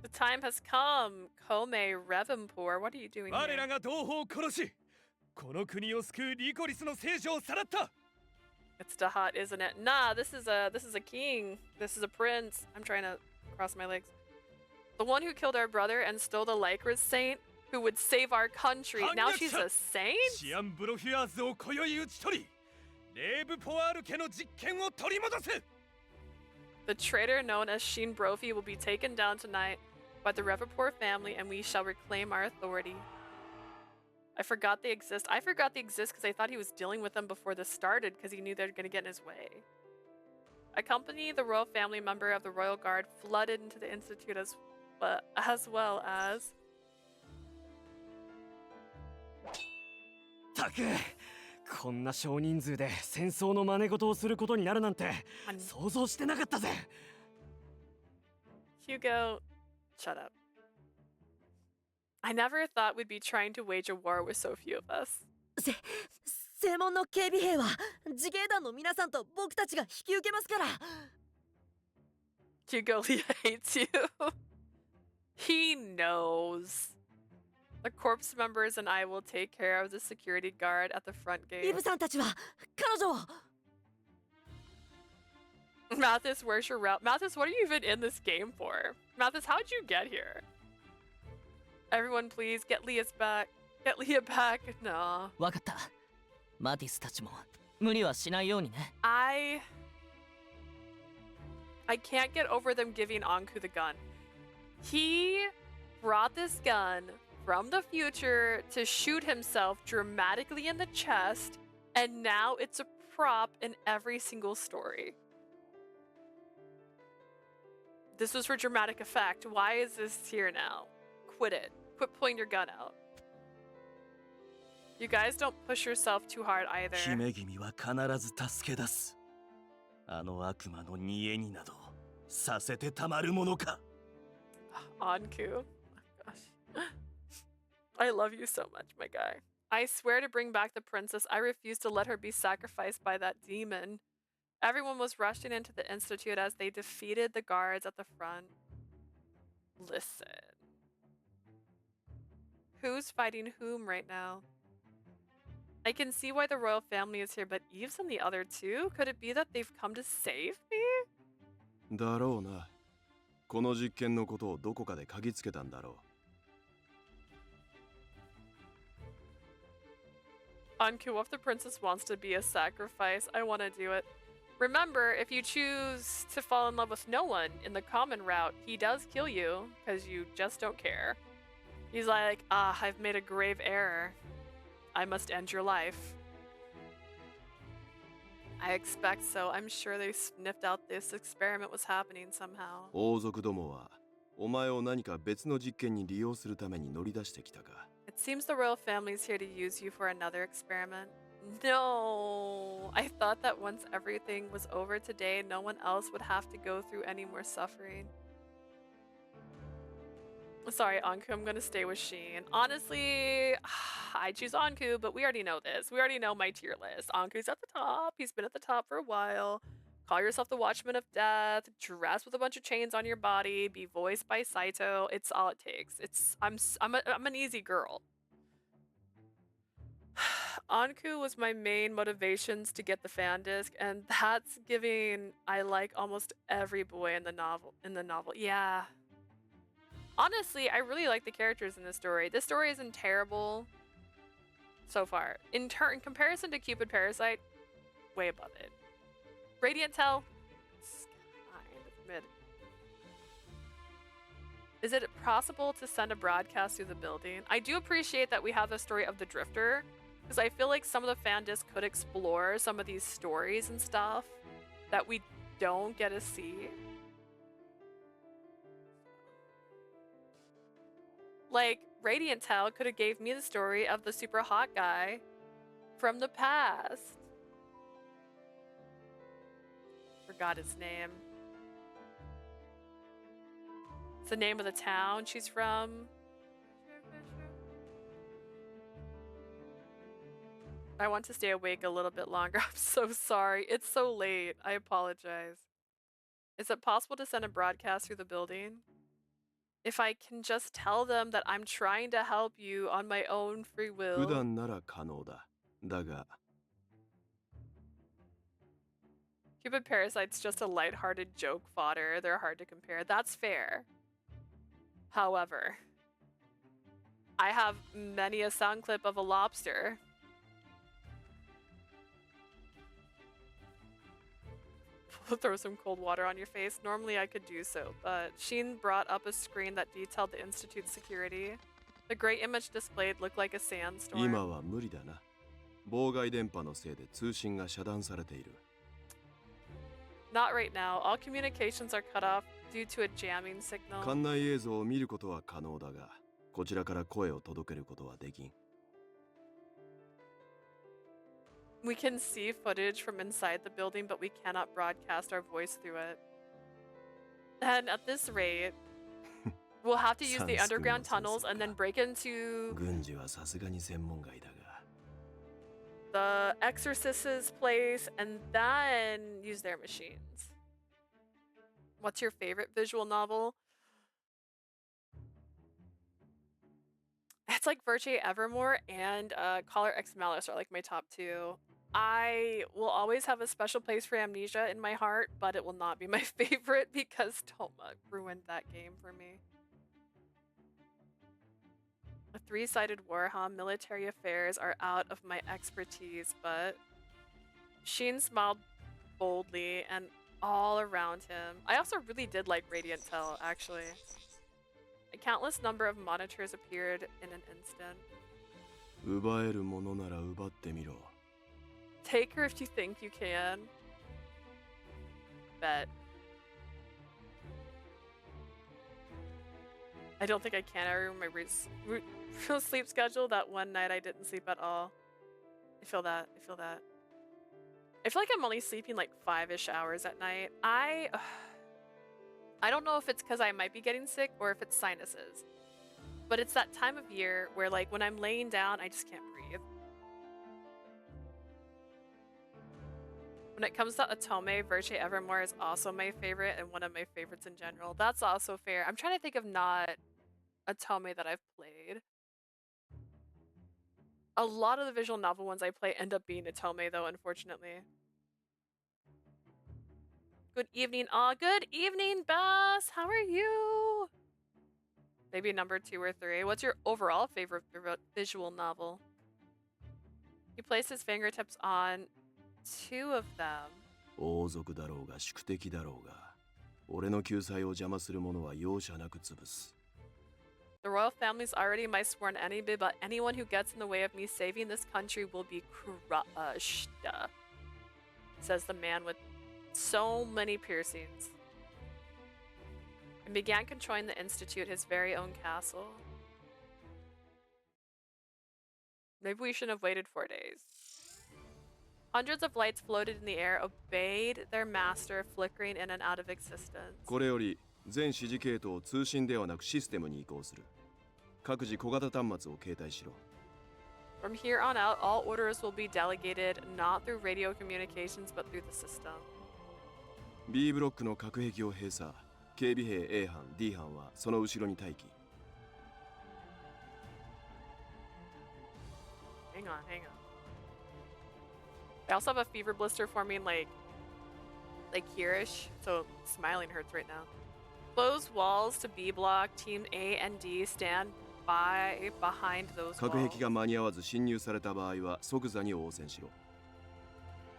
The time has come. Kome Revenpour, what are you doing 我ら here? が同胞を殺しこの国を救うリコリスの聖女をさらった It's too hot, isn't it? Nah, this is a king. This is a prince. I'm trying to cross my legs. The one who killed our brother and stole the Lycoris saint, who would save our country. Now she's a saint? シアンブロフィアーズを今宵討ち取りレーブポワール家の実権を取り戻す The traitor known as Scien Brophy will be taken down tonight by the Revenpour family, and we shall reclaim our authority. I forgot they exist. I forgot they exist because I thought he was dealing with them before this started because he knew they were going to get in his way. A company, the royal family member of the royal guard, flooded into the institute as well as... たくこんな少人数で戦争の真似事をすることになるなんて想像してなかったぜ Hugo, shut up. I never thought we'd be trying to wage a war with so few of us. 正門の警備兵は自警団の皆さんと僕たちが引き受けますから Hugo hates you. He knows. The corpse members and I will take care of the security guard at the front イ gate. ブさんたちは彼女を Mathis, where's your route? Mathis, what are you even in this game for? Mathis, how'd you get here? Everyone, please get Leah's back. Get Leah back. No. わかった。マティスたちも無理はしないようにね。I can't get over them giving Anku the gun. He brought this gun from the future to shoot himself dramatically in the chest, and now it's a prop in every single story. This was for dramatic effect. Why is this here now? Quit it. Quit pulling your gun out. You guys don't push yourself too hard either. 姫君は必ず助け出すあの悪魔の煮えになどさせてたまるものか Anku. Oh, gosh. I love you so much, my guy. I swear to bring back the princess. I refuse to let her be sacrificed by that demon. Everyone was rushing into the institute as they defeated the guards at the front. Listen. Who's fighting whom right now? I can see why the royal family is here, but Eve's and the other two? Could it be that they've come to save me? だろうな。この実験のことをどこかで嗅ぎつけたんだろう。 Anku, if the princess wants to be a sacrifice, I want to do it. Remember, if you choose to fall in love with no one in the common route, he does kill you, because you just don't care. He's like, ah, I've made a grave error. I must end your life. I expect so. I'm sure they sniffed out this experiment was happening somehow. 王族どもはお前を何か別の実験に利用するために乗り出してきたか。 It seems the royal family's here to use you for another experiment. No, I thought that once everything was over today, no one else would have to go through any more suffering. Sorry, Anku, I'm gonna stay with Scien. Honestly, I choose Anku, but we already know this. We already know my tier list. Anku's at the top. He's been at the top for a while. Call yourself the Watchman of Death. Dress with a bunch of chains on your body. Be voiced by Saito. It's all it takes. I'm an easy girl. Anku was my main motivations to get the fan disc, and that's giving I like almost every boy in the novel. Yeah. Honestly, I really like the characters in this story. This story isn't terrible so far. In comparison to Cupid Parasite, way above it. Radiant Tell, kind of mid. Is it possible to send a broadcast through the building? I do appreciate that we have the story of the Drifter, because I feel like some of the fan discs could explore some of these stories and stuff that we don't get to see. Like, Radiant Tell could have gave me the story of the super hot guy from the past. Forgot his name. It's the name of the town she's from. I want to stay awake a little bit longer. I'm so sorry. It's so late. I apologize. Is it possible to send a broadcast through the building? If I can just tell them that I'm trying to help you on my own free 普 will. 段なら可能だ。だが Cupid Parasite's just a lighthearted joke fodder. They're hard to compare. That's fair. However, I have many a sound clip of a lobster. Throw some cold water on your face. Normally I could do so, but Scien brought up a screen that detailed the Institute's security. The gray image displayed looked like a sandstorm. 今は無理だな。妨害電波のせいで通信が遮断されている。 Not right now. All communications are cut off due to a jamming signal. 館内映像を見ることは可能だが、こちらから声を届けることはできん。 We can see footage from inside the building, but we cannot broadcast our voice through it. And at this rate, we'll have to use the underground tunnels and then break into 軍事はさすがに専門外だが。 the exorcist's place and then use their machines. What's your favorite visual novel? It's like Virche Evermore and Collar X Malice are like my top two. I will always have a special place for Amnesia in my heart, but it will not be my favorite because Toma ruined that game for me. A three-sided war, huh? Military affairs are out of my expertise, but Scien smiled boldly and all around him. I also really did like Radiant Tell, actually. A countless number of monitors appeared in an instant. 奪えるものなら奪ってみろ。 Take her if you think you can. Bet. I don't think I can. I remember my real sleep schedule. That one night I didn't sleep at all. I feel that. I feel that. I feel like I'm only sleeping like 5-ish hours at night. I don't know if it's because I might be getting sick or if it's sinuses. But it's that time of year where like when I'm laying down, I just can't breathe. When it comes to Otome, Virche Evermore is also my favorite and one of my favorites in general. That's also fair. I'm trying to think of not Otome that I've played. A lot of the visual novel ones I play end up being Otome though, unfortunately. Good evening, good evening, Bass. How are you? Maybe number 2 or 3. What's your overall favorite visual novel? He placed his fingertips on 2 of them. 王族だろうが宿敵だろうが、俺の救済を邪魔する者は容赦なく潰す。The royal family's already my sworn enemy, but anyone who gets in the way of me saving this country will be crushed. Says the man with so many piercings. And began controlling the Institute, his very own castle. Maybe we shouldn't have waited 4 days. Hundreds of lights floated in the air, obeyed their master, flickering in and out of existence. これより全指示系統を通信ではなくシステムに移行する。各自小型端末を携帯しろ。 From here on out, all orders will be delegated not through radio communications but through the system. B ブロックの隔壁を閉鎖。警備兵 A 班 D 班はその後ろに待機。 Hang on. I also have a fever blister forming like here-ish, so smiling hurts right now. Close walls to B block. Team A and D stand behind those 隔 walls. 壁が間に合わず侵入された場合は即座に応戦しろ。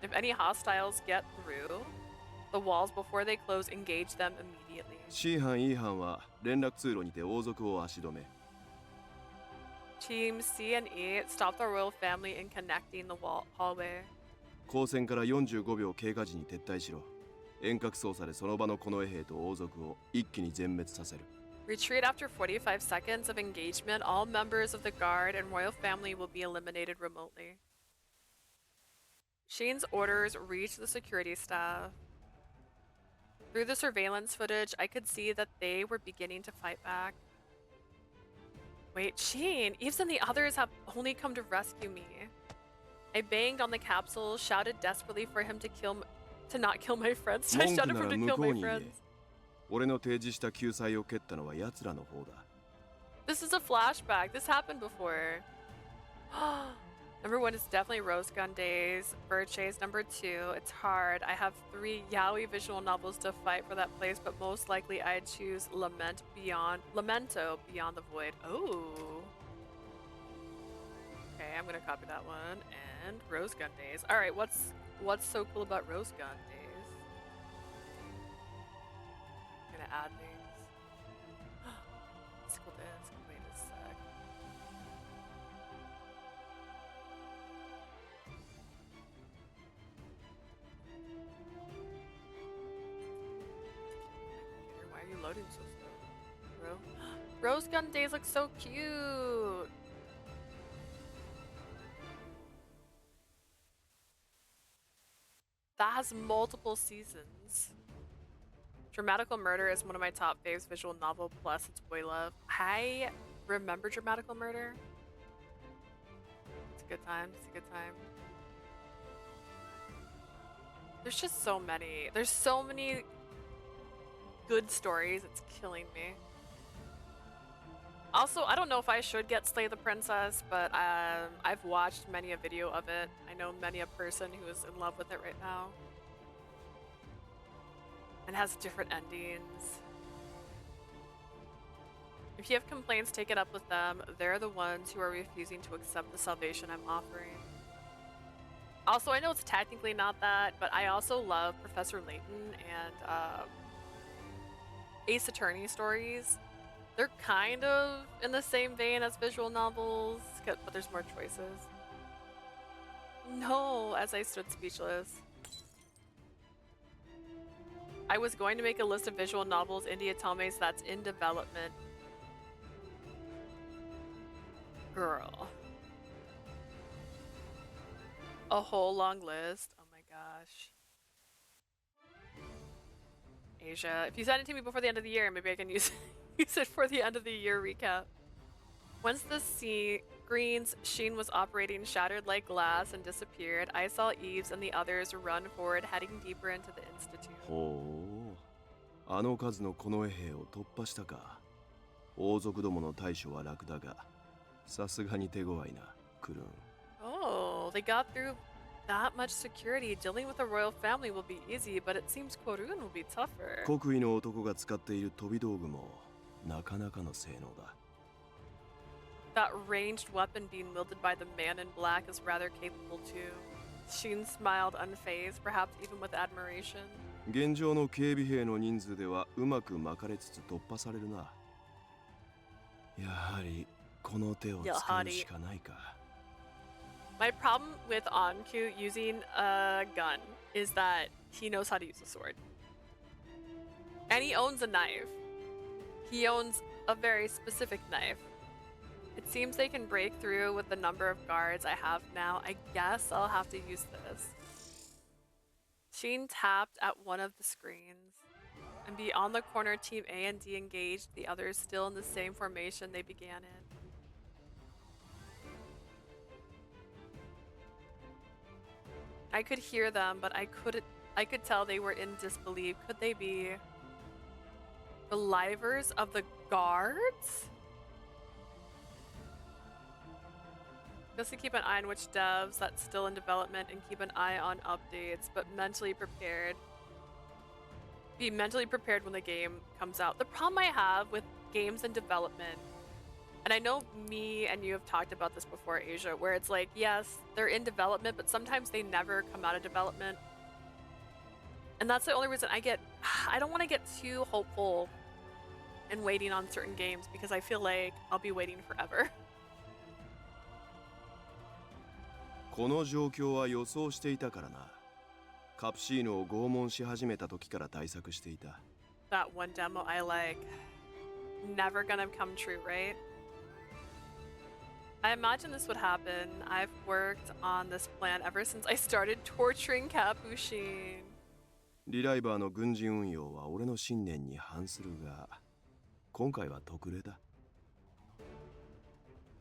If any hostiles get through the walls before they close, engage them immediately. C 班 E 班は連絡通路にて王族を足止め。 Team C and E stop the royal family in connecting the hallway. 交戦から45秒経過時に撤退しろ。遠隔操作でその場の近衛兵と王族を一気に全滅させる。 Retreat after 45 seconds of engagement. All members of the guard and royal family will be eliminated remotely. Scien's orders reached the security staff. Through the surveillance footage, I could see that they were beginning to fight back. Wait, Scien, Eves and the others have only come to rescue me. I banged on the capsule, shouted desperately for him to not kill my friends. I 文句 shouted な for ら him 向 to こ kill う my に言え。 friends. 俺の提示した救済を蹴ったのは奴らの方だ。 This is a flashback. This happened before. Number 1 is definitely Rose Gun Days. Virche's number 2. It's hard. I have 3 yaoi visual novels to fight for that place, but most likely I'd choose Memento Beyond the Void. Oh. Okay, I'm gonna copy that one. And Rose Gun Days. All right, what's so cool about Rose Gun Days? I'm gonna add things. School dance. Wait a sec. Why are you loading so slow? Rose Gun Days look so cute. That has multiple seasons. Dramatical Murder is one of my top faves visual novel, plus it's boy love. I remember Dramatical Murder. It's a good time. It's a good time. There's just so many. There's so many good stories. It's killing me. Also, I don't know if I should get Slay the Princess, but I've watched many a video of it. I know many a person who is in love with it right now. And has different endings. If you have complaints, take it up with them. They're the ones who are refusing to accept the salvation I'm offering. Also, I know it's technically not that, but I also love Professor Layton and Ace Attorney stories. They're kind of in the same vein as visual novels, but there's more choices. No, as I stood speechless. I was going to make a list of visual novels India Tomes that's in development. Girl. A whole long list. Oh my gosh. Asia. If you send it to me before the end of the year, maybe I can use it for the end of the year recap. Once the screens Scien was operating shattered like glass and disappeared, I saw Eves and the others run forward, heading deeper into the Institute. ほう、あの数の近衛兵を突破したか。王族どもの対処は楽だが、さすがに手強いな、クルーン。Oh, they got through that much security. Dealing with the royal family will be easy, but it seems Korun will be tougher. 国威の男が使っている飛び道具もなかなかの性能だ。That ranged weapon being wielded by the man in black is rather capable too. Scien smiled unfazed, perhaps even with admiration. 現状の警備兵の人数ではうまく巻かれつつ突破されるな。やはりこの手をや使うはり。しかないか。 My problem with Anku using a gun is that he knows how to use a sword. And he owns a knife. He owns a very specific knife. It seems they can break through with the number of guards I have now. I guess I'll have to use this. Scien tapped at one of the screens. And beyond the corner, Team A and D engaged, the others still in the same formation they began in. I could hear them, but I could tell they were in disbelief. Could they be relievers of the guards? Just to keep an eye on which devs that's still in development and keep an eye on updates, but mentally prepared. Be mentally prepared when the game comes out. The problem I have with games in development, and I know me and you have talked about this before, Asia, where it's like, yes, they're in development, but sometimes they never come out of development. And that's the only reason I don't want to get too hopeful and waiting on certain games because I feel like I'll be waiting forever. この状況は予想していたからな。カプシーノを拷問し始めた時から対策していた。That one demo I like. Never gonna come true, right? I imagine this would happen. I've worked on this plan ever since I started torturing Capuchin. リライバーの軍事運用は俺の信念に反するが、今回は特例だ。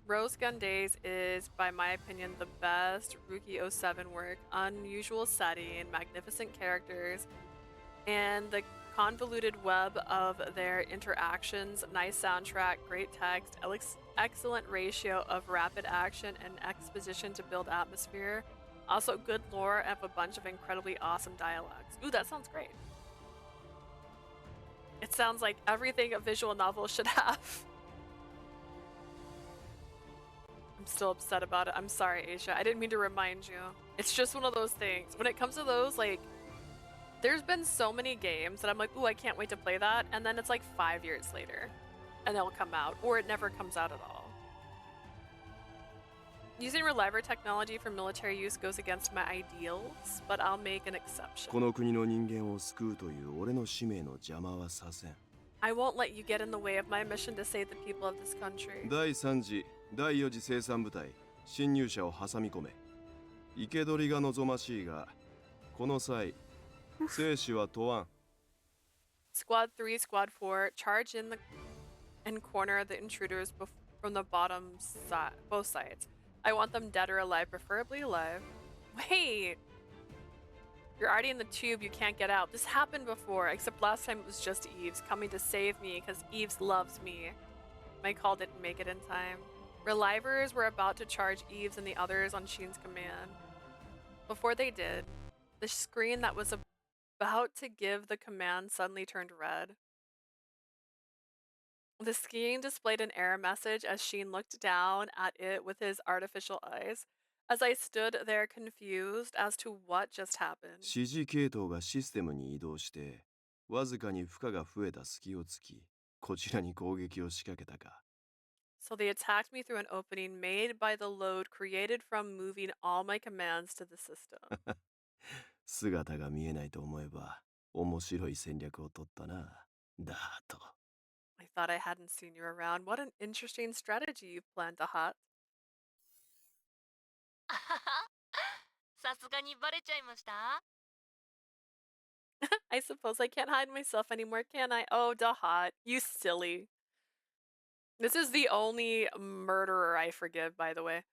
Rose Gun Days is, by my opinion, the best Rookie 07 work. Unusual setting, magnificent characters, and the convoluted web of their interactions, nice soundtrack, great text, excellent ratio of rapid action and exposition to build atmosphere. Also good lore and a bunch of incredibly awesome dialogues. Ooh, that sounds great. It sounds like everything a visual novel should have. I'm still upset about it. I'm sorry, Asia. I didn't mean to remind you. It's just one of those things. When it comes to those, like, there's been so many games that I'm like, ooh, I can't wait to play that. And then it's like 5 years later and they'll come out, or it never comes out at all. Using reliver technology for military use goes against my ideals, but I'll make an exception. この国の人間を救うという俺の使命の邪魔はさせん。I won't let you get in the way of my mission to save the people of this country. 第3次、第4次生産部隊、侵入者を挟み込め。生け捕りが望ましいが、この際、生死は問わん。Squad 3, Squad 4, charge in and corner the intruders from the bottom side, both sides. I want them dead or alive, preferably alive. Wait! You're already in the tube, you can't get out. This happened before, except last time it was just Eves coming to save me because Eves loves me. My call didn't make it in time. Relivers were about to charge Eves and the others on Scien's command. Before they did, the screen that was about to give the command suddenly turned red. The screen displayed an error message as Scien looked down at it with his artificial eyes. As I stood there confused as to what just happened. 指示系統がシステムに移動して、わずかに負荷が増えた隙を突き、こちらに攻撃を仕掛けたか。So they attacked me through an opening made by the load created from moving all my commands to the system. 姿が見えないと思えば、面白い戦略を取ったな。だと。I thought I hadn't seen you around. What an interesting strategy you've planned, Dahat. さすがにバレちゃいました？ I suppose I can't hide myself anymore, can I? Oh, Dahat, you silly. This is the only murderer I forgive, by the way.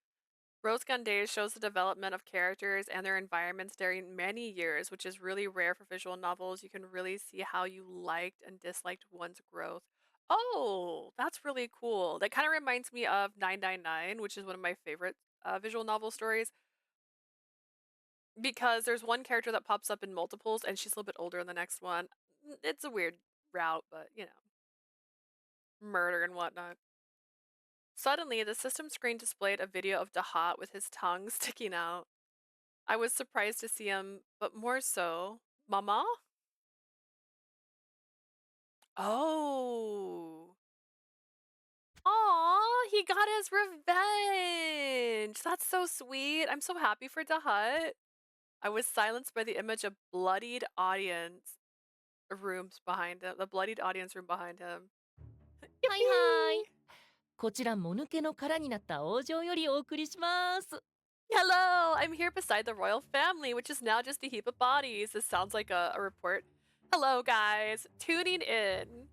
Rose Gun Days shows the development of characters and their environments during many years, which is really rare for visual novels. You can really see how you liked and disliked one's growth. Oh, that's really cool. That kind of reminds me of 999, which is one of my favorite visual novel stories. Because there's one character that pops up in multiples and she's a little bit older in the next one. It's a weird route, but you know, murder and whatnot. Suddenly, the system screen displayed a video of Dahat with his tongue sticking out. I was surprised to see him, but more so, Mama? Oh. Aw, he got his revenge. That's so sweet. I'm so happy for Dahat. I was silenced by the image of bloodied audience rooms behind him. The bloodied audience room behind him. はいはい。こちらもぬけの殻になった王女よりお送りします。 Hello, I'm here beside the royal family, which is now just a heap of bodies. This sounds like a report. Hello, guys. Tuning in.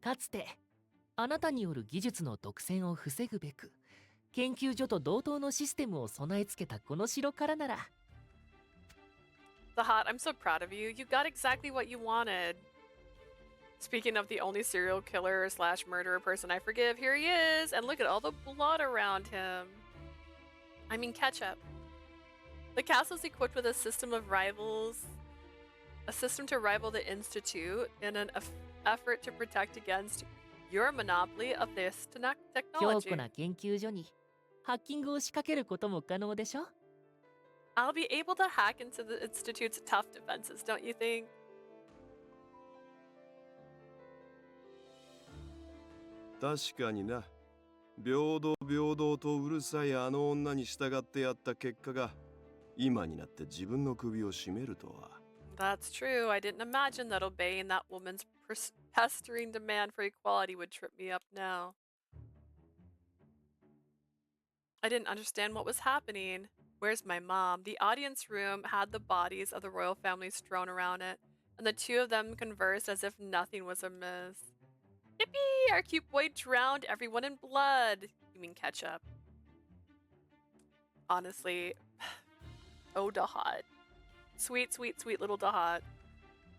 かつてあなたによる技術の独占を防ぐべく研究所と同等のシステムを備え付けたこの城からなら Dahat, I'm so proud of you. You got exactly what you wanted. Speaking of the only serial killer slash murderer person I forgive, here he is. And look at all the blood around him. I mean, ketchup. The castle's equipped with a system of rivals. A system to rival the Institute in an effort to protect against your monopoly of this 強 technology. 固な研究所にハッキングを仕掛けることも可能でしょ I'll be able to hack into the Institute's tough defenses, don't you think? 確かにな。平等平等とうるさいあの女に従ってやった結果が今になって自分の首を絞めるとは。That's true. I didn't imagine that obeying that woman's pestering demand for equality would trip me up now. I didn't understand what was happening. Where's my mom? The audience room had the bodies of the royal family strewn around it, and the two of them conversed as if nothing was amiss. Yippee! Our cute boy drowned everyone in blood. You mean ketchup? Honestly, oh Dahat. Sweet, sweet, sweet little Dahat.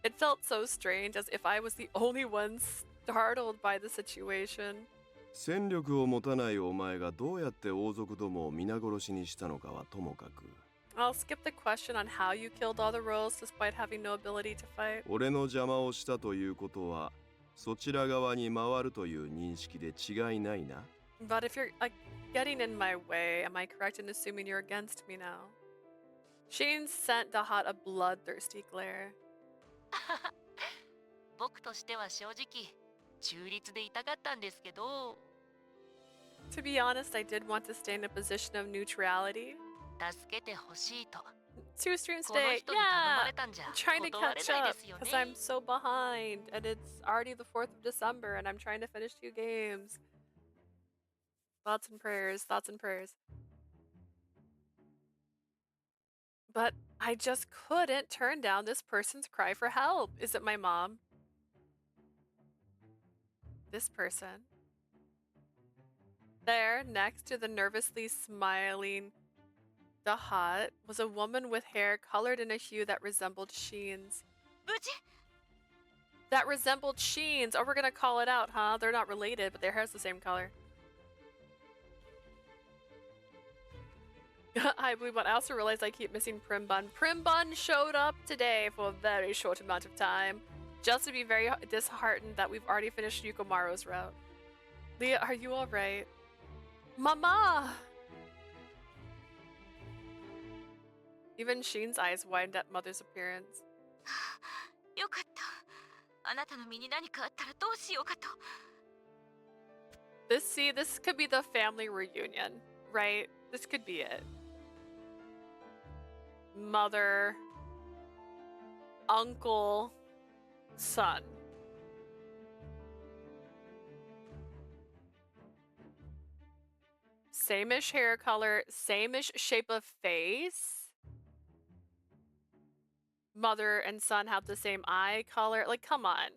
It felt so strange, as if I was the only one startled by the situation. 戦力を持たないお前がどうやって王族どもを皆殺しにしたのかはともかく。I'll skip the question on how you killed all the royals despite having no ability to fight. 俺の邪魔をしたということはそちら側に回るという認識で違いないな。But if you're getting in my way, am I correct in assuming you're against me now? Scien sent Dahat a bloodthirsty glare. 僕としては正直中立でいたかったんですけど To be honest, I did want to stay in a position of neutrality. 助けてほしいと 2 streams この today. 人に頼ま Yeah! れたんじゃ I'm trying to 断れ catch ない up ですよ because ね I'm so behind and it's already the 4th of December and I'm trying to finish 2 games. Thoughts and prayers, thoughts and prayers. But I just couldn't turn down this person's cry for help. Is it my mom? This person. There, next to the nervously smiling Dahat, was a woman with hair colored in a hue that resembled Scien's. 無事 That resembled Scien's! Oh, we're gonna call it out, huh? They're not related, but their hair's the same color. I believe what I also realized I keep missing Primbun. Primbun showed up today for a very short amount of time, just to be very disheartened that we've already finished Yukomaru's route. Leah, are you alright? Mama! Even Scien's eyes widened at Mother's appearance. よかったあなたの身に何かあったらどうしようかと This could be the family reunion, right? This could be it. Mother, uncle, son. Same-ish hair color, same-ish shape of face. Mother and son have the same eye color. Like, come on.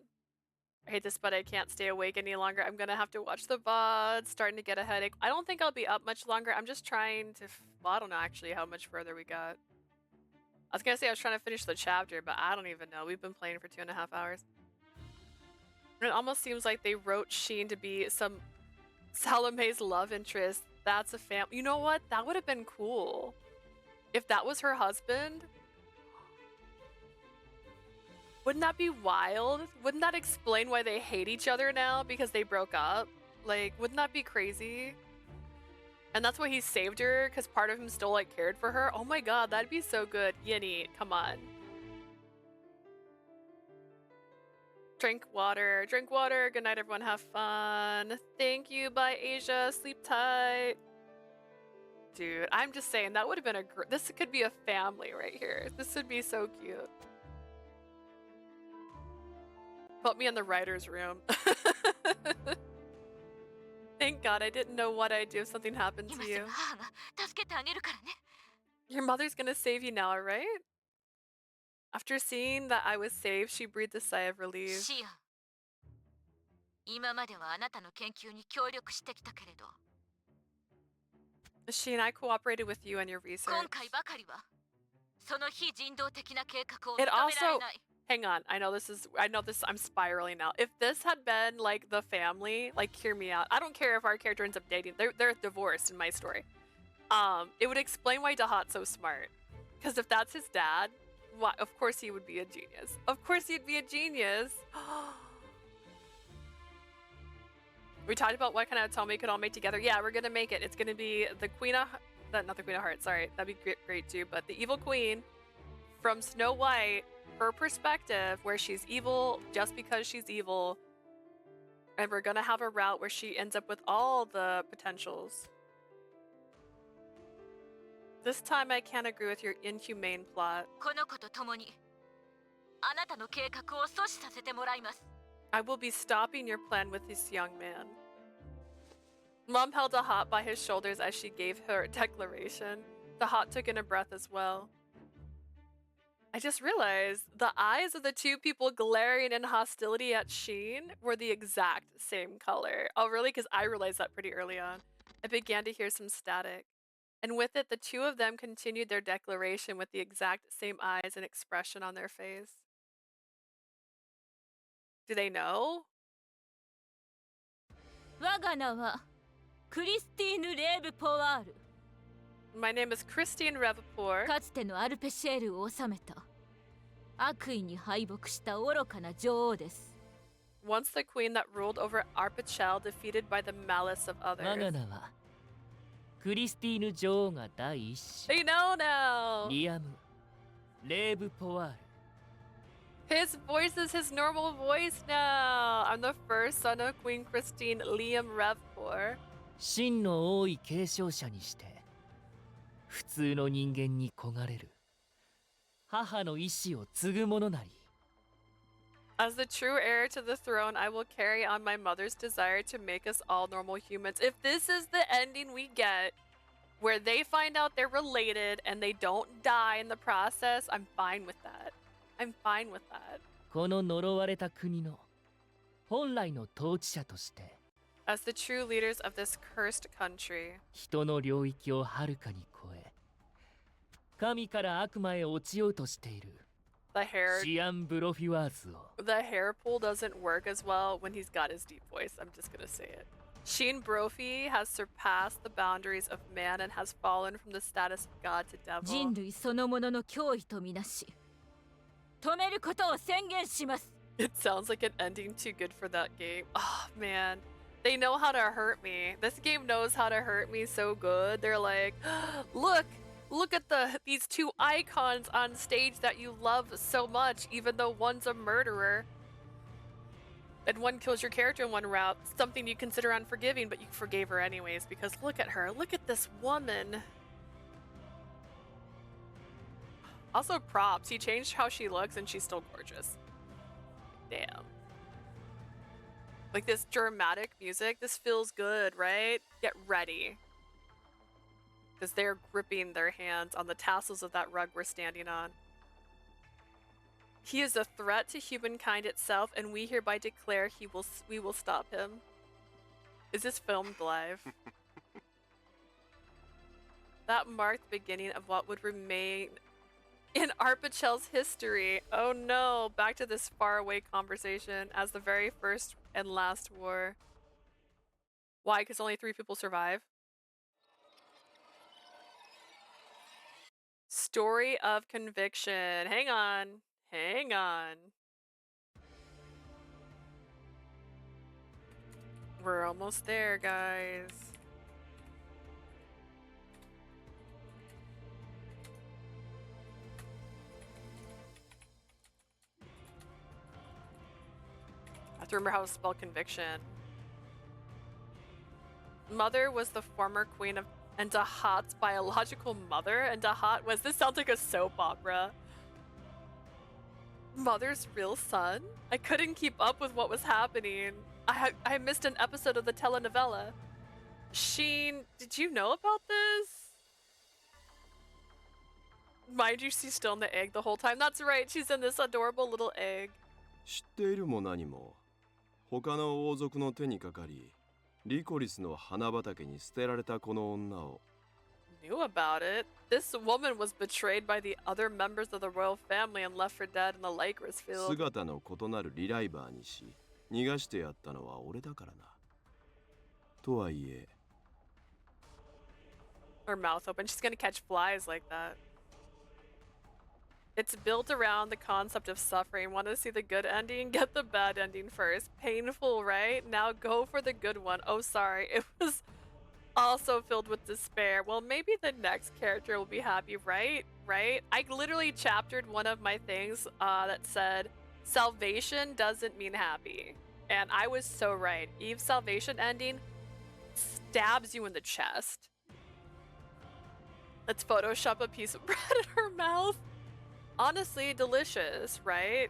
I hate this, but I can't stay awake any longer. I'm gonna have to watch the VOD. Starting to get a headache. I don't think I'll be up much longer. I'm just trying to... Well, I don't know actually how much further we got. I was gonna say I was trying to finish the chapter, but I don't even know. We've been playing for 2.5 hours. And it almost seems like they wrote Scien to be some Salome's love interest. That's a You know what? That would have been cool. If that was her husband... Wouldn't that be wild? Wouldn't that explain why they hate each other now? Because they broke up? Like, wouldn't that be crazy? And that's why he saved her, because part of him still, like, cared for her? Oh my god, that'd be so good. Yinny, come on. Drink water. Drink water. Good night, everyone. Have fun. Thank you. Bye, Asia. Sleep tight. Dude, I'm just saying that would have been this could be a family right here. This would be so cute. Put me in the writer's room. Thank God I didn't know what I'd do if something happened to you. Your mother's gonna save you now, right? After seeing that I was saved, she breathed a sigh of relief. シアン、今まではあなたの研究に協力してきたけれど、 She and I cooperated with you and your research. 今回ばかりはその非人道的な計画を認 It められ also ない。 hang on, I know this I'm spiraling now. If this had been like the family, like hear me out. I don't care if our character ends up dating. They're divorced in my story. It would explain why Dahat's so smart. Because if that's his dad, why, of course he would be a genius. Of course he'd be a genius. We talked about what kind of tome we could all make together. Yeah, we're gonna make it. It's gonna be the Queen of... Not the Queen of Hearts, sorry. That'd be great too. But the evil queen from Snow White, her perspective, where she's evil just because she's evil. And we're gonna have a route where she ends up with all the potentials. This time I can't agree with your inhumane plot. この子と共にあなたの計画を阻止させてもらいます。 I will be stopping your plan with this young man. Mom held Dahat by his shoulders as she gave her declaration. Dahat took in a breath as well. I just realized the eyes of the two people glaring in hostility at Scien were the exact same color. Oh, really? Because I realized that pretty early on. I began to hear some static. And with it, the two of them continued their declaration with the exact same eyes and expression on their face. Do they know? 我が名はクリスティーヌ・レーブ・ポワール。 My name is Christine Revapour. かつてのアルペシエルを治めた悪意に敗北した愚かな女王です。 Once the queen that ruled over Arpachel, defeated by the malice of 我が others. 名はクリスティーヌ女王が第一子 They know now! リアム・レーブ・ポワール His voice is his normal voice now! I'm the first son of Queen Christine Liam Revapour. 真の王位継承者にして普通の人間に焦がれる母の意志を継ぐ者なり As the true heir to the throne, I will carry on my mother's desire to make us all normal humans. If this is the ending we get, where they find out they're related and they don't die in the process, I'm fine with that. I'm fine with that. この呪われた国の本来の統治者として As the true leaders of this cursed country, 人の領域をはるかに超え神から悪魔へ落ちようとしている the hair シアン・ブロフィワーズを the hair pull doesn't work as well when he's got his deep voice. I'm just gonna say it. Scien Brophy has surpassed the boundaries of man and has fallen from the status of god to devil. 人類そのものの脅威とみなし止めることを宣言します。 It sounds like an ending too good for that game. Oh man, they know how to hurt me. This game knows how to hurt me so good. They're like, look at these two icons on stage that you love so much, even though one's a murderer. And one kills your character in one route, something you consider unforgiving, but you forgave her anyways because look at her. Look at this woman. Also props. He changed how she looks and she's still gorgeous. Damn. Like this dramatic music, this feels good, right? Get ready. Because they're gripping their hands on the tassels of that rug we're standing on. He is a threat to humankind itself, and we hereby declare we will stop him. Is this filmed live? That marked the beginning of what would remain in Arpachel's history. Oh no, back to this faraway conversation as the very first and last war. Why? Because only 3 people survive? Story of conviction. Hang on. Hang on. We're almost there, guys. have to remember how to spell conviction. Mother was the former queen of and Dahat's biological mother, and Dahat was, this sounds like a soap opera. Mother's real son? I couldn't keep up with what was happening. I missed an episode of the telenovela. Scien, did you know about this? Mind you, she's still in the egg the whole time. That's right, she's in this adorable little egg. 知っているも何も他の王族の手にかかりリコリスの花畑に捨てられたこの女を Knew about it. This woman was betrayed by the other members of the royal family and left for dead in the Lycoris field. 姿の異なるリライバーにし逃がしてやったのは俺だからなとはいえ Her mouth open. She's gonna catch flies like that. It's built around the concept of suffering. Want to see the good ending? Get the bad ending first. Painful, right? Now go for the good one. Oh, sorry. It was also filled with despair. Well, maybe the next character will be happy, right? Right? I literally chaptered one of my things that said, salvation doesn't mean happy. And I was so right. Eve's salvation ending stabs you in the chest. Let's Photoshop a piece of bread in her mouth. Honestly, delicious, right?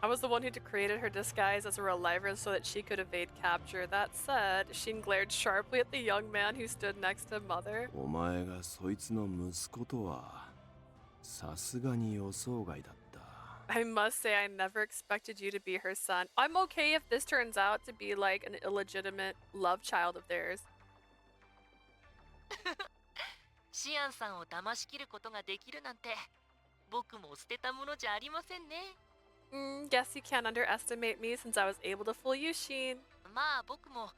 I was the one who created her disguise as a reliver so that she could evade capture. That said, Scien glared sharply at the young man who stood next to Mother. お前がそいつの息子とはさすがに予想外だった I must say, I never expected you to be her son. I'm okay if this turns out to be like an illegitimate love child of theirs. シアンさんを騙し切ることができるなんて僕も捨てたものじゃありませんね Guess you can't underestimate me since I was able to fool you, Scien. まあ僕も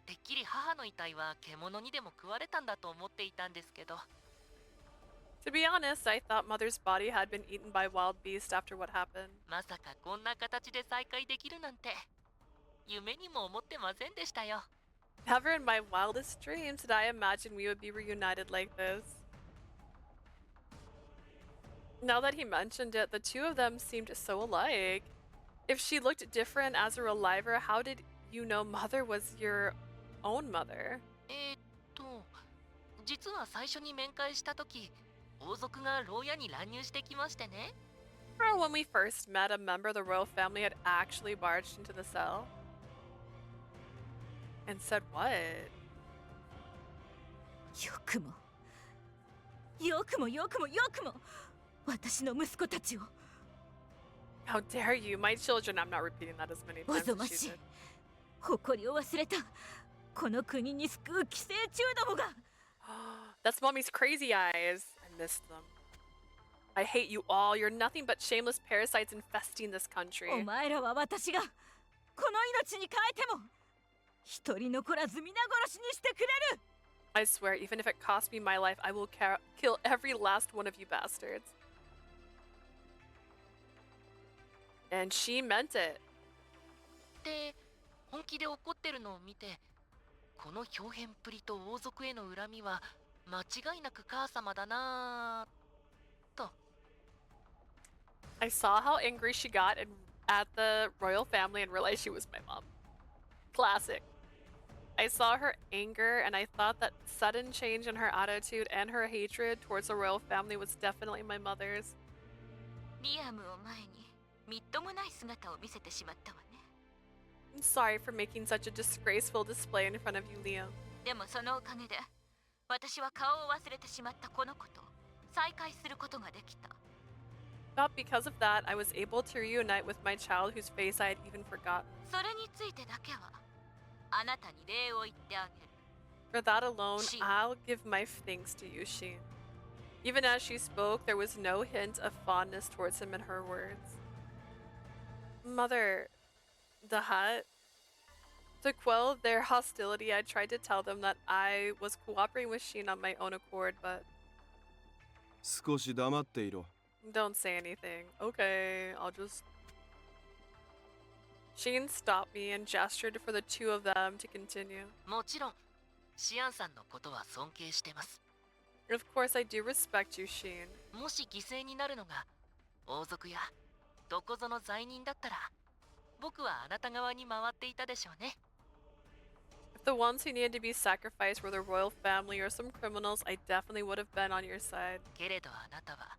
てっきり母の遺体は獣にでも食われたんだと思っていたんですけど To be honest, I thought Mother's body had been eaten by wild beasts after what happened. まさかこんな形で再会できるなんて夢にも思ってませんでしたよ Never in my wildest dreams did I imagine we would be reunited like this. Now that he mentioned it, the two of them seemed so alike. If she looked different as a reliver, how did you know Mother was your own mother? 実は最初に面会した時王族が牢屋に乱入してきましてね Or when we first met, a member of the royal family had actually barged into the cell. And said what? よくも私の息子たちを How dare you? My children, I'm not repeating that as many お times ぞ as ま she しい did. 誇りを忘れたこの国に救う寄生虫どもが That's Mommy's crazy eyes. I missed them. I hate you all. You're nothing but shameless parasites infesting this country. お前らは私がこの命に変えても一人残らず皆殺しにしてくれる I swear, even if it costs me my life, I will kill every last one of you bastards. And she meant it. で本気で怒ってるのを見てこの表現っぷりと王族への恨みは間違いなく母様だなぁと I saw how angry she got at the royal family and realized she was my mom. Classic. I saw her anger and I thought that sudden change in her attitude and her hatred towards the royal family was definitely my mother's. リアムを前にみっともない姿を見せてしまったわね I'm sorry for making such a disgraceful display in front of you, Liam. でもそのおかげで私は顔を忘れてしまったこの子と再会することができた But because of that, I was able to reunite with my child whose face I had even forgotten. それについてだけはあなたに礼を言ってあげる For that alone, Scien. I'll give my thanks to you, Scien. Even as she spoke, there was no hint of fondness towards him in her words. Mother, the hut. To quell their hostility, I tried to tell them that I was cooperating with Scien on my own accord, but 少し黙っていろ don't say anything. Okay, I'll just... Scien stopped me and gestured for the two of them to continue. もちろんシアンさんのことは尊敬してます Of course, I do respect you, Scien. もし犠牲になるのが王族やどこぞの罪人だったら僕はあなた側に回っていたでしょうね。 If the ones who needed to be sacrificed were the royal family or some criminals, I definitely would have been on your side. けれどあなたは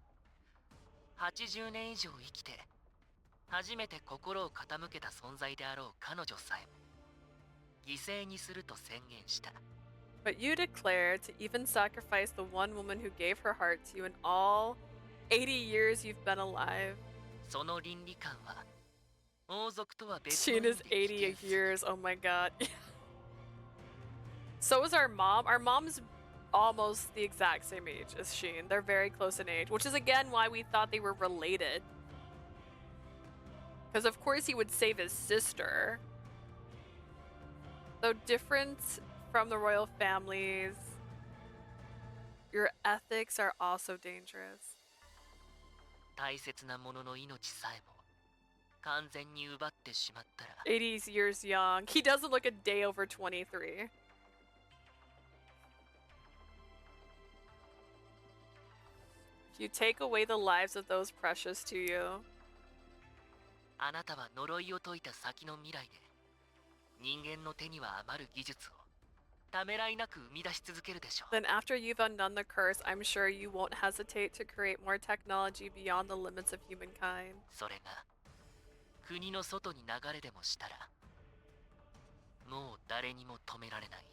80年以上生きて初めて心を傾けた存在であろう彼女さえも犠牲にすると宣言した。 But you declared to even sacrifice the one woman who gave her heart to you in all 80 years you've been alive. その倫理観は王族とは別 Sheen の意 is 味で危険 80 する。 years. Oh my god. So is our mom. Our mom's almost the exact same age as Sheen. They're very close in age, which is again why we thought they were related. Because of course he would save his sister. Though different from the royal families, your ethics are also dangerous. 大切なものの命さえも完全に奪ってしまったら 80 years young. He doesn't look a day over 23. If you take away the lives of those precious to you, あなたは呪いを解いた先の未来で人間の手には余る技術をためらいなく生み出し続けるでしょう。 then after you've undone the curse, I'm sure you won't hesitate to create more technology beyond the limits of humankind. それが国の外に流れでもしたらもう誰にも止められない。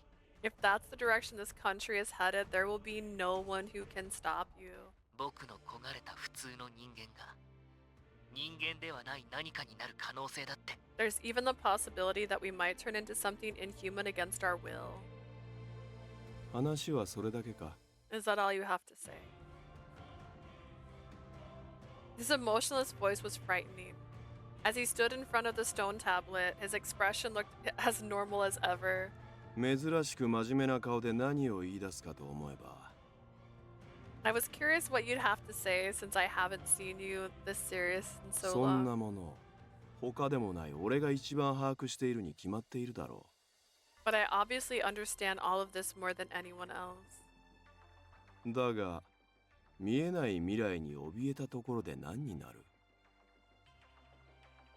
If that's the direction this country is headed, there will be no one who can stop you. 僕の焦がれた普通の人間が人間ではない何かになる可能性だって。 There's even the possibility that we might turn into something inhuman against our will. 話はそれだけか。 Is that all you have to say? His emotionless voice was frightening. As he stood in front of the stone tablet, his expression looked as normal as ever. 珍しく真面目な顔で何を言い出すかと思えば。 I was curious what you'd have to say since I haven't seen you this serious in so そんな long. もの、他でもない俺が一番把握しているに決まっているだろ But I obviously understand all of this more than anyone else. う。だが、見えない未来に怯えたところで何になる？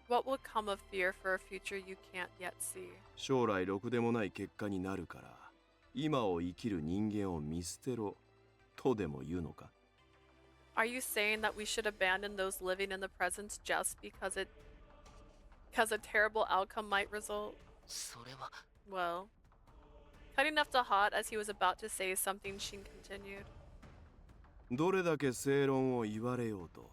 What will come of fear for a future you can't yet see? 将来ろくでもない結果になるから、今を生きる人間を見捨てろとでも言うのか？ Are you saying that we should abandon those living in the present just because a terrible outcome might result? それは Well, cutting off the hot as he was about to say something, Sheen continued. どれだけ正論を言われようと、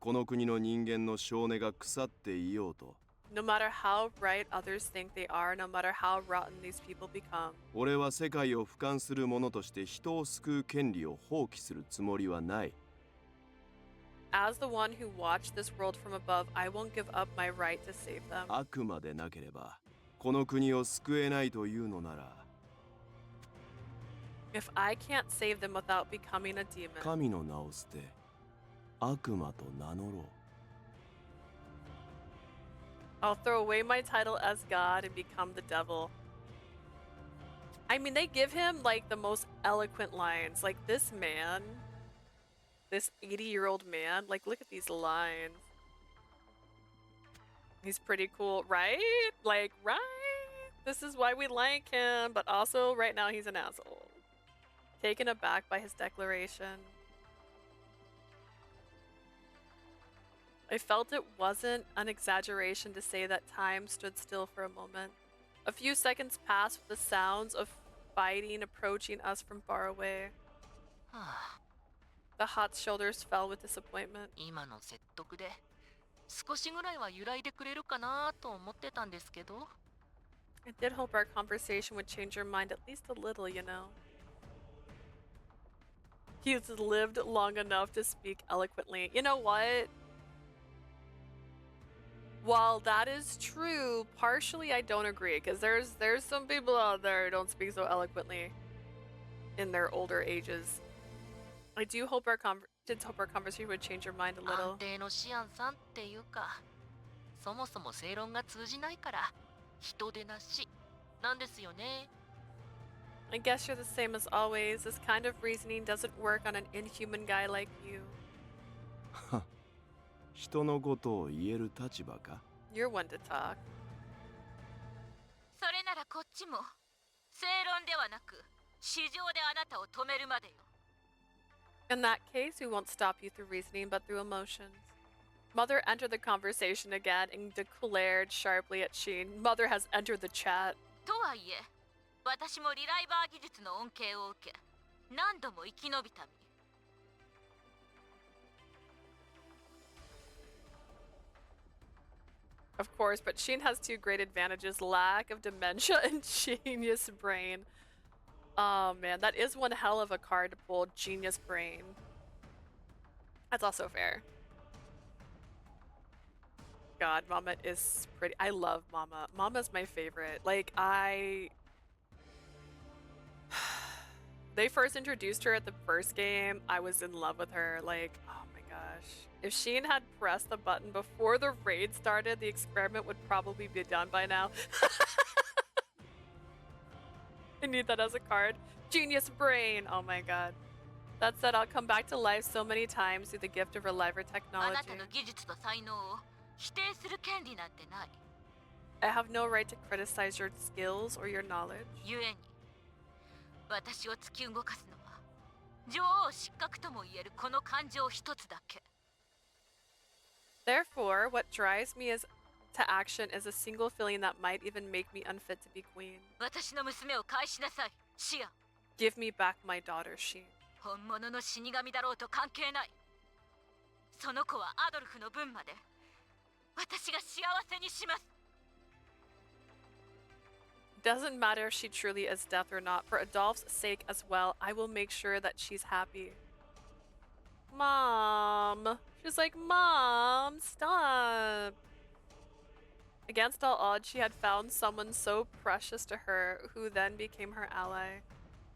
この国の人間の性根が腐っていようと、 No matter how right others think they are, no matter how rotten these people become, 俺は世界を俯瞰する者として人を救う権利を放棄するつもりはない。 as the one who watched this world from above, I won't give up my right to save them. あくまでなければ、この国を救えないというのなら、 If I can't save them without becoming a demon, 神の名を捨て、悪魔と名乗ろう。 I'll throw away my title as God and become the devil. I mean, they give him like the most eloquent lines. Like this man, this 80-year-old man, like look at these lines. He's pretty cool, right? Like, right? This is why we like him, but also right now he's an asshole. Taken aback by his declaration. I felt it wasn't an exaggeration to say that time stood still for a moment. A few seconds passed with the sounds of fighting approaching us from far away. はあ The hot's shoulders fell with disappointment. 今の説得で少しぐらいは揺らいでくれるかなと思ってたんですけど。 I did hope our conversation would change your mind at least a little, you know. He's lived long enough to speak eloquently. You know what? While that is true, partially I don't agree, because there's some people out there who don't speak so eloquently in their older ages. I do hope our conversation would change your mind a 安 little. 定のシアンさんっていうか、そもそも正論が通じないから人でなしなんですよね。 I guess you're the same as always. This kind of reasoning doesn't work on an inhuman guy like you. 人のことを言える立場か？ You're one to talk. それならこっちも正論ではなく市場であなたを止めるまでよ。 In that case, we won't stop you through reasoning, but through emotions. Mother entered the conversation again and declared sharply at Scien. Mother has entered the chat. とはいえ、私もリライバー技術の恩恵を受け、何度も生き延びた身。 Of course, but Scien has two great advantages: lack of dementia and genius brain. Oh man, that is one hell of a card to pull, genius brain. That's also fair. God, Mama is pretty. I love Mama. Mama's my favorite. Like, they first introduced her at the first game. I was in love with her. Like, oh my gosh. If Scien had pressed the button before the raid started, the experiment would probably be done by now. I need that as a card. Genius brain. Oh my god. That said, I'll come back to life so many times through the gift of Reliver あ technology. なたの技術と才能を否定する権利なんてない。 I have no right to criticize your skills or your knowledge. ゆえに、私を突き動かすのは女王失格とも言えるこの感情一つだけ。 Therefore, what drives me to action is a single feeling that might even make me unfit to be queen. 私の娘を返しなさい、シアン。 Give me back my daughter, Scien. 本物の死神だろうと関係ない。その子はアドルフの分まで私が幸せにします。 Doesn't matter if she truly is death or not. For Adolph's sake as well, I will make sure that she's happy. Mom. She's like, Mom, stop. Against all odds, she had found someone so precious to her, who then became her ally.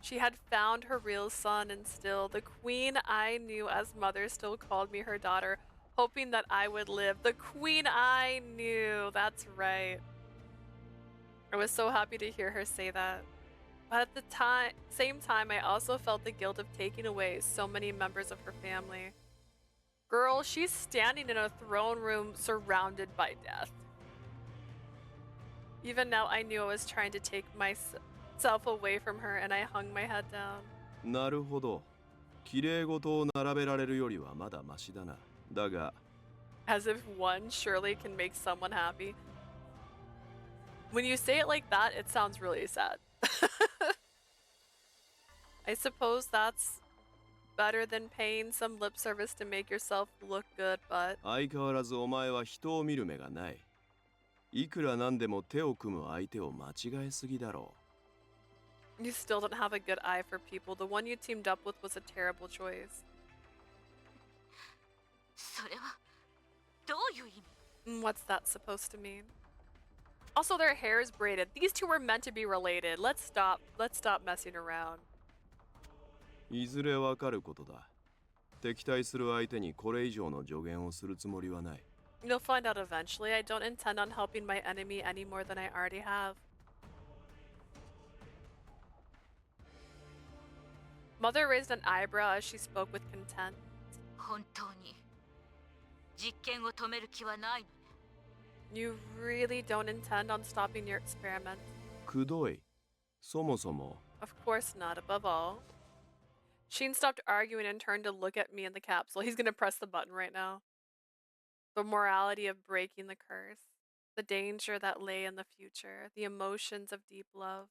She had found her real son, and still, the queen I knew as mother still called me her daughter, hoping that I would live. The queen I knew, that's right. I was so happy to hear her say that. But at the same time, I also felt the guilt of taking away so many members of her family. Girl, she's standing in a throne room surrounded by death. Even now, I knew I was trying to take myself away from her, and I hung my head down. なるほど。綺麗事を並べられるよりはまだマシだな。だが、 As if one surely can make someone happy. When you say it like that, it sounds really sad. I suppose that's better than paying some lip service to make yourself look good, but 相変わらずお前は人を見る目がない。いくらなんでも手を組む相手を間違えすぎだろ you still don't have a good eye for people. The one you teamed up with was a terrible choice. それはどういう意味？ What's that supposed to mean? Also, their hair is braided. These two were meant to be related. Let's stop messing around. う。いずれわかることだ。敵対する相手にこれ以上の助言をするつもりはない。You'll find out eventually. I don't intend on helping my enemy any more than I already have. Mother raised an eyebrow as she spoke with content. 本当に実験を止める気はないのね。 You really don't intend on stopping your experiment? くどい。そもそも、 Of course not, above all. Sheen stopped arguing and turned to look at me in the capsule. He's gonna press the button right now. The morality of breaking the curse. The danger that lay in the future. The emotions of deep love.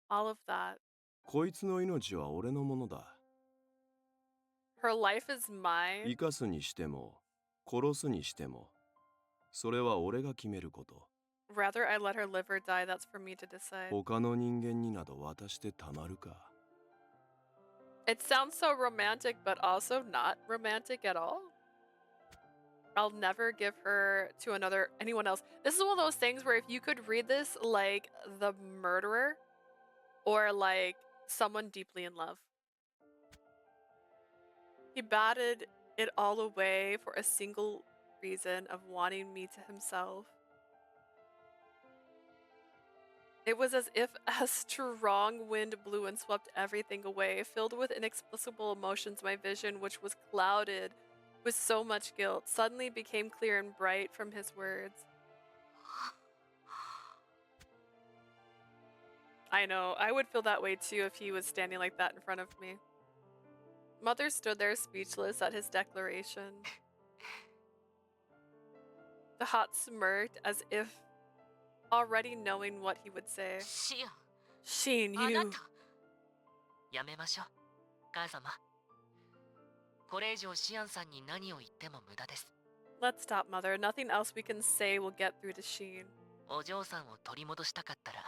All of that. こいつの命は俺のものだ。 Her life is mine. 生かすにしても、殺すにしても、それは俺が決めること。 Rather I let her live or die, that's for me to decide. 他の人間になど渡してたまるか。 It sounds so romantic, but also not romantic at all. I'll never give her to anyone else. This is one of those things where if you could read this like the murderer or like someone deeply in love. He batted it all away for a single reason of wanting me to himself. It was as if a strong wind blew and swept everything away. Filled with inexplicable emotions, my vision, which was clouded with so much guilt, suddenly became clear and bright from his words. I know. I would feel that way too if he was standing like that in front of me. Mother stood there speechless at his declaration. The hot smirked as if already knowing what he would say. シアン、 Scien, あな you. た。やめましょう、母様。これ以上シアンさんに何を言っても無駄です。 Let's stop, Mother. Nothing else we can say will get through to Scien. お嬢さんを取り戻したかったら、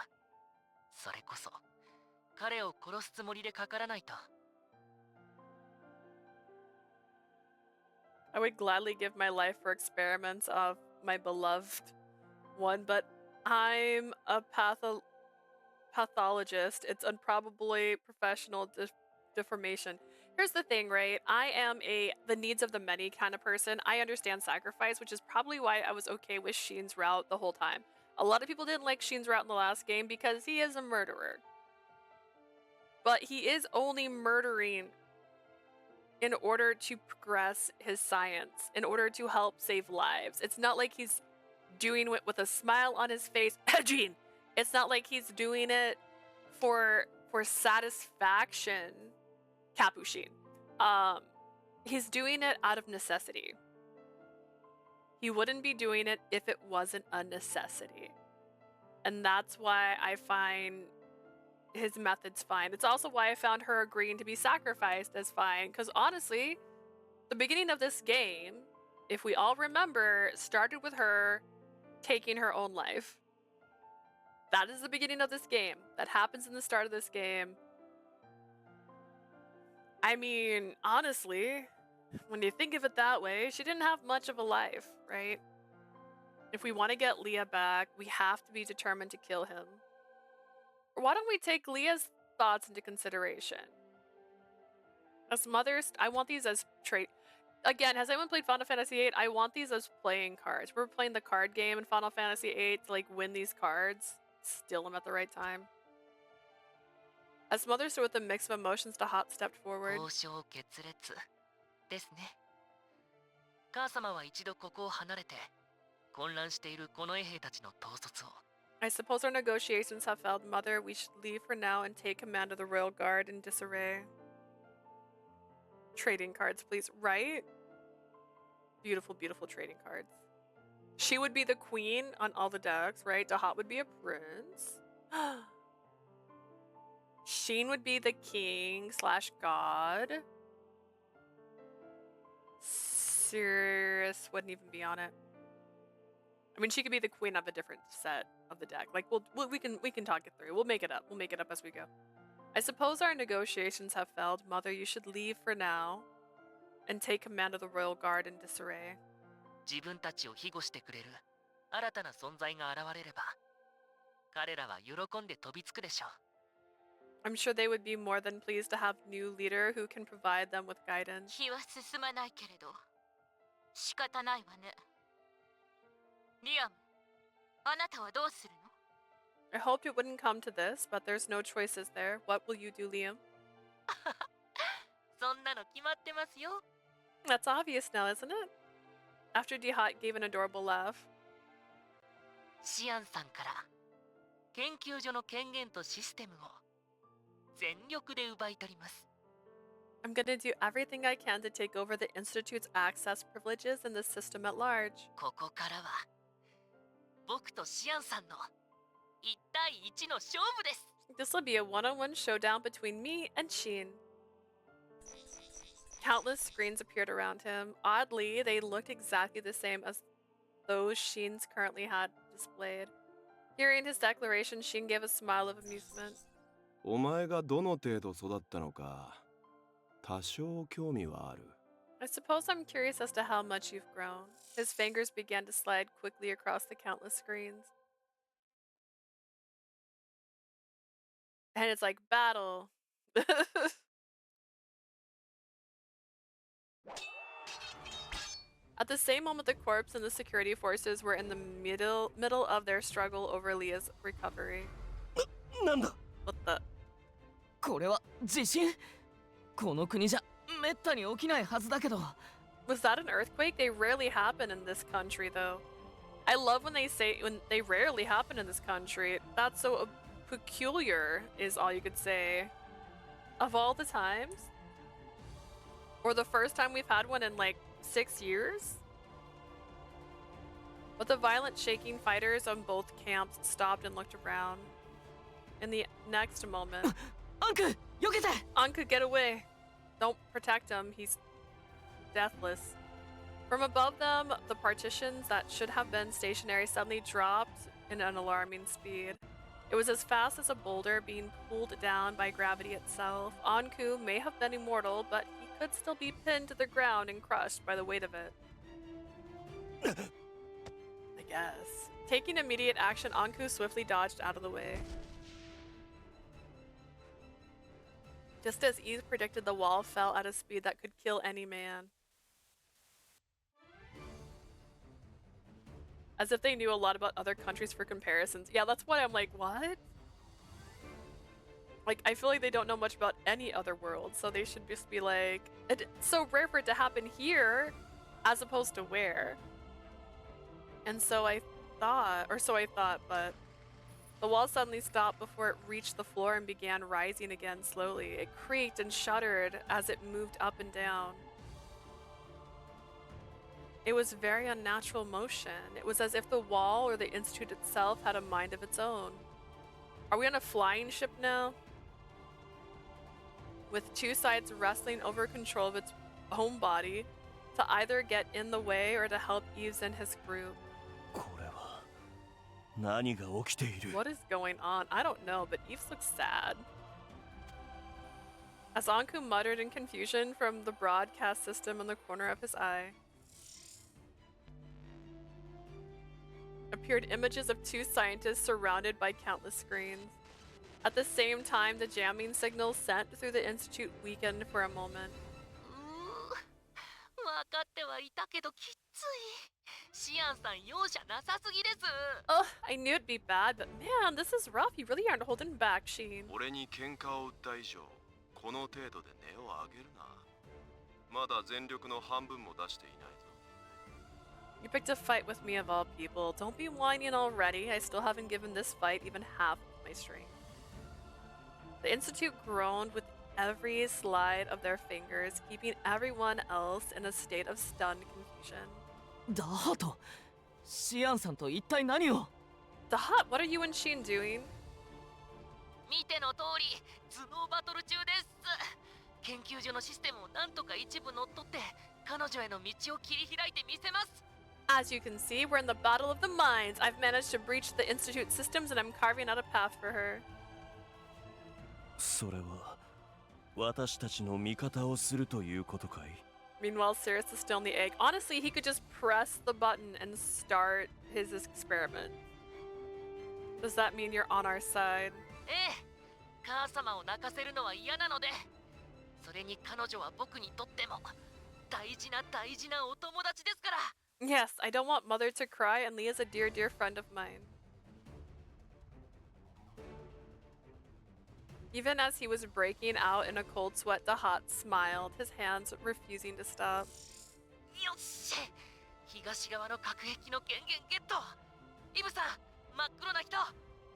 それこそ彼を殺すつもりでかからないと。 I would gladly give my life for experiments of my beloved one, but I'm a pathologist. It's improbably professional deformation. Here's the thing, right? I am the needs of the many kind of person. I understand sacrifice, which is probably why I was okay with Scien's route the whole time. A lot of people didn't like Scien's route in the last game because he is a murderer. But he is only murdering in order to progress his science, in order to help save lives. It's not like he's doing it with a smile on his face. Edging! It's not like he's doing it for satisfaction. Capuchin. He's doing it out of necessity. He wouldn't be doing it if it wasn't a necessity. And that's why I find his methods fine. It's also why I found her agreeing to be sacrificed as fine, because honestly, the beginning of this game, if we all remember, started with her taking her own life. That is the beginning of this game. That happens in the start of this game. I mean, honestly, when you think of it that way, she didn't have much of a life, right? If we want to get Leah back, we have to be determined to kill him. Why don't we take Leah's thoughts into consideration? As mothers, I want these as trait. Again, has anyone played Final Fantasy VIII? I want these as playing cards. We're playing the card game in Final Fantasy VIII to like win these cards. Steal them at the right time. As mother stood with a mix of emotions, Dahat stepped forward. 交渉決裂ですね。母様は一度ここを離れて、混乱しているこの衛兵たちの統率を。 I suppose our negotiations have failed, Mother. We should leave for now and take command of the royal guard in disarray. Trading cards, please. Right? Beautiful, beautiful trading cards. She would be the queen on all the decks, right? Dahat would be a prince. Scien would be the king / god. Sirius wouldn't even be on it. I mean, she could be the queen of a different set of the deck. Like, we can talk it through. We'll make it up. We'll make it up as we go. I suppose our negotiations have failed. Mother, you should leave for now and take command of the royal guard in disarray. 自分たちを庇護してくれる新たな存在が現れれば、彼らは喜んで飛びつくでしょう。 I'm sure they would be more than pleased to have new leader who can provide them with guidance. 気は進まないけれど仕方ないわね。リアム、あなたはどうするの？ I hoped it wouldn't come to this, but there's no choices there. What will you do, Liam? そんなの決まってますよ。 That's obvious now, isn't it? After Dahat gave an adorable laugh. シアンさんから研究所の権限とシステムを全力で奪い取ります。 I'm gonna do everything I can to take over the Institute's access privileges and the system at large. ここからは僕とシアンさんの1対1の勝負です。 This will be a one-on-one showdown between me and Scien. Countless screens appeared around him. Oddly, they looked exactly the same as those Scien's currently had displayed. Hearing his declaration, Scien gave a smile of amusement. お前がどの程度育ったのか多少興味はある。 I suppose I'm curious as to how much you've grown. His fingers began to slide quickly across the countless screens. And it's like battle. At the same moment, the corpse and the security forces were in the middle of their struggle over Leah's recovery. なんだ What the? これは地震？この国じゃめったに起きないはずだけど。 Was that an earthquake? They rarely happen in this country, though. I love when they say when they rarely happen in this country. That's so peculiar is all you could say. Of all the times? Or the first time we've had one in like 6 years? But the violent shaking fighters on both camps stopped and looked around. In the next moment, Anku, yokete! Anku, get away! Don't protect him, he's deathless. From above them, the partitions that should have been stationary suddenly dropped in an alarming speed. It was as fast as a boulder being pulled down by gravity itself. Anku may have been immortal, but he could still be pinned to the ground and crushed by the weight of it. I guess. Taking immediate action, Anku swiftly dodged out of the way. Just as Eve predicted, the wall fell at a speed that could kill any man. As if they knew a lot about other countries for comparisons. Yeah, that's why I'm like, what? Like, I feel like they don't know much about any other world, so they should just be like, it's so rare for it to happen here, as opposed to where. And so I thought, but the wall suddenly stopped before it reached the floor and began rising again slowly. It creaked and shuddered as it moved up and down. It was very unnatural motion. It was as if the wall or the institute itself had a mind of its own. Are we on a flying ship now? With two sides wrestling over control of its own body to either get in the way or to help Yves and his group. これは何が起きている? What is going on? I don't know, but Yves looks sad. As Anku muttered in confusion from the broadcast system in the corner of his eye, appeared images of two scientists surrounded by countless screens. At the same time, the jamming signals sent through the institute weakened for a moment. わかってはいたけどきつい。シアンさん容赦なさすぎです。 Ugh, I knew it'd be bad, but man, this is rough. You really aren't holding back, Scien. 俺に喧嘩を売った以上、この程度で値を上げるな。まだ全力の半分も出していないぞ。 You picked a fight with me of all people. Don't be whining already. I still haven't given this fight even half of my strength. The institute groaned with every slide of their fingers, keeping everyone else in a state of stunned confusion. ダハト、シアンさんと一体何を? The Hut, what are you and Scien doing? 見ての通り、頭脳バトル中です。研究所のシステムをなんとか一部乗っ取って、彼女への道を切り開いてみせます。 As you can see, we're in the battle of the minds. I've managed to breach the institute systems and I'm carving out a path for her. それは私たちの味方をするということかい? Meanwhile, Cirrus is still in the egg. Honestly, he could just press the button and start his experiment. Does that mean you're on our side? ええ、母様を泣かせるのは嫌なので、それに彼女は僕にとっても大事なお友達ですから。 Yes, I don't want Mother to cry, and Leah's a dear, dear friend of mine. Even as he was breaking out in a cold sweat, the Hot smiled, his hands refusing to stop. よっしゃ、東側の核兵器の権限ゲット。イブさん、真っ黒な人、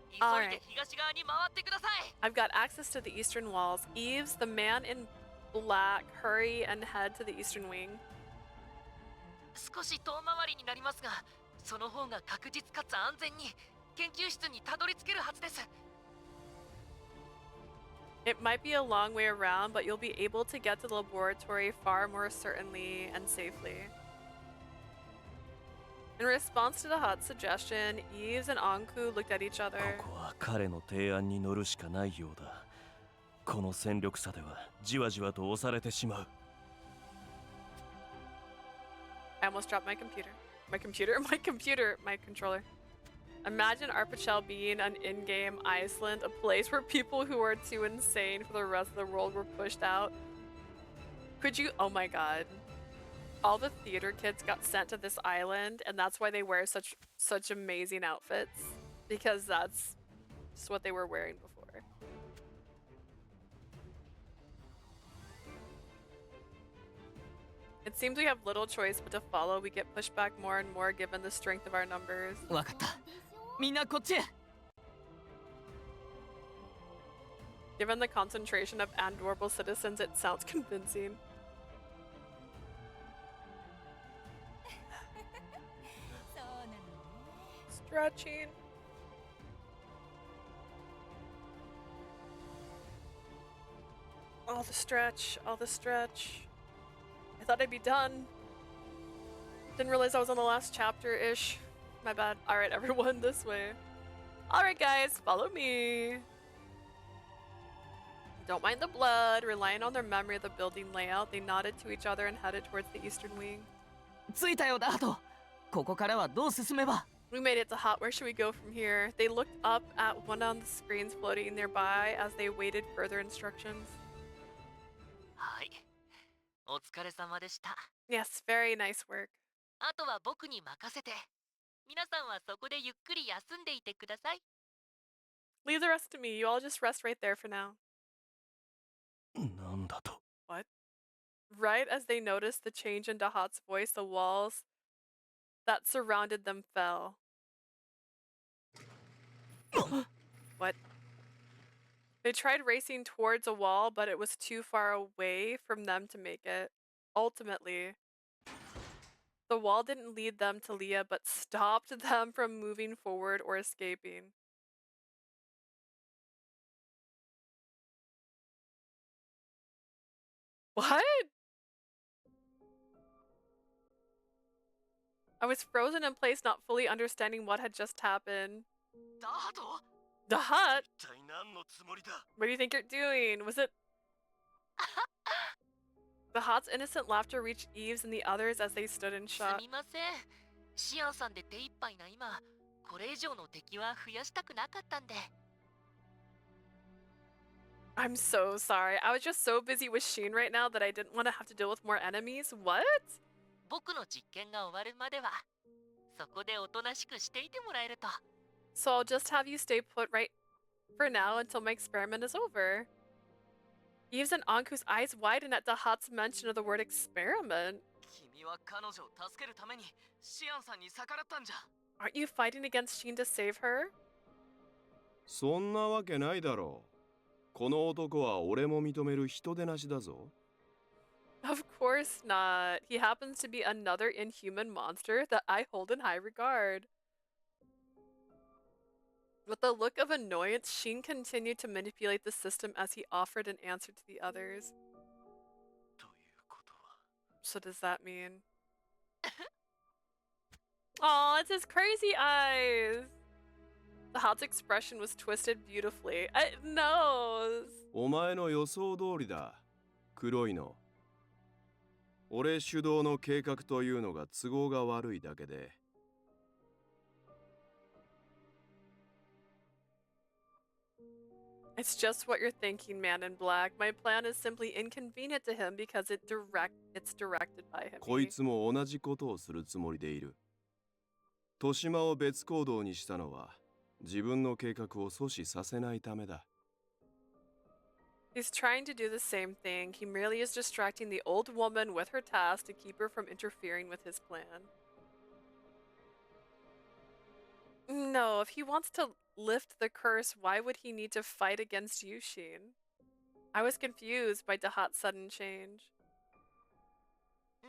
急いで東側に回ってください。 I've got access to the eastern walls. Yves, the man in black, hurry and head to the eastern wing. 少し遠回りになりますが、その方が確実かつ安全に研究室にたどり着けるはずです。 It might be a long way around, but you'll be able to get to the laboratory far more certainly and safely. In response to the Hot's suggestion, Yves and Anku looked at each other. ここは彼の提案に乗るしかないようだ。この戦力差ではじわじわと押されてしまう。 I almost dropped my computer. My controller. Imagine Arpachel being an in-game Iceland, a place where people who are too insane for the rest of the world were pushed out. Could you? Oh my god. All the theater kids got sent to this island, and that's why they wear such amazing outfits. Because that's just what they were wearing before. It seems we have little choice but to follow. We get pushed back more and more given the strength of our numbers. わかった。みんなこっちへ。Given the concentration of Andorble citizens, it sounds convincing. Stretching. All the stretch, all the stretch. I thought I'd be done. Didn't realize I was on the last chapter-ish. My bad. Alright, everyone, this way. Alright, guys, follow me. Don't mind the blood. Relying on their memory of the building layout, they nodded to each other and headed towards the eastern wing. 着いたよ、ダート。ここからはどう進めば？ We made it to Hot. Where should we go from here? They looked up at one of the screens floating nearby as they waited further instructions. はい。お疲れ様でした。 Yes, very nice work. あとは僕に任せて。皆さんはそこでゆっくり休んでいてください。 Leave the rest to me. You all just rest right there for now. なんだと。 What? Right as they noticed the change in Dahat's voice, the walls that surrounded them fell. What? They tried racing towards a wall, but it was too far away from them to make it. Ultimately, the wall didn't lead them to Leah, but stopped them from moving forward or escaping. What? I was frozen in place, not fully understanding what had just happened. ダート？ The hut? 一体何のつもりだ。 What do you think you're doing? Was it? The hot's innocent laughter reached Eves and the others as they stood in す shock. みません。シアンさんで手一杯な今、これ以上の敵は増やしたくなかったんで。 I'm so sorry. I was just so busy with Scien right now that I didn't want to have to deal with more enemies. What? 僕の実験が終わるまでは、そこでおとなしくしていてもらえると。 So I'll just have you stay put right for now until my experiment is over. Eves and Anku's eyes widen at the hot's mention of the word experiment. 君は彼女を助けるためにシアンさんに逆らったんじゃ。 Aren't you fighting against Scien to save her? そんなわけないだろう。この男は俺も認める人でなしだぞ。 Of course not. He happens to be another inhuman monster that I hold in high regard. With a look of annoyance, Scien continued to manipulate the system as he offered an answer to the others. ということは。 So does that mean? Aw, it's his crazy eyes! The hot's expression was twisted beautifully. It knows! お前の予想通りだ。黒いの。俺主導の計画というのが都合が悪いだけで。 It's just what you're thinking, man in black. My plan is simply inconvenient to him because it's directed by him. こいつも同じことをするつもりでいる。豊島を別行動にしたのは自分の計画を阻止させないためだ。 He's trying to do the same thing. He merely is distracting the old woman with her task to keep her from interfering with his plan. No, if he wants to lift the curse, why would he need to fight against you, Scien? I was confused by Dahat's sudden change.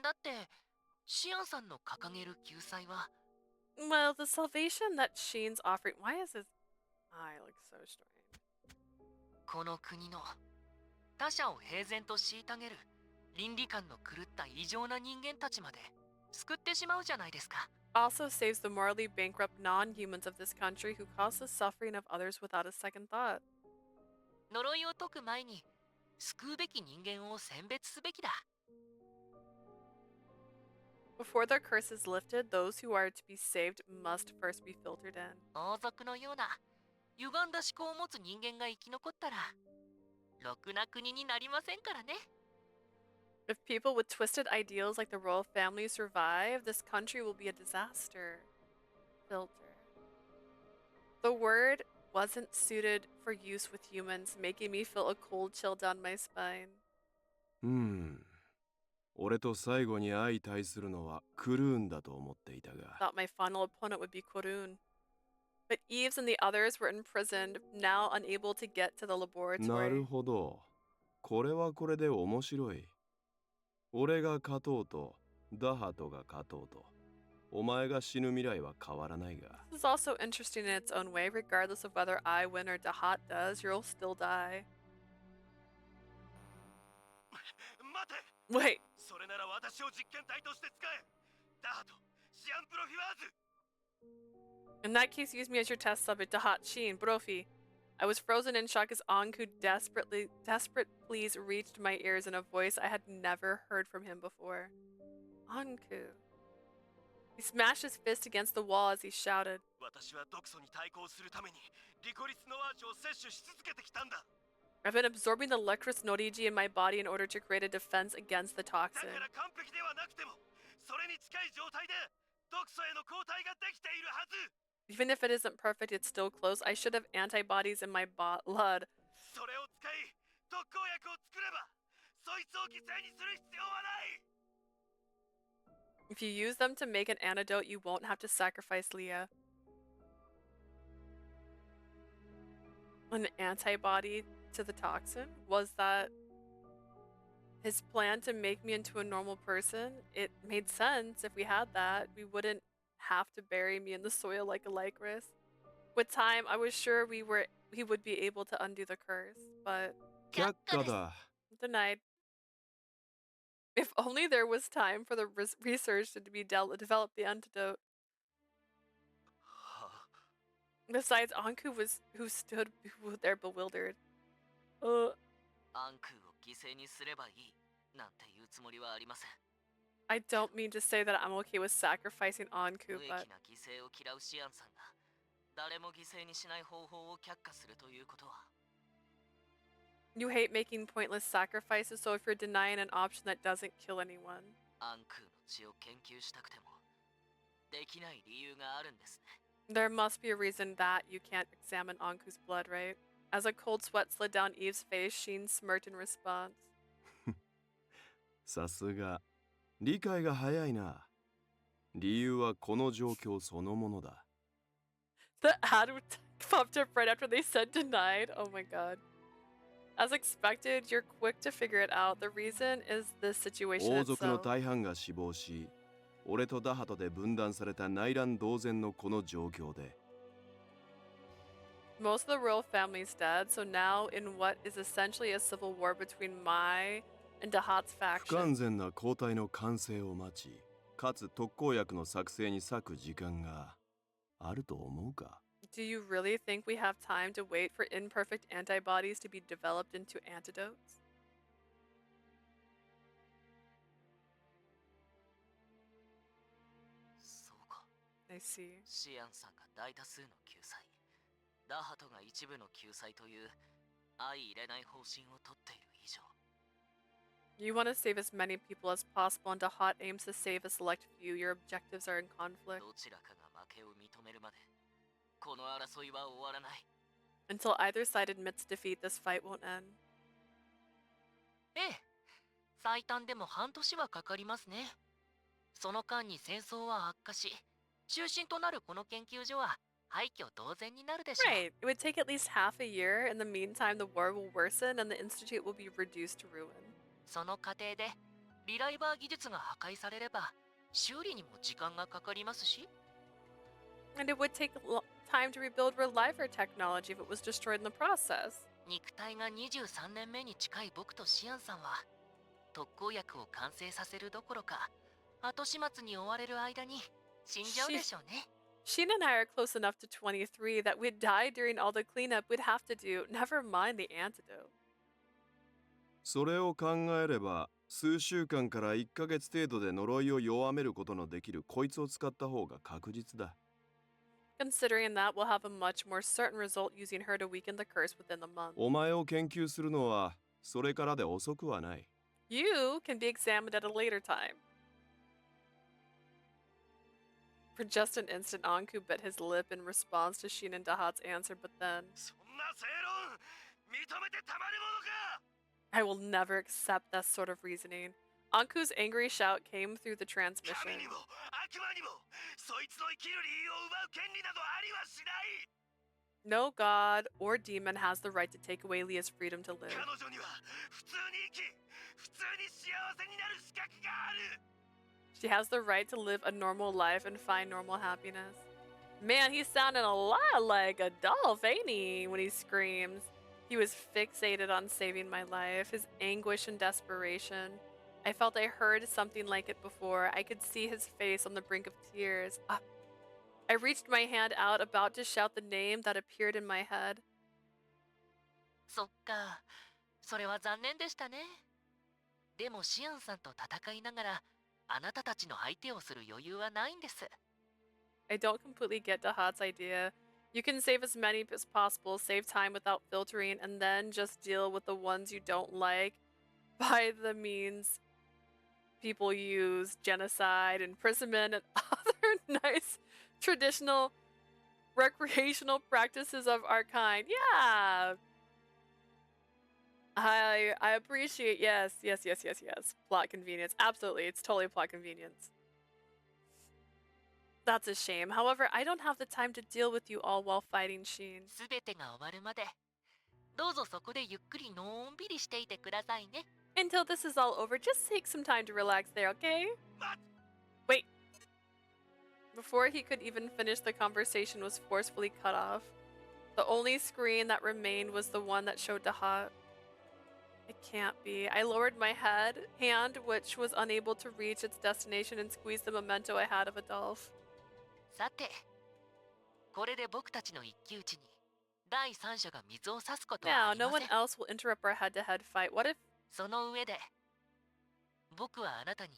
だって、シアンさんの掲げる救済は、 Well, the salvation that Scien's offering. Why is his eye look so strange? この国の他者を平然と虐げる倫理観の狂った異常な人間たちまで救ってしまうじゃないですか。 Also saves the morally bankrupt non-humans of this country who cause the suffering of others without a second thought. 呪いを解く前に救うべき人間を選別すべきだ。 Before their curse is lifted, those who are to be saved must first be filtered in. 王族のような歪んだ思考を持つ人間が生き残ったら、ろくな国になりませんからね。 If people with twisted ideals like the royal family survive, this country will be a disaster. Filter. The word wasn't suited for use with humans, making me feel a cold chill down my spine. 俺と最後に相対するのはクルーンだと思っていたが。 Thought my final opponent would be Korun. But Eves and the others were imprisoned, now unable to get to the な laboratory. るほど。これはこれで面白い。俺が勝とうと、ダハトが勝とうと、お前が死ぬ未来は変わらないが。 This is also interesting in its own way. Regardless of whether I win or Dahat does, you'll still die. 待て Wait, それなら私を実験体として使えダハトシアンプロフィワーズ in that case, use me as your test subject, Dahat, Scien, Brophy. I was frozen in shock as Anku desperate pleas reached my ears in a voice I had never heard from him before. Anku. He smashed his fist against the wall as he shouted. 私は毒素に対抗するためにリコリスノワーチを摂取し続けてきたんだ I've been absorbing the Lycoris VOD in my body in order to create a defense against the だ toxin. から完璧ではなくてもそれに近い状態で毒素への抗体ができているはず Even if it isn't perfect, it's still close. I should have antibodies in my blood. それを使い特効薬を作ればそいつを犠牲にする必要はない If you use them to make an antidote, you won't have to sacrifice Leah. An antibody to the toxin? Was that his plan to make me into a normal person? It made sense. If we had that, we wouldn't have to bury me in the soil like a Lycoris. With time, I was sure we would be able to undo the curse, but 却下だ。 denied. If only there was time for the research to be develop the antidote. Besides, Anku who stood there bewildered. アンクーを犠牲にすればいいなんていうつもりはありません I don't mean to say that I'm okay with sacrificing 無 Anku, 益 but な犠牲を嫌うシアンさんが誰も犠牲にしない方法を却下するということは you hate making pointless sacrifices, so if you're denying an option that doesn't kill anyone. アンクーの血を研究したくてもできない理由があるんですね There must be a reason that you can't examine Anku's blood, right? As a cold sweat slid down Eve's face, Sheen smirked in response. さすが。理解が早いな。理由はこの状況そのものだ。 The ad popped up right after they said denied. Oh my god. As expected, you're quick to figure it out. The reason is the situation 王族の itself. 大半が死亡し、俺とダハトで分断された内乱同然のこの状況で、 Most of the royal family's dead, so now in what is essentially a civil war between Mai and Dahat's 不完 faction. 全な抗体の完成を待ち、かつ特効薬の作成に割く時間があると思うか？ Do you really think we have time to wait for imperfect antibodies to be developed into antidotes? そうか I see. シアンさんが大多数の救済ダハトが一部の救済という相入れない方針をとっている以上 You want to save as many people as possible, and Dahat aims to save a select few. Your objectives are in conflict. どちらかが負けを認めるまでこの争いは終わらない Until either side admits defeat, this fight won't end. ええ最短でも半年はかかりますねその間に戦争は悪化し中心となるこの研究所は廃墟同然になるでしょう Right. It would take at least half a year. In the meantime, the war will worsen and the institute will be reduced to ruin. その過程でリライバー技術が破壊されれば修理にも時間がかかりますし And it would take time to rebuild Reliver technology if it was destroyed in the process. 肉体が23年目に近い僕とシアンさんは特効薬を完成させるどころか後始末に追われる間に死んじゃうでしょうね Sheen and I are close enough to 23 that we'd die during all the cleanup we'd have to do, never mind the antidote. それを考えれば、数週間から1ヶ月程度で呪いを弱めることのできるこいつを使った方が確実だ。 Considering that, we'll have a much more certain result using her to weaken the curse within the month. お前を研究するのはそれからで遅くはない。 You can be examined at a later time. For just an instant, Anku bit his lip in response to Sheen and Dahat's answer, but then, そんな正論認めてたまるものか I will never accept that sort of reasoning. Anku's angry shout came through the 神 transmission. にも悪魔にもそいつの生きる理由を奪う権利などありはしない。 No god or demon has the right to take away Leah's freedom to live. 彼女には普通に生き、普通に幸せになる資格がある。 She has the right to live a normal life and find normal happiness. Man, he's sounding a lot like Adolf, ain't he, when he screams. He was fixated on saving my life, his anguish and desperation. I felt I heard something like it before. I could see his face on the brink of tears. I reached my hand out, about to shout the name that appeared in my head. そっか、それは残念でしたね。でもシアンさんと戦いながら、あなたたちの相手をする余裕はないんです。I don't completely get Dahat's idea. You can save as many as possible, save time without filtering, and then just deal with the ones you don't like by the means people use, genocide, imprisonment, and other nice traditional recreational practices of our kind. Yeah. I appreciate, yes. Plot convenience. Absolutely, it's totally plot convenience. That's a shame. However, I don't have the time to deal with you all while fighting Scien. すべてが終わるまで、どうぞそこでゆっくりのんびりしていてくださいね。Until this is all over, just take some time to relax there, okay? Wait. Before he could even finish, the conversation was forcefully cut off. The only screen that remained was the one that showed Dahat. It can't be. I lowered my hand, which was unable to reach its destination, and squeezed the memento I had of Adolf. さて、これで僕たちの一騎打ちに第三者が水を差すことは Now, あり no ま one せん。 else will interrupt our head-to-head fight. What if... その上で、僕はあなたに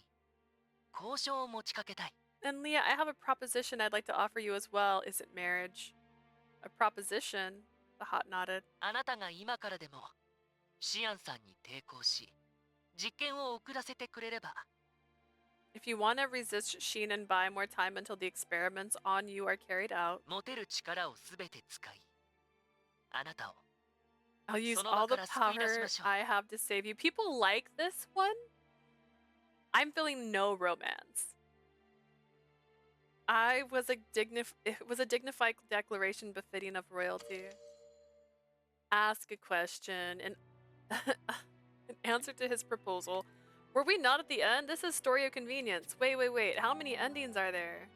交渉を持ちかけたい。 And Leah, I have a proposition I'd like to offer you as well. Is it marriage? A proposition? Dahat nodded. あなたが今からでもシアンさんに抵抗し、実験を遅らせてくれれば、 If you want to resist Scien and buy more time until the experiments on you are carried out, 持てる力をすべて使い、あなたを I'll use その all 場 the から救い出し power ましょう。 I have to save you. People like this one? I'm feeling no romance. It was a dignified declaration befitting of royalty. Ask a question and in answer to his proposal. Were we not at the end? This is story of convenience. Wait. How many endings are there?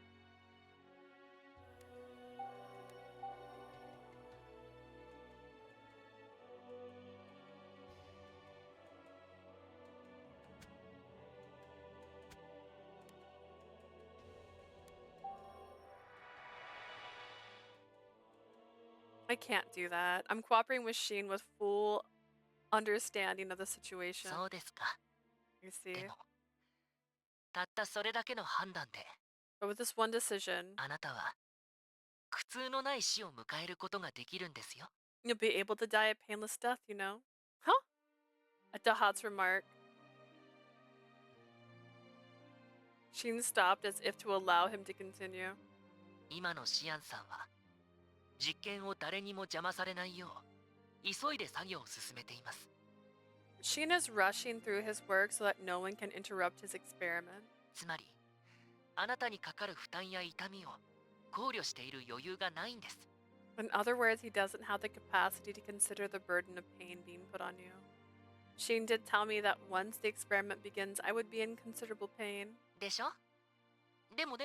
I can't do that. I'm cooperating with Scien with full understanding of the situation. そうですか。 You see? でも、たったそれだけの判断で、 But with this one decision, あなたは苦痛のない死を迎えることができるんですよ。 you'll be able to die a painless death, you know? Huh? At Dahat's remark, Scien stopped as if to allow him to continue. 今のシアンさんは実験を誰にも邪魔されないよう急いで作業を進めています。 Scien is rushing through his work so that no one can interrupt his experiment. つまり、あなたにかかる負担や痛みを考慮している余裕がないんです。 In other words, he doesn't have the capacity to consider the burden of pain being put on you. Scien did tell me that once the experiment begins, I would be in considerable pain. でしょ？でも、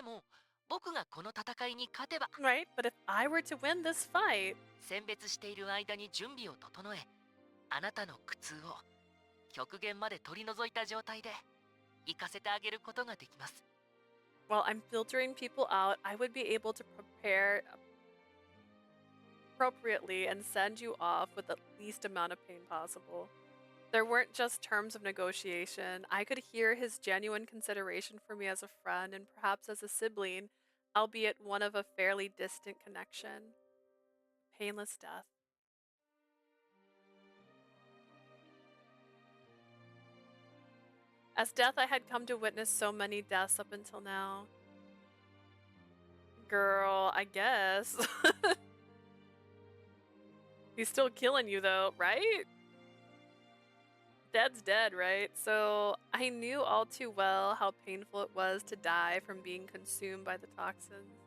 僕がこの戦いに勝てば、 Right? But if I were to win this fight, 選別している間に準備を整え、あなたの苦痛を極限まで取り除いた状態で行かせてあげることができます。 while I'm filtering people out, I would be able to prepare appropriately and send you off with the least amount of pain possible. There weren't just terms of negotiation. I could hear his genuine consideration for me as a friend and perhaps as a sibling, albeit one of a fairly distant connection. Painless death. As death, I had come to witness so many deaths up until now. Girl, I guess. He's still killing you though, right? Dead's dead, right? So I knew all too well how painful it was to die from being consumed by the toxins.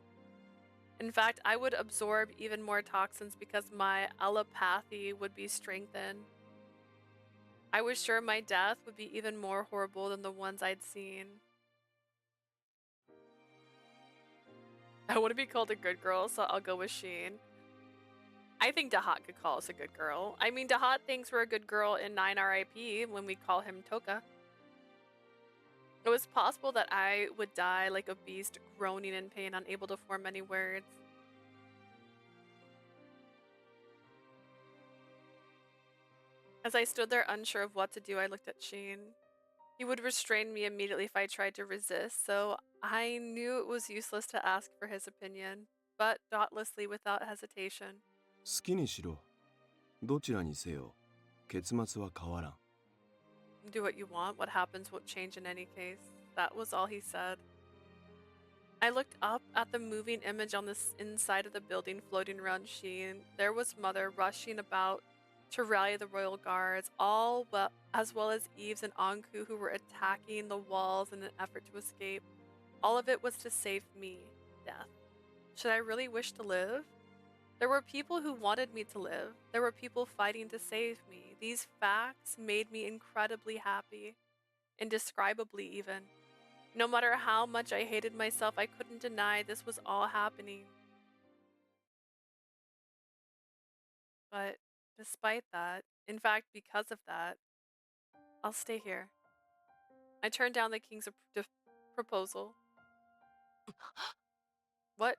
In fact, I would absorb even more toxins because my allopathy would be strengthened. I was sure my death would be even more horrible than the ones I'd seen. I want to be called a good girl, so I'll go with Scien. I think Dahat could call us a good girl. I mean, Dahat thinks we're a good girl in 9 RIP when we call him Toka. It was possible that I would die like a beast, groaning in pain, unable to form any words. As I stood there unsure of what to do, I looked at Scien. He would restrain me immediately if I tried to resist, so I knew it was useless to ask for his opinion, but dauntlessly without hesitation. 好きにしろ。どちらにせよ、結末は変わらん。 Do what you want, what happens won't change in any case. That was all he said. I looked up at the moving image on the inside of the building floating around Scien. There was Mother rushing about to rally the royal guards, as well as Eves and Anku who were attacking the walls in an effort to escape. All of it was to save me, death. Should I really wish to live? There were people who wanted me to live. There were people fighting to save me. These facts made me incredibly happy. Indescribably even. No matter how much I hated myself, I couldn't deny this was all happening. But despite that, in fact, because of that, I'll stay here. I turned down the king's proposal. What?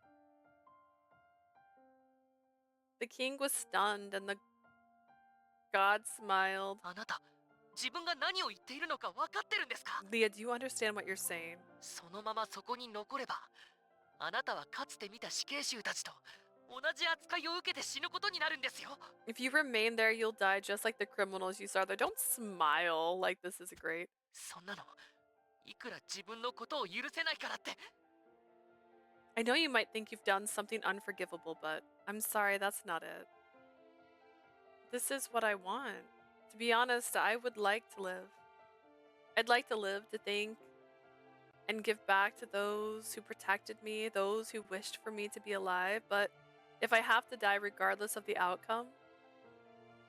The king was stunned and the god smiled. あなた、自分が何を言っているのか分かってるんですか？ Leah, do you understand what you're saying? そのままそこに残れば、あなたはかつて見た死刑囚たちと同じ扱いを受けて死ぬことになるんですよ。 If you remain there, you'll die just like the criminals you saw there. Don't smile like this is great. そんなの、いくら自分のことを許せないからって。 I know you might think you've done something unforgivable, but I'm sorry, that's not it. This is what I want. To be honest, I would like to live. I'd like to live to think and give back to those who protected me, those who wished for me to be alive, but if I have to die regardless of the outcome,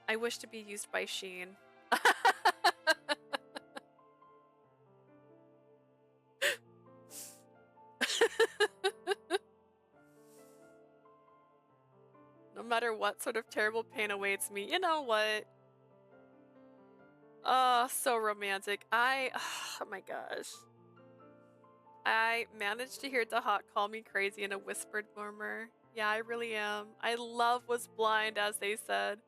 I wish to be used by Scien. No matter what sort of terrible pain awaits me, you know what? Oh, so romantic. Oh my gosh. I managed to hear Dahat call me crazy in a whispered murmur. Yeah, I really am. I love was blind, as they said.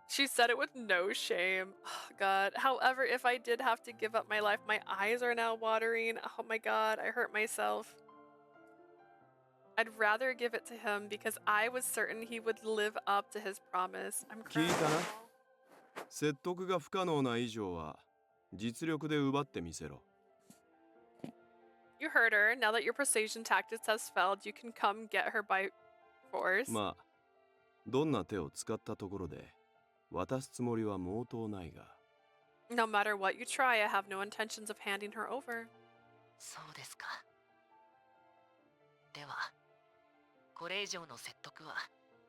She said it with no shame. Oh god. However, if I did have to give up my life, my eyes are now watering. Oh my god, I hurt myself. I'd rather give it to him because I was certain he would live up to his promise. I'm 聞 crying. いたな。説得が不可能な以上は実力で奪ってみせろ。 You heard her. Now that your persuasion tactics has failed, you can come get her by force. まあ、どんな手を使ったところで渡すつもりは毛頭ないが。 No matter what you try, I have no intentions of handing her over. そうですか。では、これ以上の説得は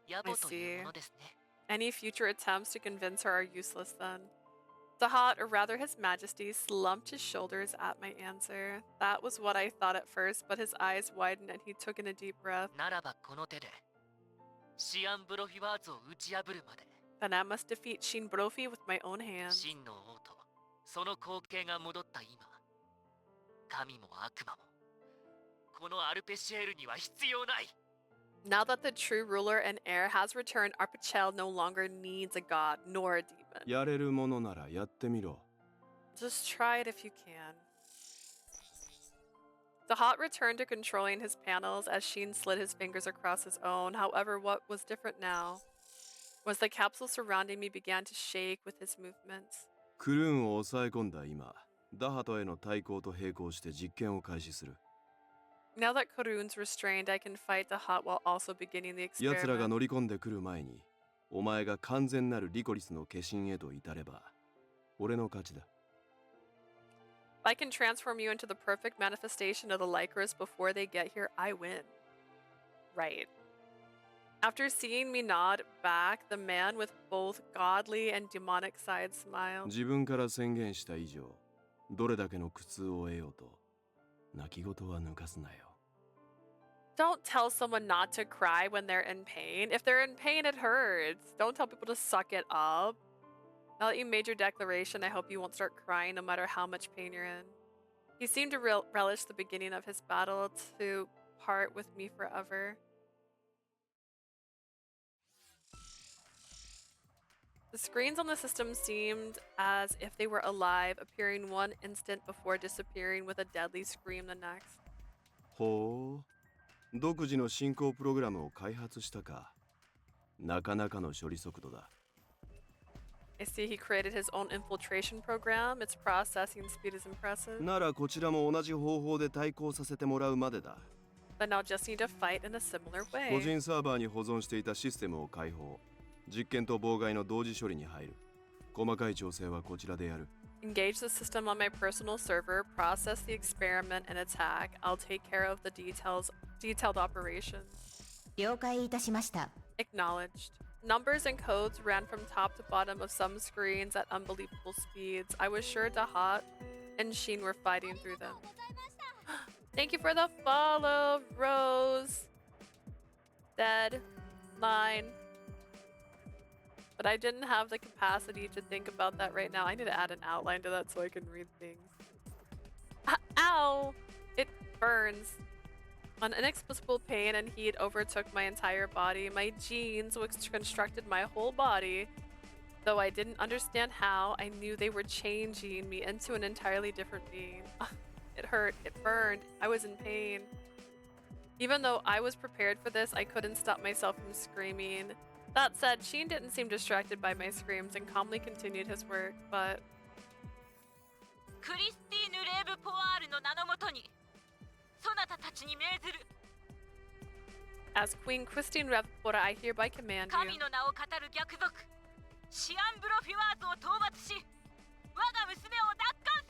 野暮というものですね。 Any future attempts to convince her are useless then. Dahat, or rather his majesty, slumped his shoulders at my answer. That was what I thought at first, but his eyes widened and he took in a deep breath. ならばこの手で、シアンブロフィワーズを打ち破るまで、 Then I must defeat Scien Brophy with my own hands. 真の王とその光景が戻った今、神も悪魔も、このアルペシエールには必要ない。 Now that the true ruler and heir has returned, Arpachel no longer needs a god nor a demon. やれるものならやってみろ。 Just try it if you can. Dahat returned to controlling his panels as Scien slid his fingers across his own. However, what was different now was the capsule surrounding me began to shake with his movements. クルーンを抑え込んだ今、ダハトへの対抗と並行して実験を開始する。 Now that Karun's restrained, I can fight Dahat while also beginning the 奴らが experiment. 乗り込んでくる前に、お前が完全なるリコリスの化身へと至れば、俺の勝ちだ。If I can transform you into the perfect manifestation of the Lycoris before they get here, I win. Right. After seeing me nod back, the man with both godly and demonic sides smiled. 自分から宣言した以上、どれだけの苦痛を得ようと、泣き言は抜かすなよ。Don't tell someone not to cry when they're in pain. If they're in pain, it hurts. Don't tell people to suck it up. Now that you made your declaration, I hope you won't start crying no matter how much pain you're in. He seemed to relish the beginning of his battle to part with me forever. The screens on the system seemed as if they were alive, appearing one instant before disappearing with a deadly scream the next. ほう、独自の進行プログラムを開発したか。なかなかの処理速度だ。I see he created his own infiltration program. Its processing speed is impressive. ならこちらも同じ方法で対抗させてもらうまでだ。But now just need to fight in a similar 個 way. 人サーバーに保存していたシステムを開放。実験と妨害の同時処理に入る。細かい調整はこちらでやる。Engage the system on my personal server, process the experiment and attack. I'll take care of the detailed operations. 了解いたしました。Acknowledged. Numbers and codes ran from top to bottom of some screens at unbelievable speeds. I was sure Dahat and Scien were fighting through them. Thank you for the follow, Rose. Dead. Line. But I didn't have the capacity to think about that right now. I need to add an outline to that so I can read things. Ow! It burns. An inexplicable pain and heat overtook my entire body. My genes, which constructed my whole body, though I didn't understand how, I knew they were changing me into an entirely different being. It hurt. It burned. I was in pain. Even though I was prepared for this, I couldn't stop myself from screaming. That said, Scien didn't seem distracted by my screams and calmly continued his work, but... クリスティーヌ・レーブ・ポワールの名のもとにそなたたちに命ずる As Queen Christine Revpora, I hereby command 神 you. の名を語る逆賊シアン・ブロフィワーズを討伐し我が娘を奪還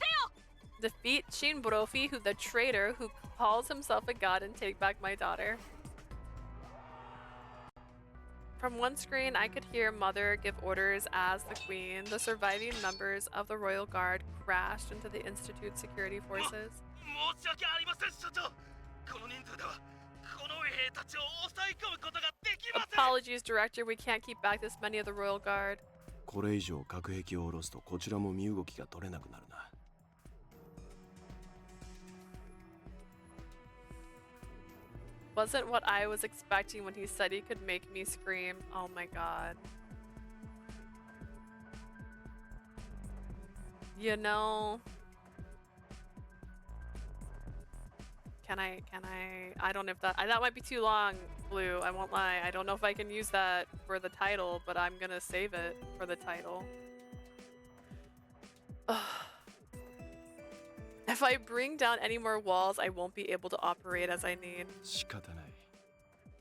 せよ Defeat Scien Brofi, who the traitor who calls himself a god, and take back my daughter. From one screen, I could hear Mother give orders as the queen. The surviving members of the royal guard crashed into the Institute security forces. 申し訳ありません所長。この人数ではこの兵たちを抑え込むことができません。 Apologies, Director. We can't keep back this many of the royal guard. これ以上核兵器を下ろすとこちらも身動きが取れなくなるな。Wasn't what I was expecting when he said he could make me scream. Oh my god. You know... Can I... I don't know if that might be too long, Blue. I won't lie. I don't know if I can use that for the title, but I'm gonna save it for the title. If I bring down any more walls, I won't be able to operate as I need. 仕方ない。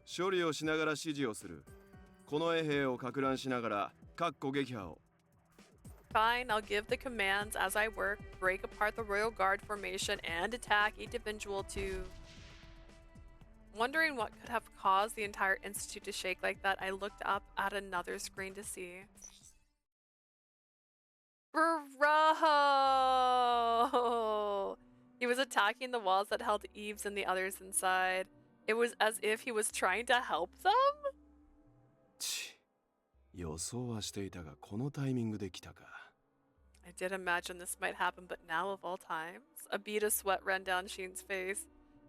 処理をしながら指示をする。この衛兵を撹乱しながら、各個撃破を。Fine, I'll give the commands as I work, break apart the Royal Guard formation, and attack each individual to... Wondering what could have caused the entire institute to shake like that, I looked up at another screen to see. Bro! He was attacking the walls that held Eves and the others inside. It was as if he was trying to help them? ち、予想はしていたがこのタイミングで来たか。I did imagine this might happen, but now of all times, a bead of sweat ran down Scien's face.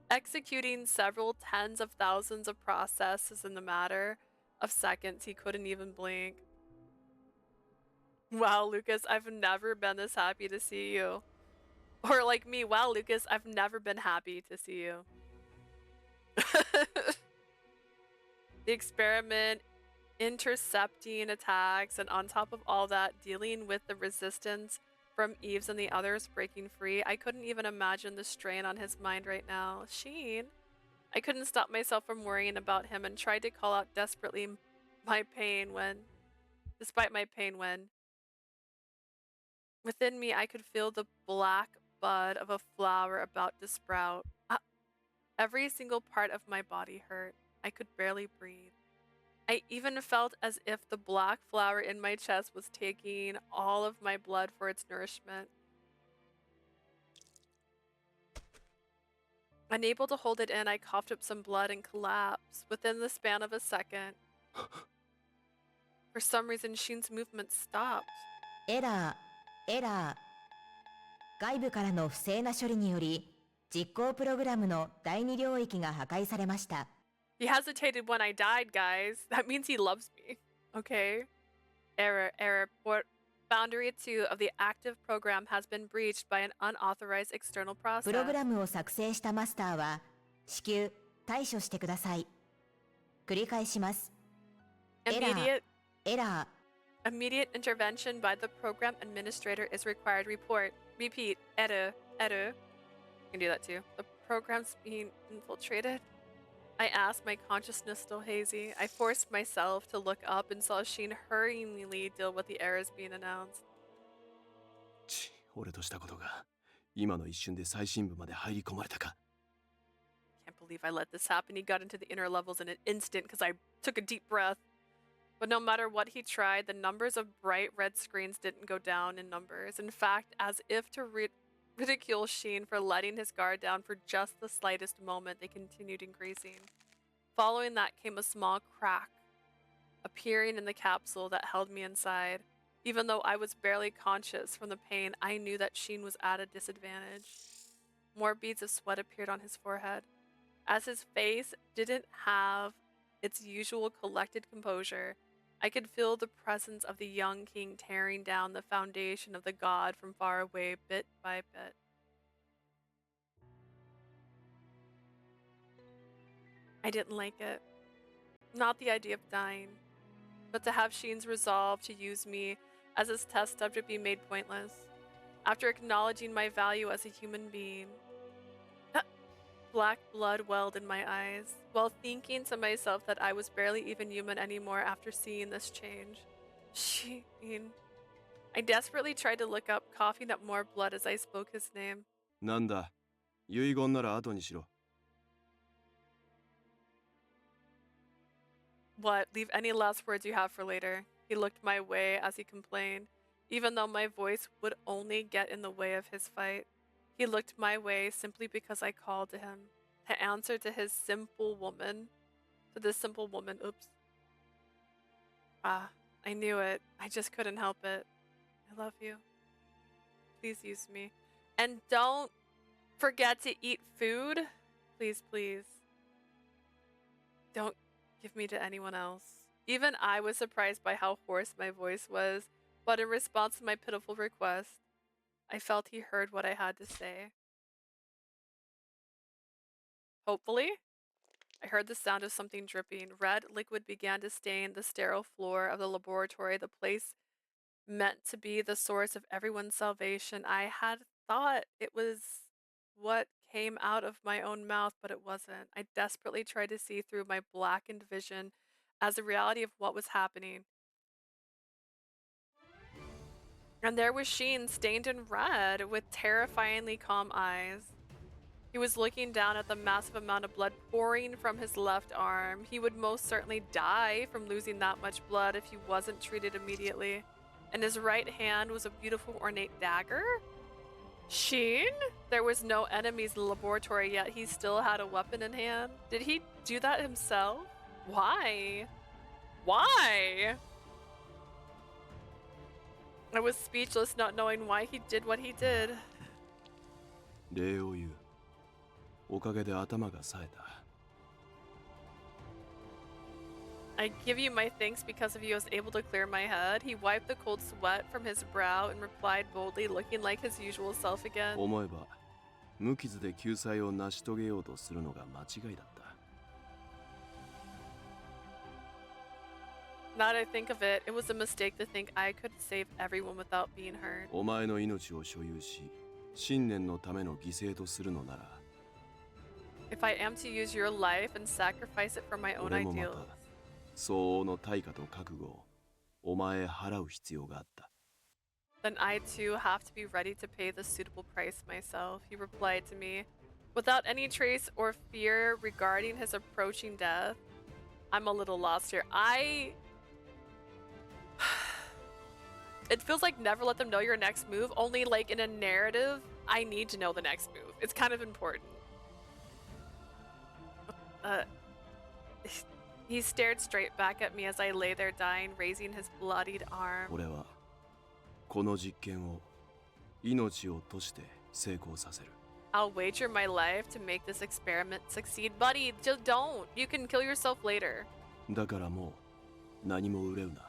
Executing several tens of thousands of processes in the matter of seconds, he couldn't even blink. Wow, Lucas, I've never been this happy to see you. Or like me, wow, Lucas, I've never been happy to see you. The experiment, intercepting attacks, and on top of all that, dealing with the resistance from Eves and the others breaking free. I couldn't even imagine the strain on his mind right now. Scien? I couldn't stop myself from worrying about him and tried to call out desperately despite my pain when... Within me, I could feel the black bud of a flower about to sprout. Every single part of my body hurt. I could barely breathe. I even felt as if the black flower in my chest was taking all of my blood for its nourishment. Unable to hold it in, I coughed up some blood and collapsed within the span of a second. For some reason, Shin's movement stopped. エラー。外部からの不正な処理により、実行プログラムの第二領域が破壊されました。He hesitated when I died, guys. That means he loves me. Okay. Error. Boundary 2 of the active program has been breached by an unauthorized external プログ process. ラムを作成したマスターは、至急対処してください。繰り返します。エラー。 Immediate intervention by the program administrator is required. Repeat. Error. You can do that too. The program's being infiltrated. I asked, my consciousness still hazy. I forced myself to look up and saw Scien hurriedly deal with the errors being announced. 俺としたことが今の一瞬で最深部まで入り込まれたか。 Can't believe I let this happen. He got into the inner levels in an instant because I took a deep breath. But no matter what he tried, the numbers of bright red screens didn't go down in numbers. In fact, as if to ridicule Scien for letting his guard down for just the slightest moment, they continued increasing. Following that came a small crack, appearing in the capsule that held me inside. Even though I was barely conscious from the pain, I knew that Scien was at a disadvantage. More beads of sweat appeared on his forehead. As his face didn't have its usual collected composure, I could feel the presence of the young king tearing down the foundation of the god from far away, bit by bit. I didn't like it. Not the idea of dying, but to have Shin's resolve to use me as his test subject be made pointless. After acknowledging my value as a human being, black blood welled in my eyes, while thinking to myself that I was barely even human anymore after seeing this change. Shin. I desperately tried to look up, coughing up more blood as I spoke his name. なんだ、遺言なら後にしろ。 What? Leave any last words you have for later. He looked my way as he complained, even though my voice would only get in the way of his fight. He looked my way simply because I called to him, to answer to his simple woman. To this simple woman, oops. I knew it. I just couldn't help it. I love you. Please use me. And don't forget to eat food. Please, please. Don't give me to anyone else. Even I was surprised by how hoarse my voice was, but in response to my pitiful request, I felt he heard what I had to say. Hopefully, I heard the sound of something dripping. Red liquid began to stain the sterile floor of the laboratory, the place meant to be the source of everyone's salvation. I had thought it was what came out of my own mouth, but it wasn't. I desperately tried to see through my blackened vision as the reality of what was happening. And there was Scien, stained in red, with terrifyingly calm eyes. He was looking down at the massive amount of blood pouring from his left arm. He would most certainly die from losing that much blood if he wasn't treated immediately. In his right hand was a beautiful ornate dagger? Scien? There was no enemies in the laboratory, yet he still had a weapon in hand. Did he do that himself? Why? Why? I was speechless, not knowing why he did what he did. 礼を言う。おかげで頭が冴えた。 I give you my thanks because of you. I was able to clear my head. He wiped the cold sweat from his brow and replied boldly, looking like his usual self again. 思えば、無傷で救済を成し遂げようとするのが間違いだった。 Now that I think of it, it was a mistake to think I could save everyone without being hurt. お前の命を所有し、信念のための犠牲とするのなら、 If I am to use your life and sacrifice it for my own 俺もま ideals. た相応の対価と覚悟をお前へ払う必要があった。Then I too have to be ready to pay the suitable price myself, he replied to me, without any trace or fear regarding his approaching death. I'm a little lost here. It feels like never let them know your next move, only like in a narrative, I need to know the next move. It's kind of important. He stared straight back at me as I lay there dying, raising his bloodied arm. 俺はこの実験を命を賭して成功させる。 I'll wager my life to make this experiment succeed. Buddy, just don't. You can kill yourself later. だからもう何も憂うな。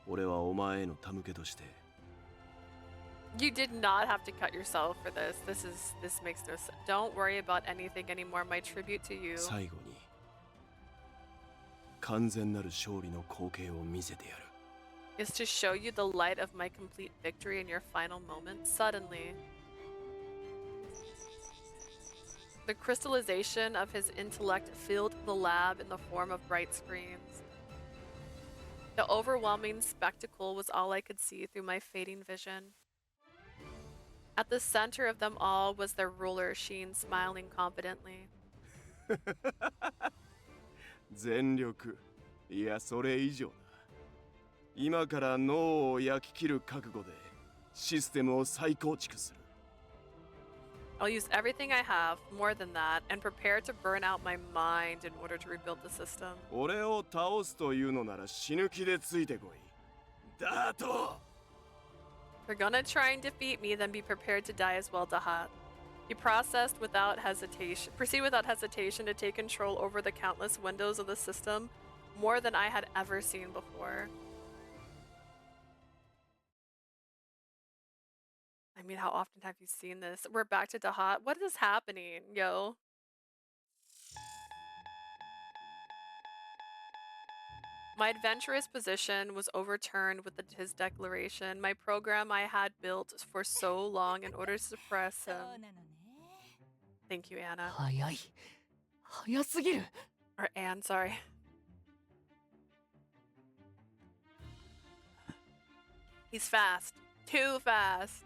俺はお前への手向けとして。 You did not have to cut yourself for this. This makes no sense. Don't worry about anything anymore. My tribute to you 最後に完全なる勝利の光景を見せてやる。 is to show you the light of my complete victory in your final moments. Suddenly, the crystallization of his intellect filled the lab in the form of bright screens. The overwhelming spectacle was all I could see through my fading vision. At the center of them all was their ruler, Scien, smiling confidently. 全力、いやそれ以上だ。今から脳を焼き切る覚悟でシステムを再構築する。 I'll use everything I have, more than that, and prepare to burn out my mind in order to rebuild the system. 俺を倒すというのなら死ぬ気でついてこい。ダート！ If you're gonna try and defeat me, then be prepared to die as well, Dahat. He proceeded without hesitation to take control over the countless windows of the system, more than I had ever seen before. I mean, how often have you seen this? We're back to Dahat. What is happening, yo? My adventurous position was overturned with his declaration. My program I had built for so long in order to suppress him. Thank you, Anna. 早い。早すぎる。 Or Anne, sorry. He's fast. Too fast.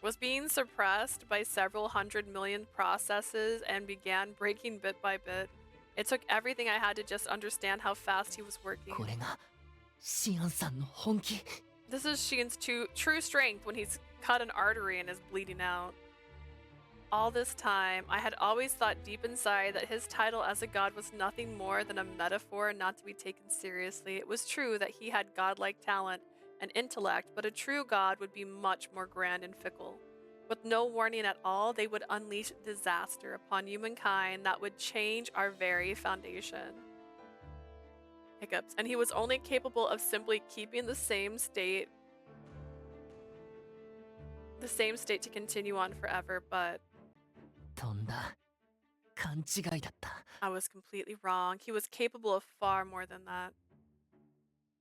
Was being suppressed by several 100 million processes and began breaking bit by bit. It took everything I had to just understand how fast he was working. これがシアンさんの本気。 This is Shien's true strength when he's cut an artery and is bleeding out. All this time, I had always thought deep inside that his title as a god was nothing more than a metaphor not to be taken seriously. It was true that he had godlike talent and intellect, but a true god would be much more grand and fickle. With no warning at all, they would unleash disaster upon humankind that would change our very foundation. Hiccups. And he was only capable of simply keeping the same state to continue on forever, but とんだ。勘違いだった。 I was completely wrong. He was capable of far more than that.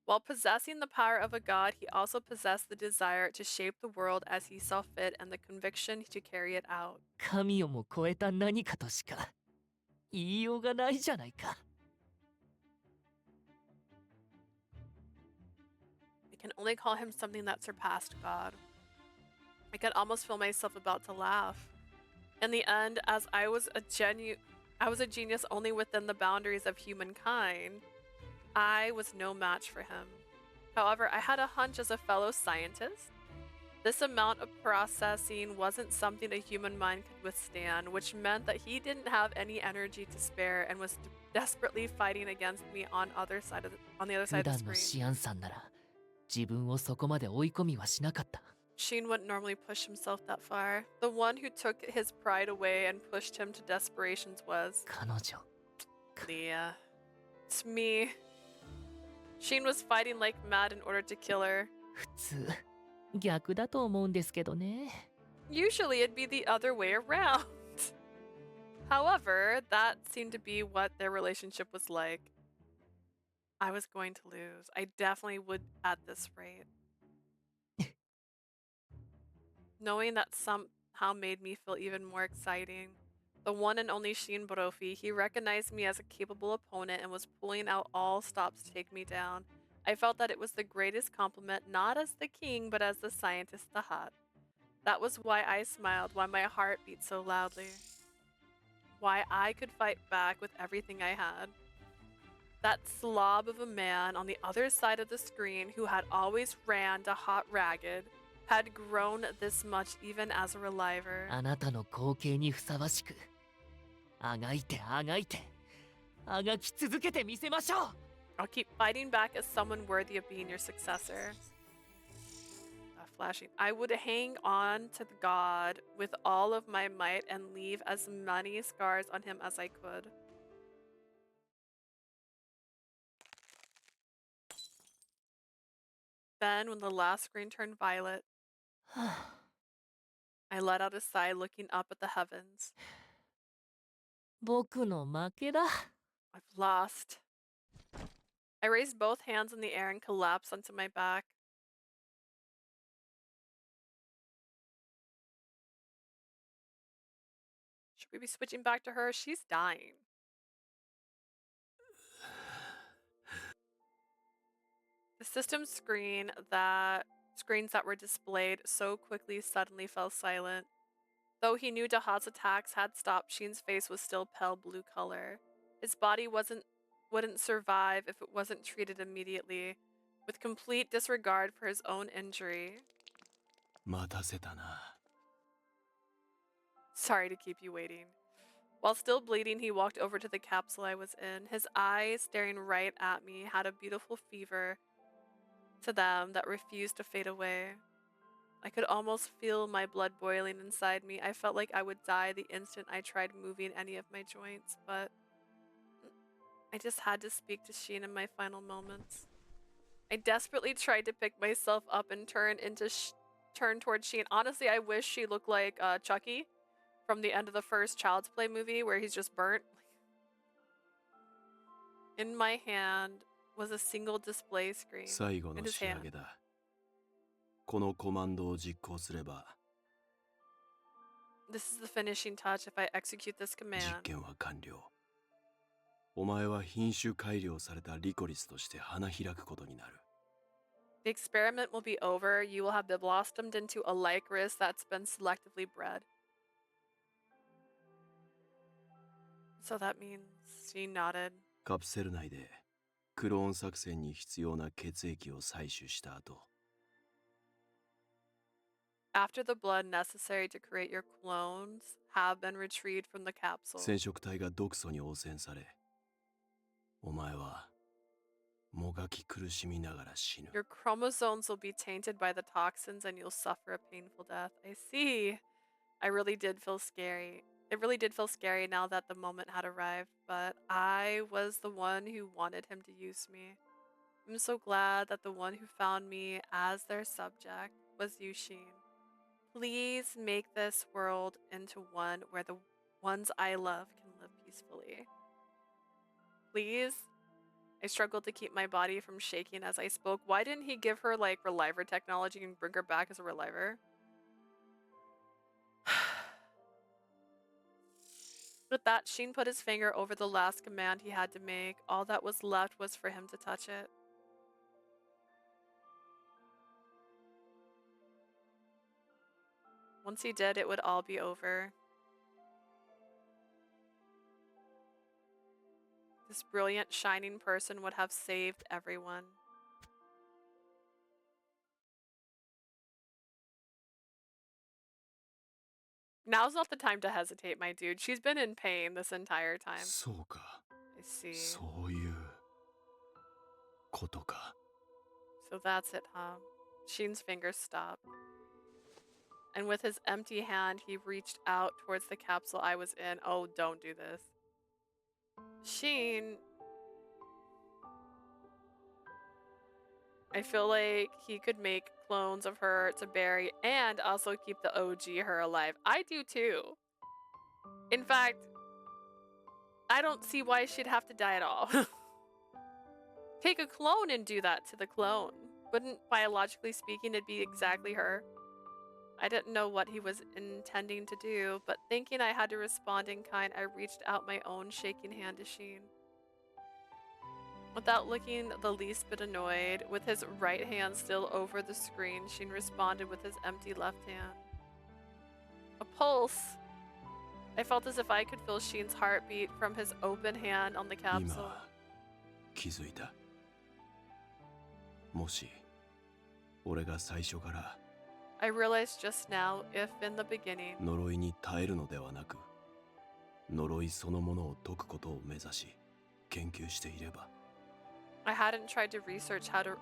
While possessing the power of a god, he also possessed the desire to shape the world as he saw fit and the conviction to carry it out. 神をも超えた何かとしか言いようがないじゃないか。 I can only call him something that surpassed God. I could almost feel myself about to laugh. In the end, as I was a genius only within the boundaries of humankind, I was no match for him. However, I had a hunch as a fellow scientist. This amount of processing wasn't something a human mind could withstand, which meant that he didn't have any energy to spare and was desperately fighting against me on the other side of 普 the 段の screen. シアンさんなら自分をそこまで追い込みはしなかった。 Scien wouldn't normally push himself that far. The one who took his pride away and pushed him to desperations was 彼女。 Leah. It's me. Scien was fighting like mad in order to kill her. 普通逆だと思うんですけどね。 Usually it'd be the other way around. However, that seemed to be what their relationship was like. I was going to lose. I definitely would at this rate. Knowing that somehow made me feel even more exciting. The one and only Scien Borofi, he recognized me as a capable opponent and was pulling out all stops to take me down. I felt that it was the greatest compliment, not as the king, but as the scientist the hut. That was why I smiled, why my heart beat so loudly. Why I could fight back with everything I had. That slob of a man on the other side of the screen who had always ran to hot ragged had grown this much even as a reliever. あなたの光景にふさわしく、あがいてあがいて、あがき続けてみせましょう。 I'll keep fighting back as someone worthy of being your successor. Flashing. I would hang on to the god with all of my might and leave as many scars on him as I could. Then, when the last screen turned violet, I let out a sigh looking up at the heavens. 僕の負けだ。 I've lost. I raised both hands in the air and collapsed onto my back. Should we be switching back to her? She's dying. The system screens that were displayed so quickly suddenly fell silent. Though he knew Dahat's attacks had stopped, Shin's face was still pale blue color. His body wouldn't survive if it wasn't treated immediately, with complete disregard for his own injury. 待たせたな。 Sorry to keep you waiting. While still bleeding, he walked over to the capsule I was in. His eyes, staring right at me, had a beautiful fever to them that refused to fade away. I could almost feel my blood boiling inside me. I felt like I would die the instant I tried moving any of my joints, but I just had to speak to Scien in my final moments. I desperately tried to pick myself up and turn towards Scien. Honestly, I wish she looked like Chucky from the end of the first Child's Play movie where he's just burnt. In my hand was a single display screen. 最後の仕上げだ。このコマンドを実行すれば、 This is the finishing touch if I execute this 実 command. 験は完了。お前は品種改良されたリコリスとして花開くことになる。 The experiment will be over. You will have been blossomed into a Lycoris that's been selectively bred. So that means she nodded. カプセル内でクローン作戦に必要な血液を採取した後、 After the blood necessary to create your clones have been retrieved from the capsule, 染色体が毒素に汚染され、お前はもがき苦しみながら死ぬ。 your chromosomes will be tainted by the toxins and you'll suffer a painful death. I see. I really did feel scary. It really did feel scary now that the moment had arrived, but I was the one who wanted him to use me. I'm so glad that the one who found me as their subject was you, Scien. Please make this world into one where the ones I love can live peacefully. Please? I struggled to keep my body from shaking as I spoke. Why didn't he give her, like, reliever technology and bring her back as a reliever? With that, Scien put his finger over the last command he had to make. All that was left was for him to touch it. Once he did, it would all be over. This brilliant, shining person would have saved everyone. Now's not the time to hesitate, my dude. She's been in pain this entire time. そうか。 I see. そういうことか。 So that's it, huh? Shin's fingers stopped. And with his empty hand, he reached out towards the capsule I was in. Oh, don't do this. Scien... I feel like he could make clones of her to bury and also keep the OG her alive. I do too. In fact, I don't see why she'd have to die at all. Take a clone and do that to the clone. Wouldn't, biologically speaking, it be exactly her? I didn't know what he was intending to do, but thinking I had to respond in kind, I reached out my own shaking hand to Scien. Without looking the least bit annoyed, with his right hand still over the screen, Sheen responded with his empty left hand. A pulse! I felt as if I could feel Sheen's heartbeat from his open hand on the capsule. 今気づいた。もし俺が最初から I realized just now, if in the beginning, 呪いに耐えるのではなく、呪いそのものを解くことを目指し研究していれば、 I hadn't tried to research how to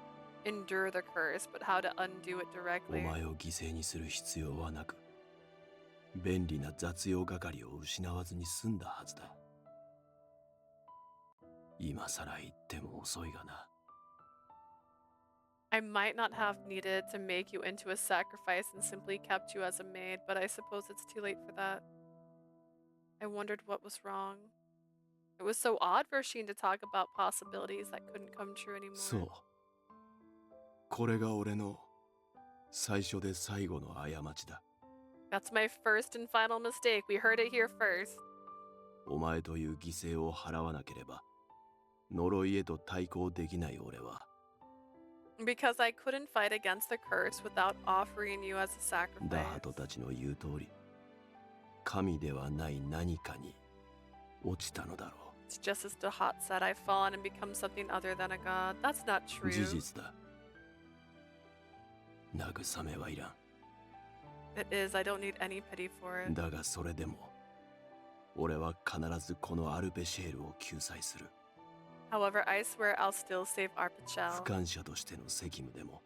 endure the curse, but how to undo it お directly. 前を犠牲にする必要はなく、便利な雑用係を失わずに済んだはずだ。今さら言っても遅いがな。 I might not have needed to make you into a sacrifice and simply kept you as a maid, but I suppose it's too late for that. I wondered what was wrong. It was so odd for Sheen to talk about possibilities that couldn't come true anymore. そう。これが俺の最初で最後の過ちだ。 That's my first and final mistake. We heard it here first. お前という犠牲を払わなければ、呪いへと対抗できない俺は、 Because I couldn't fight against the curse without offering you as a ダ sacrifice. ハトたちの言う通り、神ではない何かに落ちたのだろ It's just as Dahat said, I've fallen and become something other than a god. That's not う。 true. 事実だ。慰めはいらん。 It is. I don't need any pity for it. だがそれでも、俺は必ずこのアルペシェールを救済する。 However, I swear I'll still save 不 Arpichel. 感謝としての責務でも、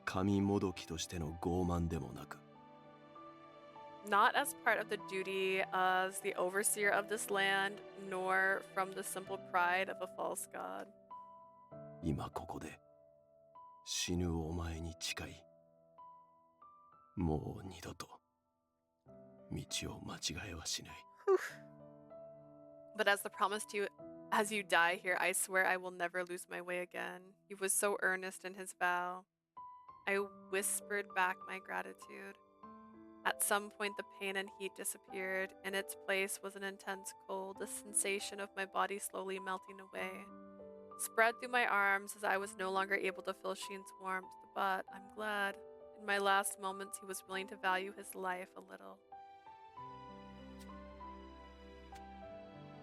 神もどきとしての傲慢でもなく、 Not as part of the duty as the overseer of this land, nor from the simple pride of a false god. 今ここで死ぬお前に誓い、もう二度と道を間違えはしない。 But as the promise to you, as you die here, I swear I will never lose my way again. He was so earnest in his vow. I whispered back my gratitude. At some point, the pain and heat disappeared. In its place was an intense cold, the sensation of my body slowly melting away. Spread through my arms as I was no longer able to feel Sheen's warmth, but I'm glad. In my last moments, he was willing to value his life a little.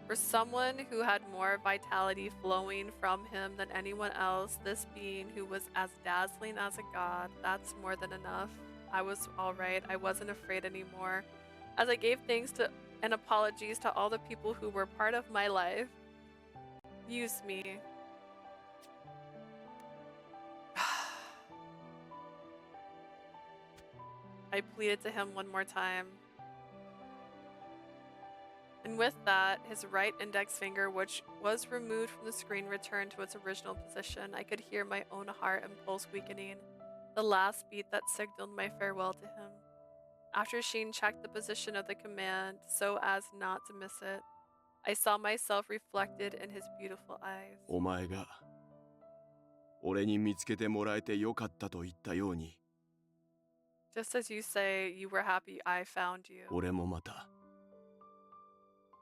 For someone who had more vitality flowing from him than anyone else, this being who was as dazzling as a god, that's more than enough. I was alright. I wasn't afraid anymore. As I gave thanks to and apologies to all the people who were part of my life. Use me. I pleaded to him one more time. And with that, his right index finger, which was removed from the screen, returned to its original position. I could hear my own heart and pulse weakening, the last beat that signaled my farewell to him. After Sheen checked the position of the command so as not to miss it, I saw myself reflected in his beautiful eyes. お前が俺に見つけてもらえてよかったと言ったように、 Just as you say, you were happy I found you. 俺もまた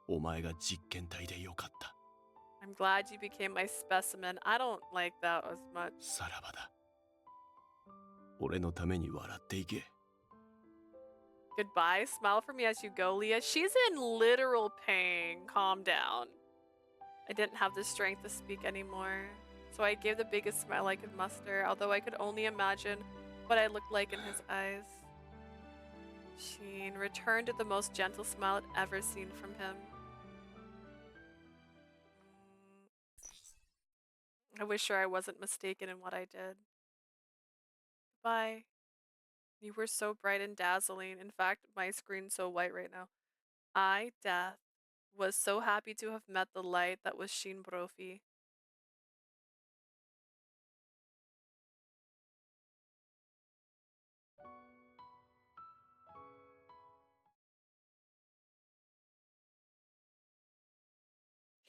お前が実験体でよかった。 I'm glad you became my specimen. I don't like that as much. さらばだ。俺のために笑っていけ。 Goodbye. Smile for me as you go, Leah. She's in literal pain. Calm down. I didn't have the strength to speak anymore, so I gave the biggest smile I could muster, although I could only imagine what I looked like in his eyes. Sheen returned to the most gentle smile I'd ever seen from him. I was sure I wasn't mistaken in what I did. Goodbye. You were so bright and dazzling. In fact, my screen's so white right now. I, Death, was so happy to have met the light that was Sheen Brophy.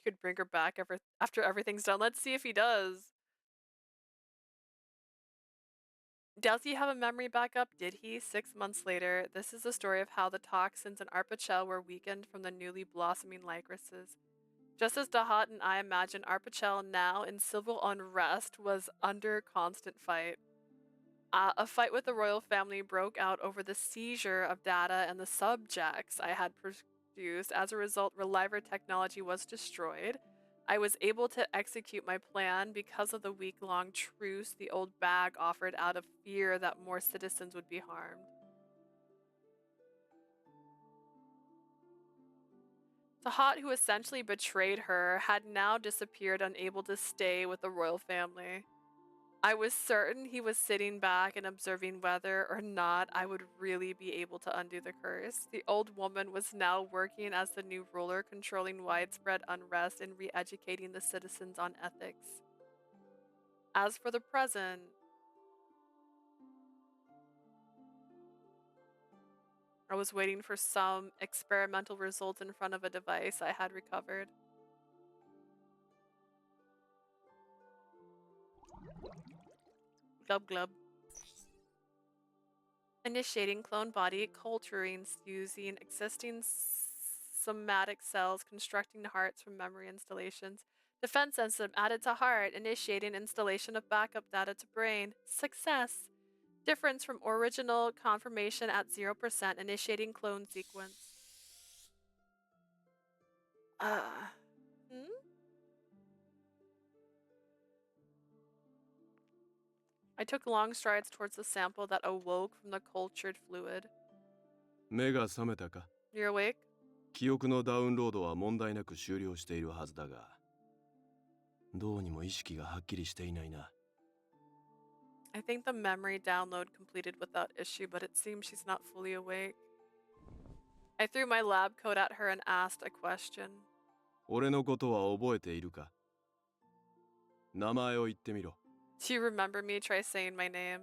He could bring her back after everything's done. Let's see if he does. Does he have a memory backup? Did he? 6 months later, this is the story of how the toxins in Arpichel were weakened from the newly blossoming lycorises. Just as Dahat and I imagine Arpachel now in civil unrest was under constant fight. A fight with the royal family broke out over the seizure of data and the subjects I had produced. As a result, Reliver technology was destroyed. I was able to execute my plan because of the week-long truce the old bag offered out of fear that more citizens would be harmed. Tahat, who essentially betrayed her, had now disappeared, unable to stay with the royal family. I was certain he was sitting back and observing whether or not I would really be able to undo the curse. The old woman was now working as the new ruler, controlling widespread unrest and re-educating the citizens on ethics. As for the present, I was waiting for some experimental result in front of a device I had recovered. Glub glub. Initiating clone body culturing using existing somatic cells, constructing hearts from memory installations. Defense system added to heart, initiating installation of backup data to brain. Success. Difference from original confirmation at 0%, initiating clone sequence. I took long strides towards the sample that awoke from the cultured fluid. 目が覚めたか? You're awake? 記憶のダウンロードは問題なく終了しているはずだが、どうにも意識がはっきりしていないな。I think the memory download completed without issue, but it seems she's not fully awake. I threw my lab coat at her and asked a question. 俺のことは覚えているか? 名前を言ってみろ。 Do you remember me? Try saying my name.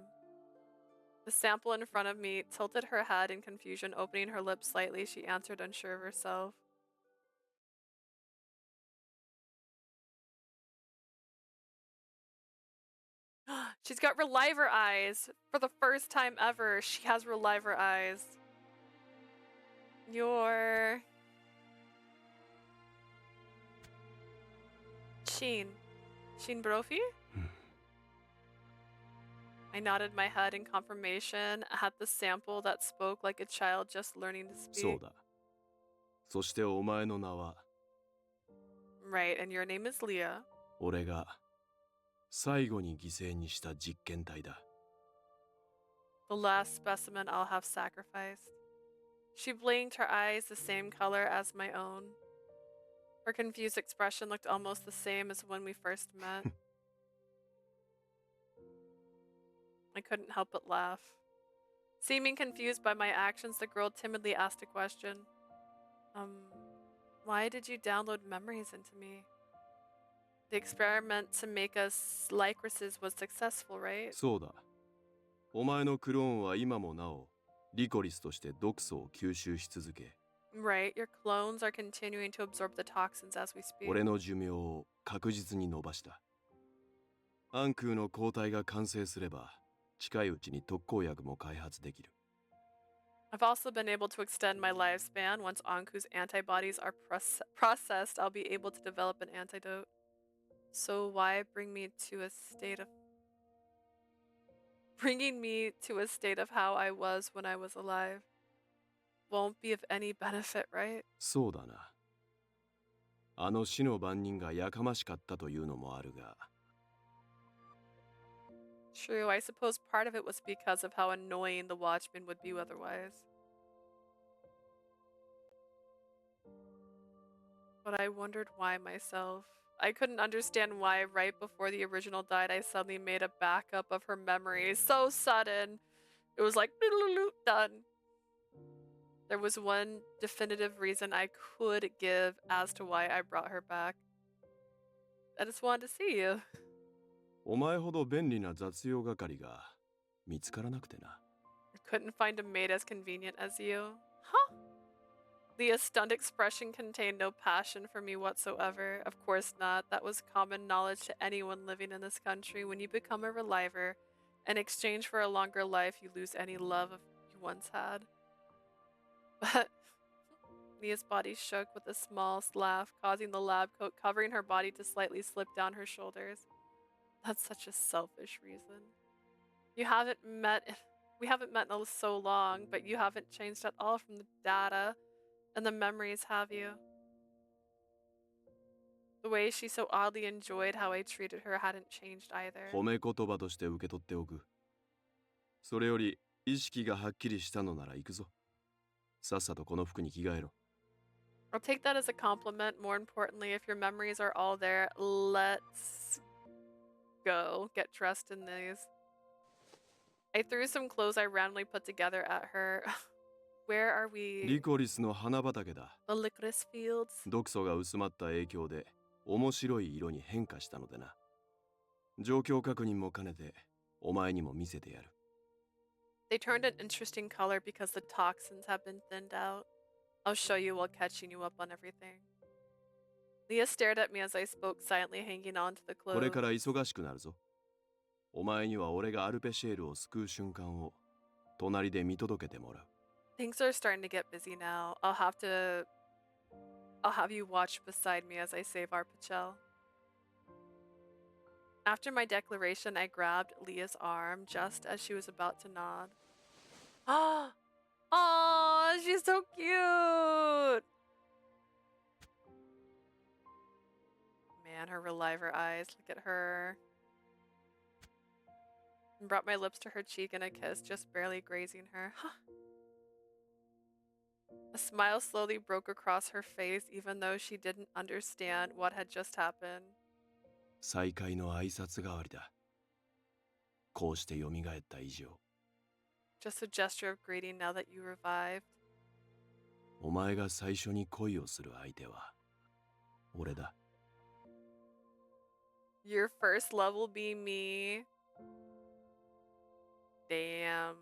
The sample in front of me tilted her head in confusion, opening her lips slightly. She answered, unsure of herself. She's got Reliver eyes. For the first time ever, she has Reliver eyes. You're... Scien. Scien Brophy? I nodded my head in confirmation at the sample that spoke like a child just learning to speak. そうだ。そしてお前の名は Right, and your name is Leah. 俺が最後に犠牲にした実験体だ。 The last specimen I'll have sacrificed. She blinked, her eyes the same color as my own. Her confused expression looked almost the same as when we first met. I couldn't help but laugh. Seeming confused by my actions, the girl timidly asked a question. Why did you download memories into me? The experiment to make us Lycorises was successful, right? そうだ。お前のクローンは今もなお、リコリスとして毒素を吸収し続け、 Right, your clones are continuing to absorb the toxins as we speak. 俺の寿命を確実に伸ばした。アンクーの抗体が完成すれば、近いうちに特効薬も開発できる。 I've also been able to extend my lifespan. Once Anku's antibodies are processed, I'll be able to develop an antidote. So why bring me to a state of... Bringing me to a state of how I was when I was alive won't be of any benefit, right? そうだな。あの死の番人がやかましかったというのもあるが。 True, I suppose part of it was because of how annoying the Watchmen would be otherwise. But I wondered why myself. I couldn't understand why right before the original died I suddenly made a backup of her memories. So sudden. It was like, done. There was one definitive reason I could give as to why I brought her back. I just wanted to see you. お前ほど便利な雑用係が見つからなくてな。 I couldn't find a maid as convenient as you. Huh? Leah's stunned expression contained no passion for me whatsoever. Of course not. That was common knowledge to anyone living in this country. When you become a Reliver, in exchange for a longer life, you lose any love you once had. But Mia's body shook with a small laugh, causing the lab coat covering her body to slightly slip down her shoulders. That's such a selfish reason. We haven't met in so long, but you haven't changed at all from the data and the memories, have you? The way she so oddly enjoyed how I treated her hadn't changed either. 褒め言葉として受け取っておく。それより意識がはっきりしたのなら行くぞ。さっさとこの服に着替えろ。I'll take that as a compliment. More importantly, if your memories are all there, let's go. Get dressed in these. I threw some clothes I randomly put together at her. Where are リ we? コリスの花畑だ。 The Lycoris fields? 毒素が薄まった影響で面白い色に変化したのでな。状況確認も兼ねてお前にも見せてやる。They turned an interesting color because the toxins have been thinned out. I'll show you while catching you up on everything. Leah stared at me as I spoke, silently hanging on to the これ clothes. から忙しくなるぞ。お前には俺がアルペシェールを救う瞬間を隣で見届けてもらう。 Things are starting to get busy now. I'll have you watch beside me as I save our Pachel. After my declaration, I grabbed Leah's arm just as she was about to nod. Oh, she's so cute! Man, her reliver eyes. Look at her. And brought my lips to her cheek in a kiss, just barely grazing her. A smile slowly broke across her face, even though she didn't understand what had just happened. 再会の挨拶代わりだ。こうして蘇った以上。 Just a gesture of greeting now that you revived. お前が最初に恋をする相手は俺だ。 Your first love will be me. Damn.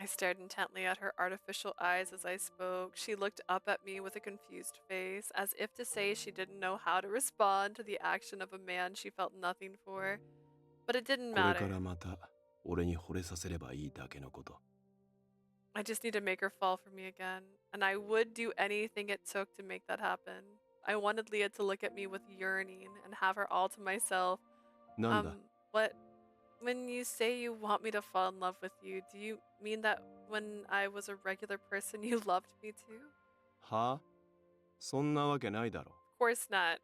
I stared intently at her artificial eyes as I spoke. She looked up at me with a confused face, as if to say she didn't know how to respond to the action of a man she felt nothing for. But it didn't これか matter. らまた俺に惚れさせればいいだけのこと。 I just need to make her fall for me again. And I would do anything it took to make that happen. I wanted Leah to look at me with yearning and have her all to myself. なんだ、 What? When you say you want me to fall in love with you, do you mean that when I was a regular person you loved me too? はあそんなわけないだろ。 Of course not.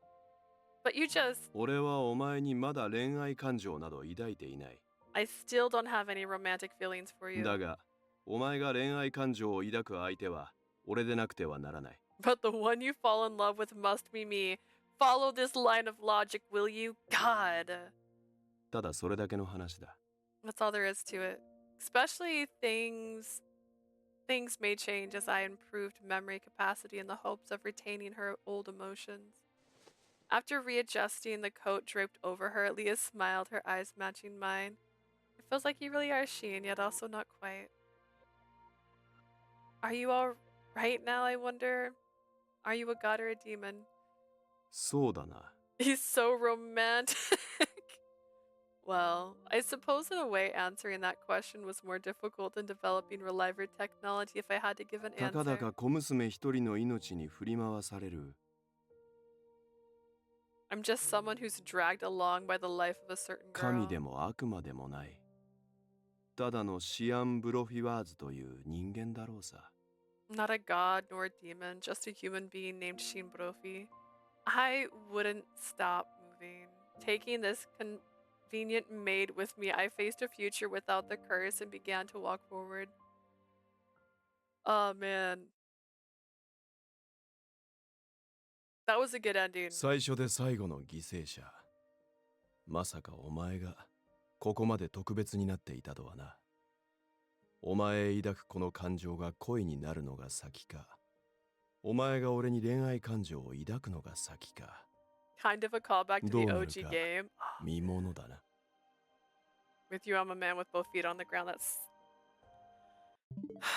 But you just... 俺はお前にまだ恋愛感情など抱いていない。 I still don't have any romantic feelings for you. だが、お前が恋愛感情を抱く相手は俺でなくてはならない。 But the one you fall in love with must be me. Follow this line of logic, will you? God. ただそれだけの話だ。 That's all there is to it. Especially things may change as I improved memory capacity in the hopes of retaining her old emotions. After readjusting the coat draped over her, Leah smiled, her eyes matching mine. It feels like you really are Scien, yet also not quite. Are you all right now, I wonder? Are you a god or a demon? そうだな。 He's so romantic. Well, I suppose in a way answering that question was more difficult than developing reliver technology if I had to give an たかだ answer. か小娘一人の命に振り回される。 I'm just someone who's dragged along by the life of a certain 神 girl. でも悪魔でもない。ただのシアン・ブロフィワーズという人間だろうさ。 Not a god nor a demon, just a human being named Scien Brophy. I wouldn't stop moving. Taking this convenient maid with me, I faced a future without the curse and began to walk forward. Oh man. That was a good ending. 最初で最後の犠牲者。まさかお前がここまで特別になっていたとはな。お前へ抱くこの感情が恋になるのが先か。お前が俺に恋愛感情を抱くのが先か。 Kind of a callback to どう the なる OG か game. 見ものだな。 With you, I'm a man with both feet on the ground. That's...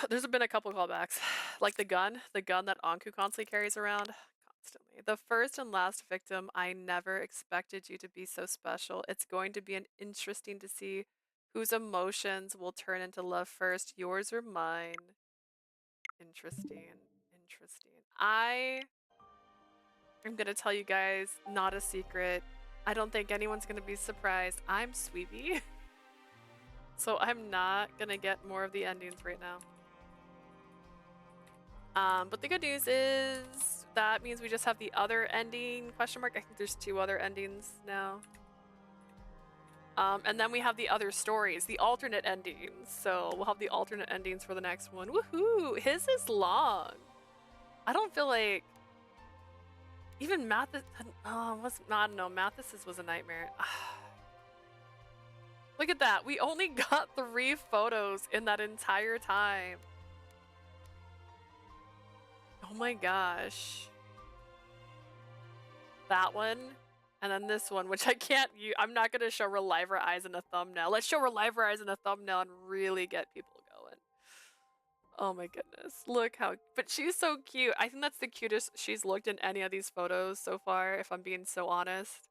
There's been a couple callbacks. Like the gun that Anku constantly carries around. Constantly. The first and last victim, I never expected you to be so special. It's going to be interesting to see whose emotions will turn into love first, yours or mine. Interesting. Interesting. I am gonna tell you guys, not a secret. I don't think anyone's gonna be surprised. I'm Sweepy. So I'm not gonna get more of the endings right now. But the good news is that means we just have the other ending, question mark. I think there's 2 other endings now. And then we have the other stories, the alternate endings. So we'll have the alternate endings for the next one. Woohoo! His is long. I don't feel like even Mathis. Oh, I don't know. Mathis's was a nightmare. Look at that. We only got 3 photos in that entire time. Oh my gosh. That one. And then this one, which I can't use. I'm not going to show Reliver Eyes in a thumbnail. Let's show Reliver Eyes in a thumbnail and really get people going. Oh my goodness. Look how... But she's so cute. I think that's the cutest she's looked in any of these photos so far, if I'm being so honest.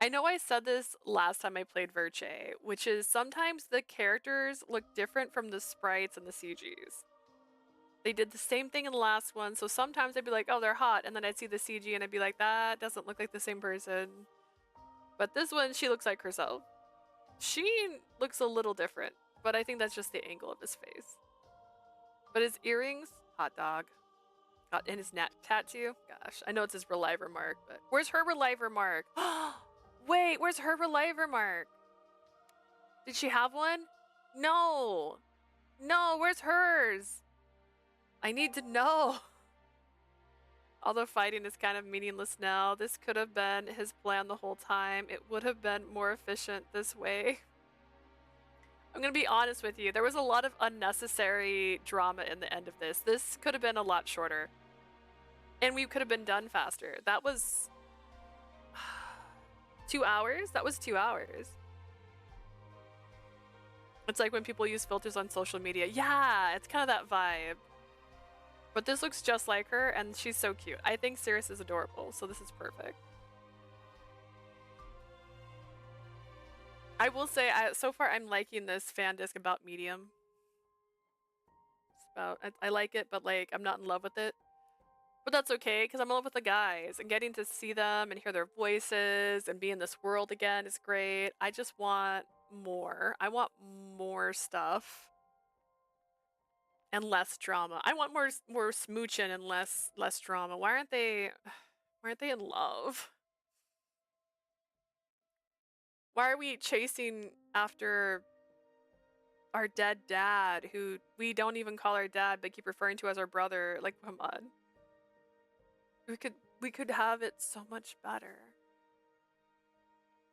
I know I said this last time I played Virche, which is sometimes the characters look different from the sprites and the CGs. They did the same thing in the last one, so sometimes I'd be like, oh, they're hot, and then I'd see the CG and I'd be like, that doesn't look like the same person. But this one, she looks like herself. She looks a little different, but I think that's just the angle of his face. But his earrings, hot dog. And his tattoo, gosh, I know it's his Reliver mark, but where's her Reliver mark? Wait, where's her Reliver mark? Did she have one? No. No, where's hers? I need to know. Although fighting is kind of meaningless now, this could have been his plan the whole time. It would have been more efficient this way. I'm gonna be honest with you. There was a lot of unnecessary drama in the end of this. This could have been a lot shorter. And we could have been done faster. That was 2 hours? That was 2 hours. It's like when people use filters on social media. Yeah, it's kind of that vibe. But this looks just like her, and she's so cute. I think Cirrus is adorable, so this is perfect. I will say, so far I'm liking this fan disc about Medium. It's about, I like it, but like I'm not in love with it. But that's okay, because I'm in love with the guys, and getting to see them and hear their voices and be in this world again is great. I just want more. I want more stuff. And less drama. I want more smooching and less drama. Why aren't they in love? Why are we chasing after our dead dad, who we don't even call our dad but keep referring to as our brother? Like, come on. We could have it so much better.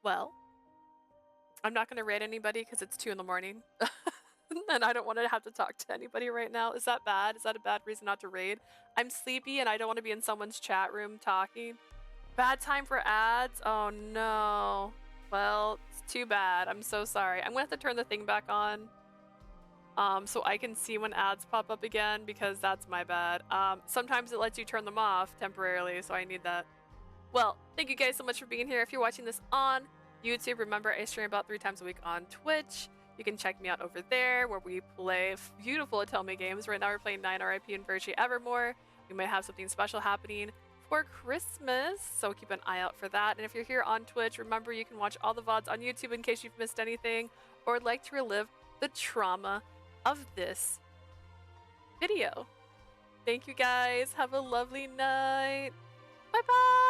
Well, I'm not gonna rate anybody because it's 2 in the morning. And I don't want to have to talk to anybody right now. Is that bad? Is that a bad reason not to raid? I'm sleepy and I don't want to be in someone's chat room talking. Bad time for ads? Oh no. Well, it's too bad. I'm so sorry. I'm gonna have to turn the thing back on so I can see when ads pop up again, because that's my bad. Sometimes it lets you turn them off temporarily, so I need that. Well, thank you guys so much for being here. If you're watching this on YouTube, remember I stream about 3 times a week on Twitch. You can check me out over there where we play beautiful Atome games. Right now we're playing 9 RIP and Virche Evermore. We might have something special happening for Christmas, so keep an eye out for that. And if you're here on Twitch, remember you can watch all the VODs on YouTube in case you've missed anything or would like to relive the trauma of this video. Thank you guys. Have a lovely night. Bye-bye.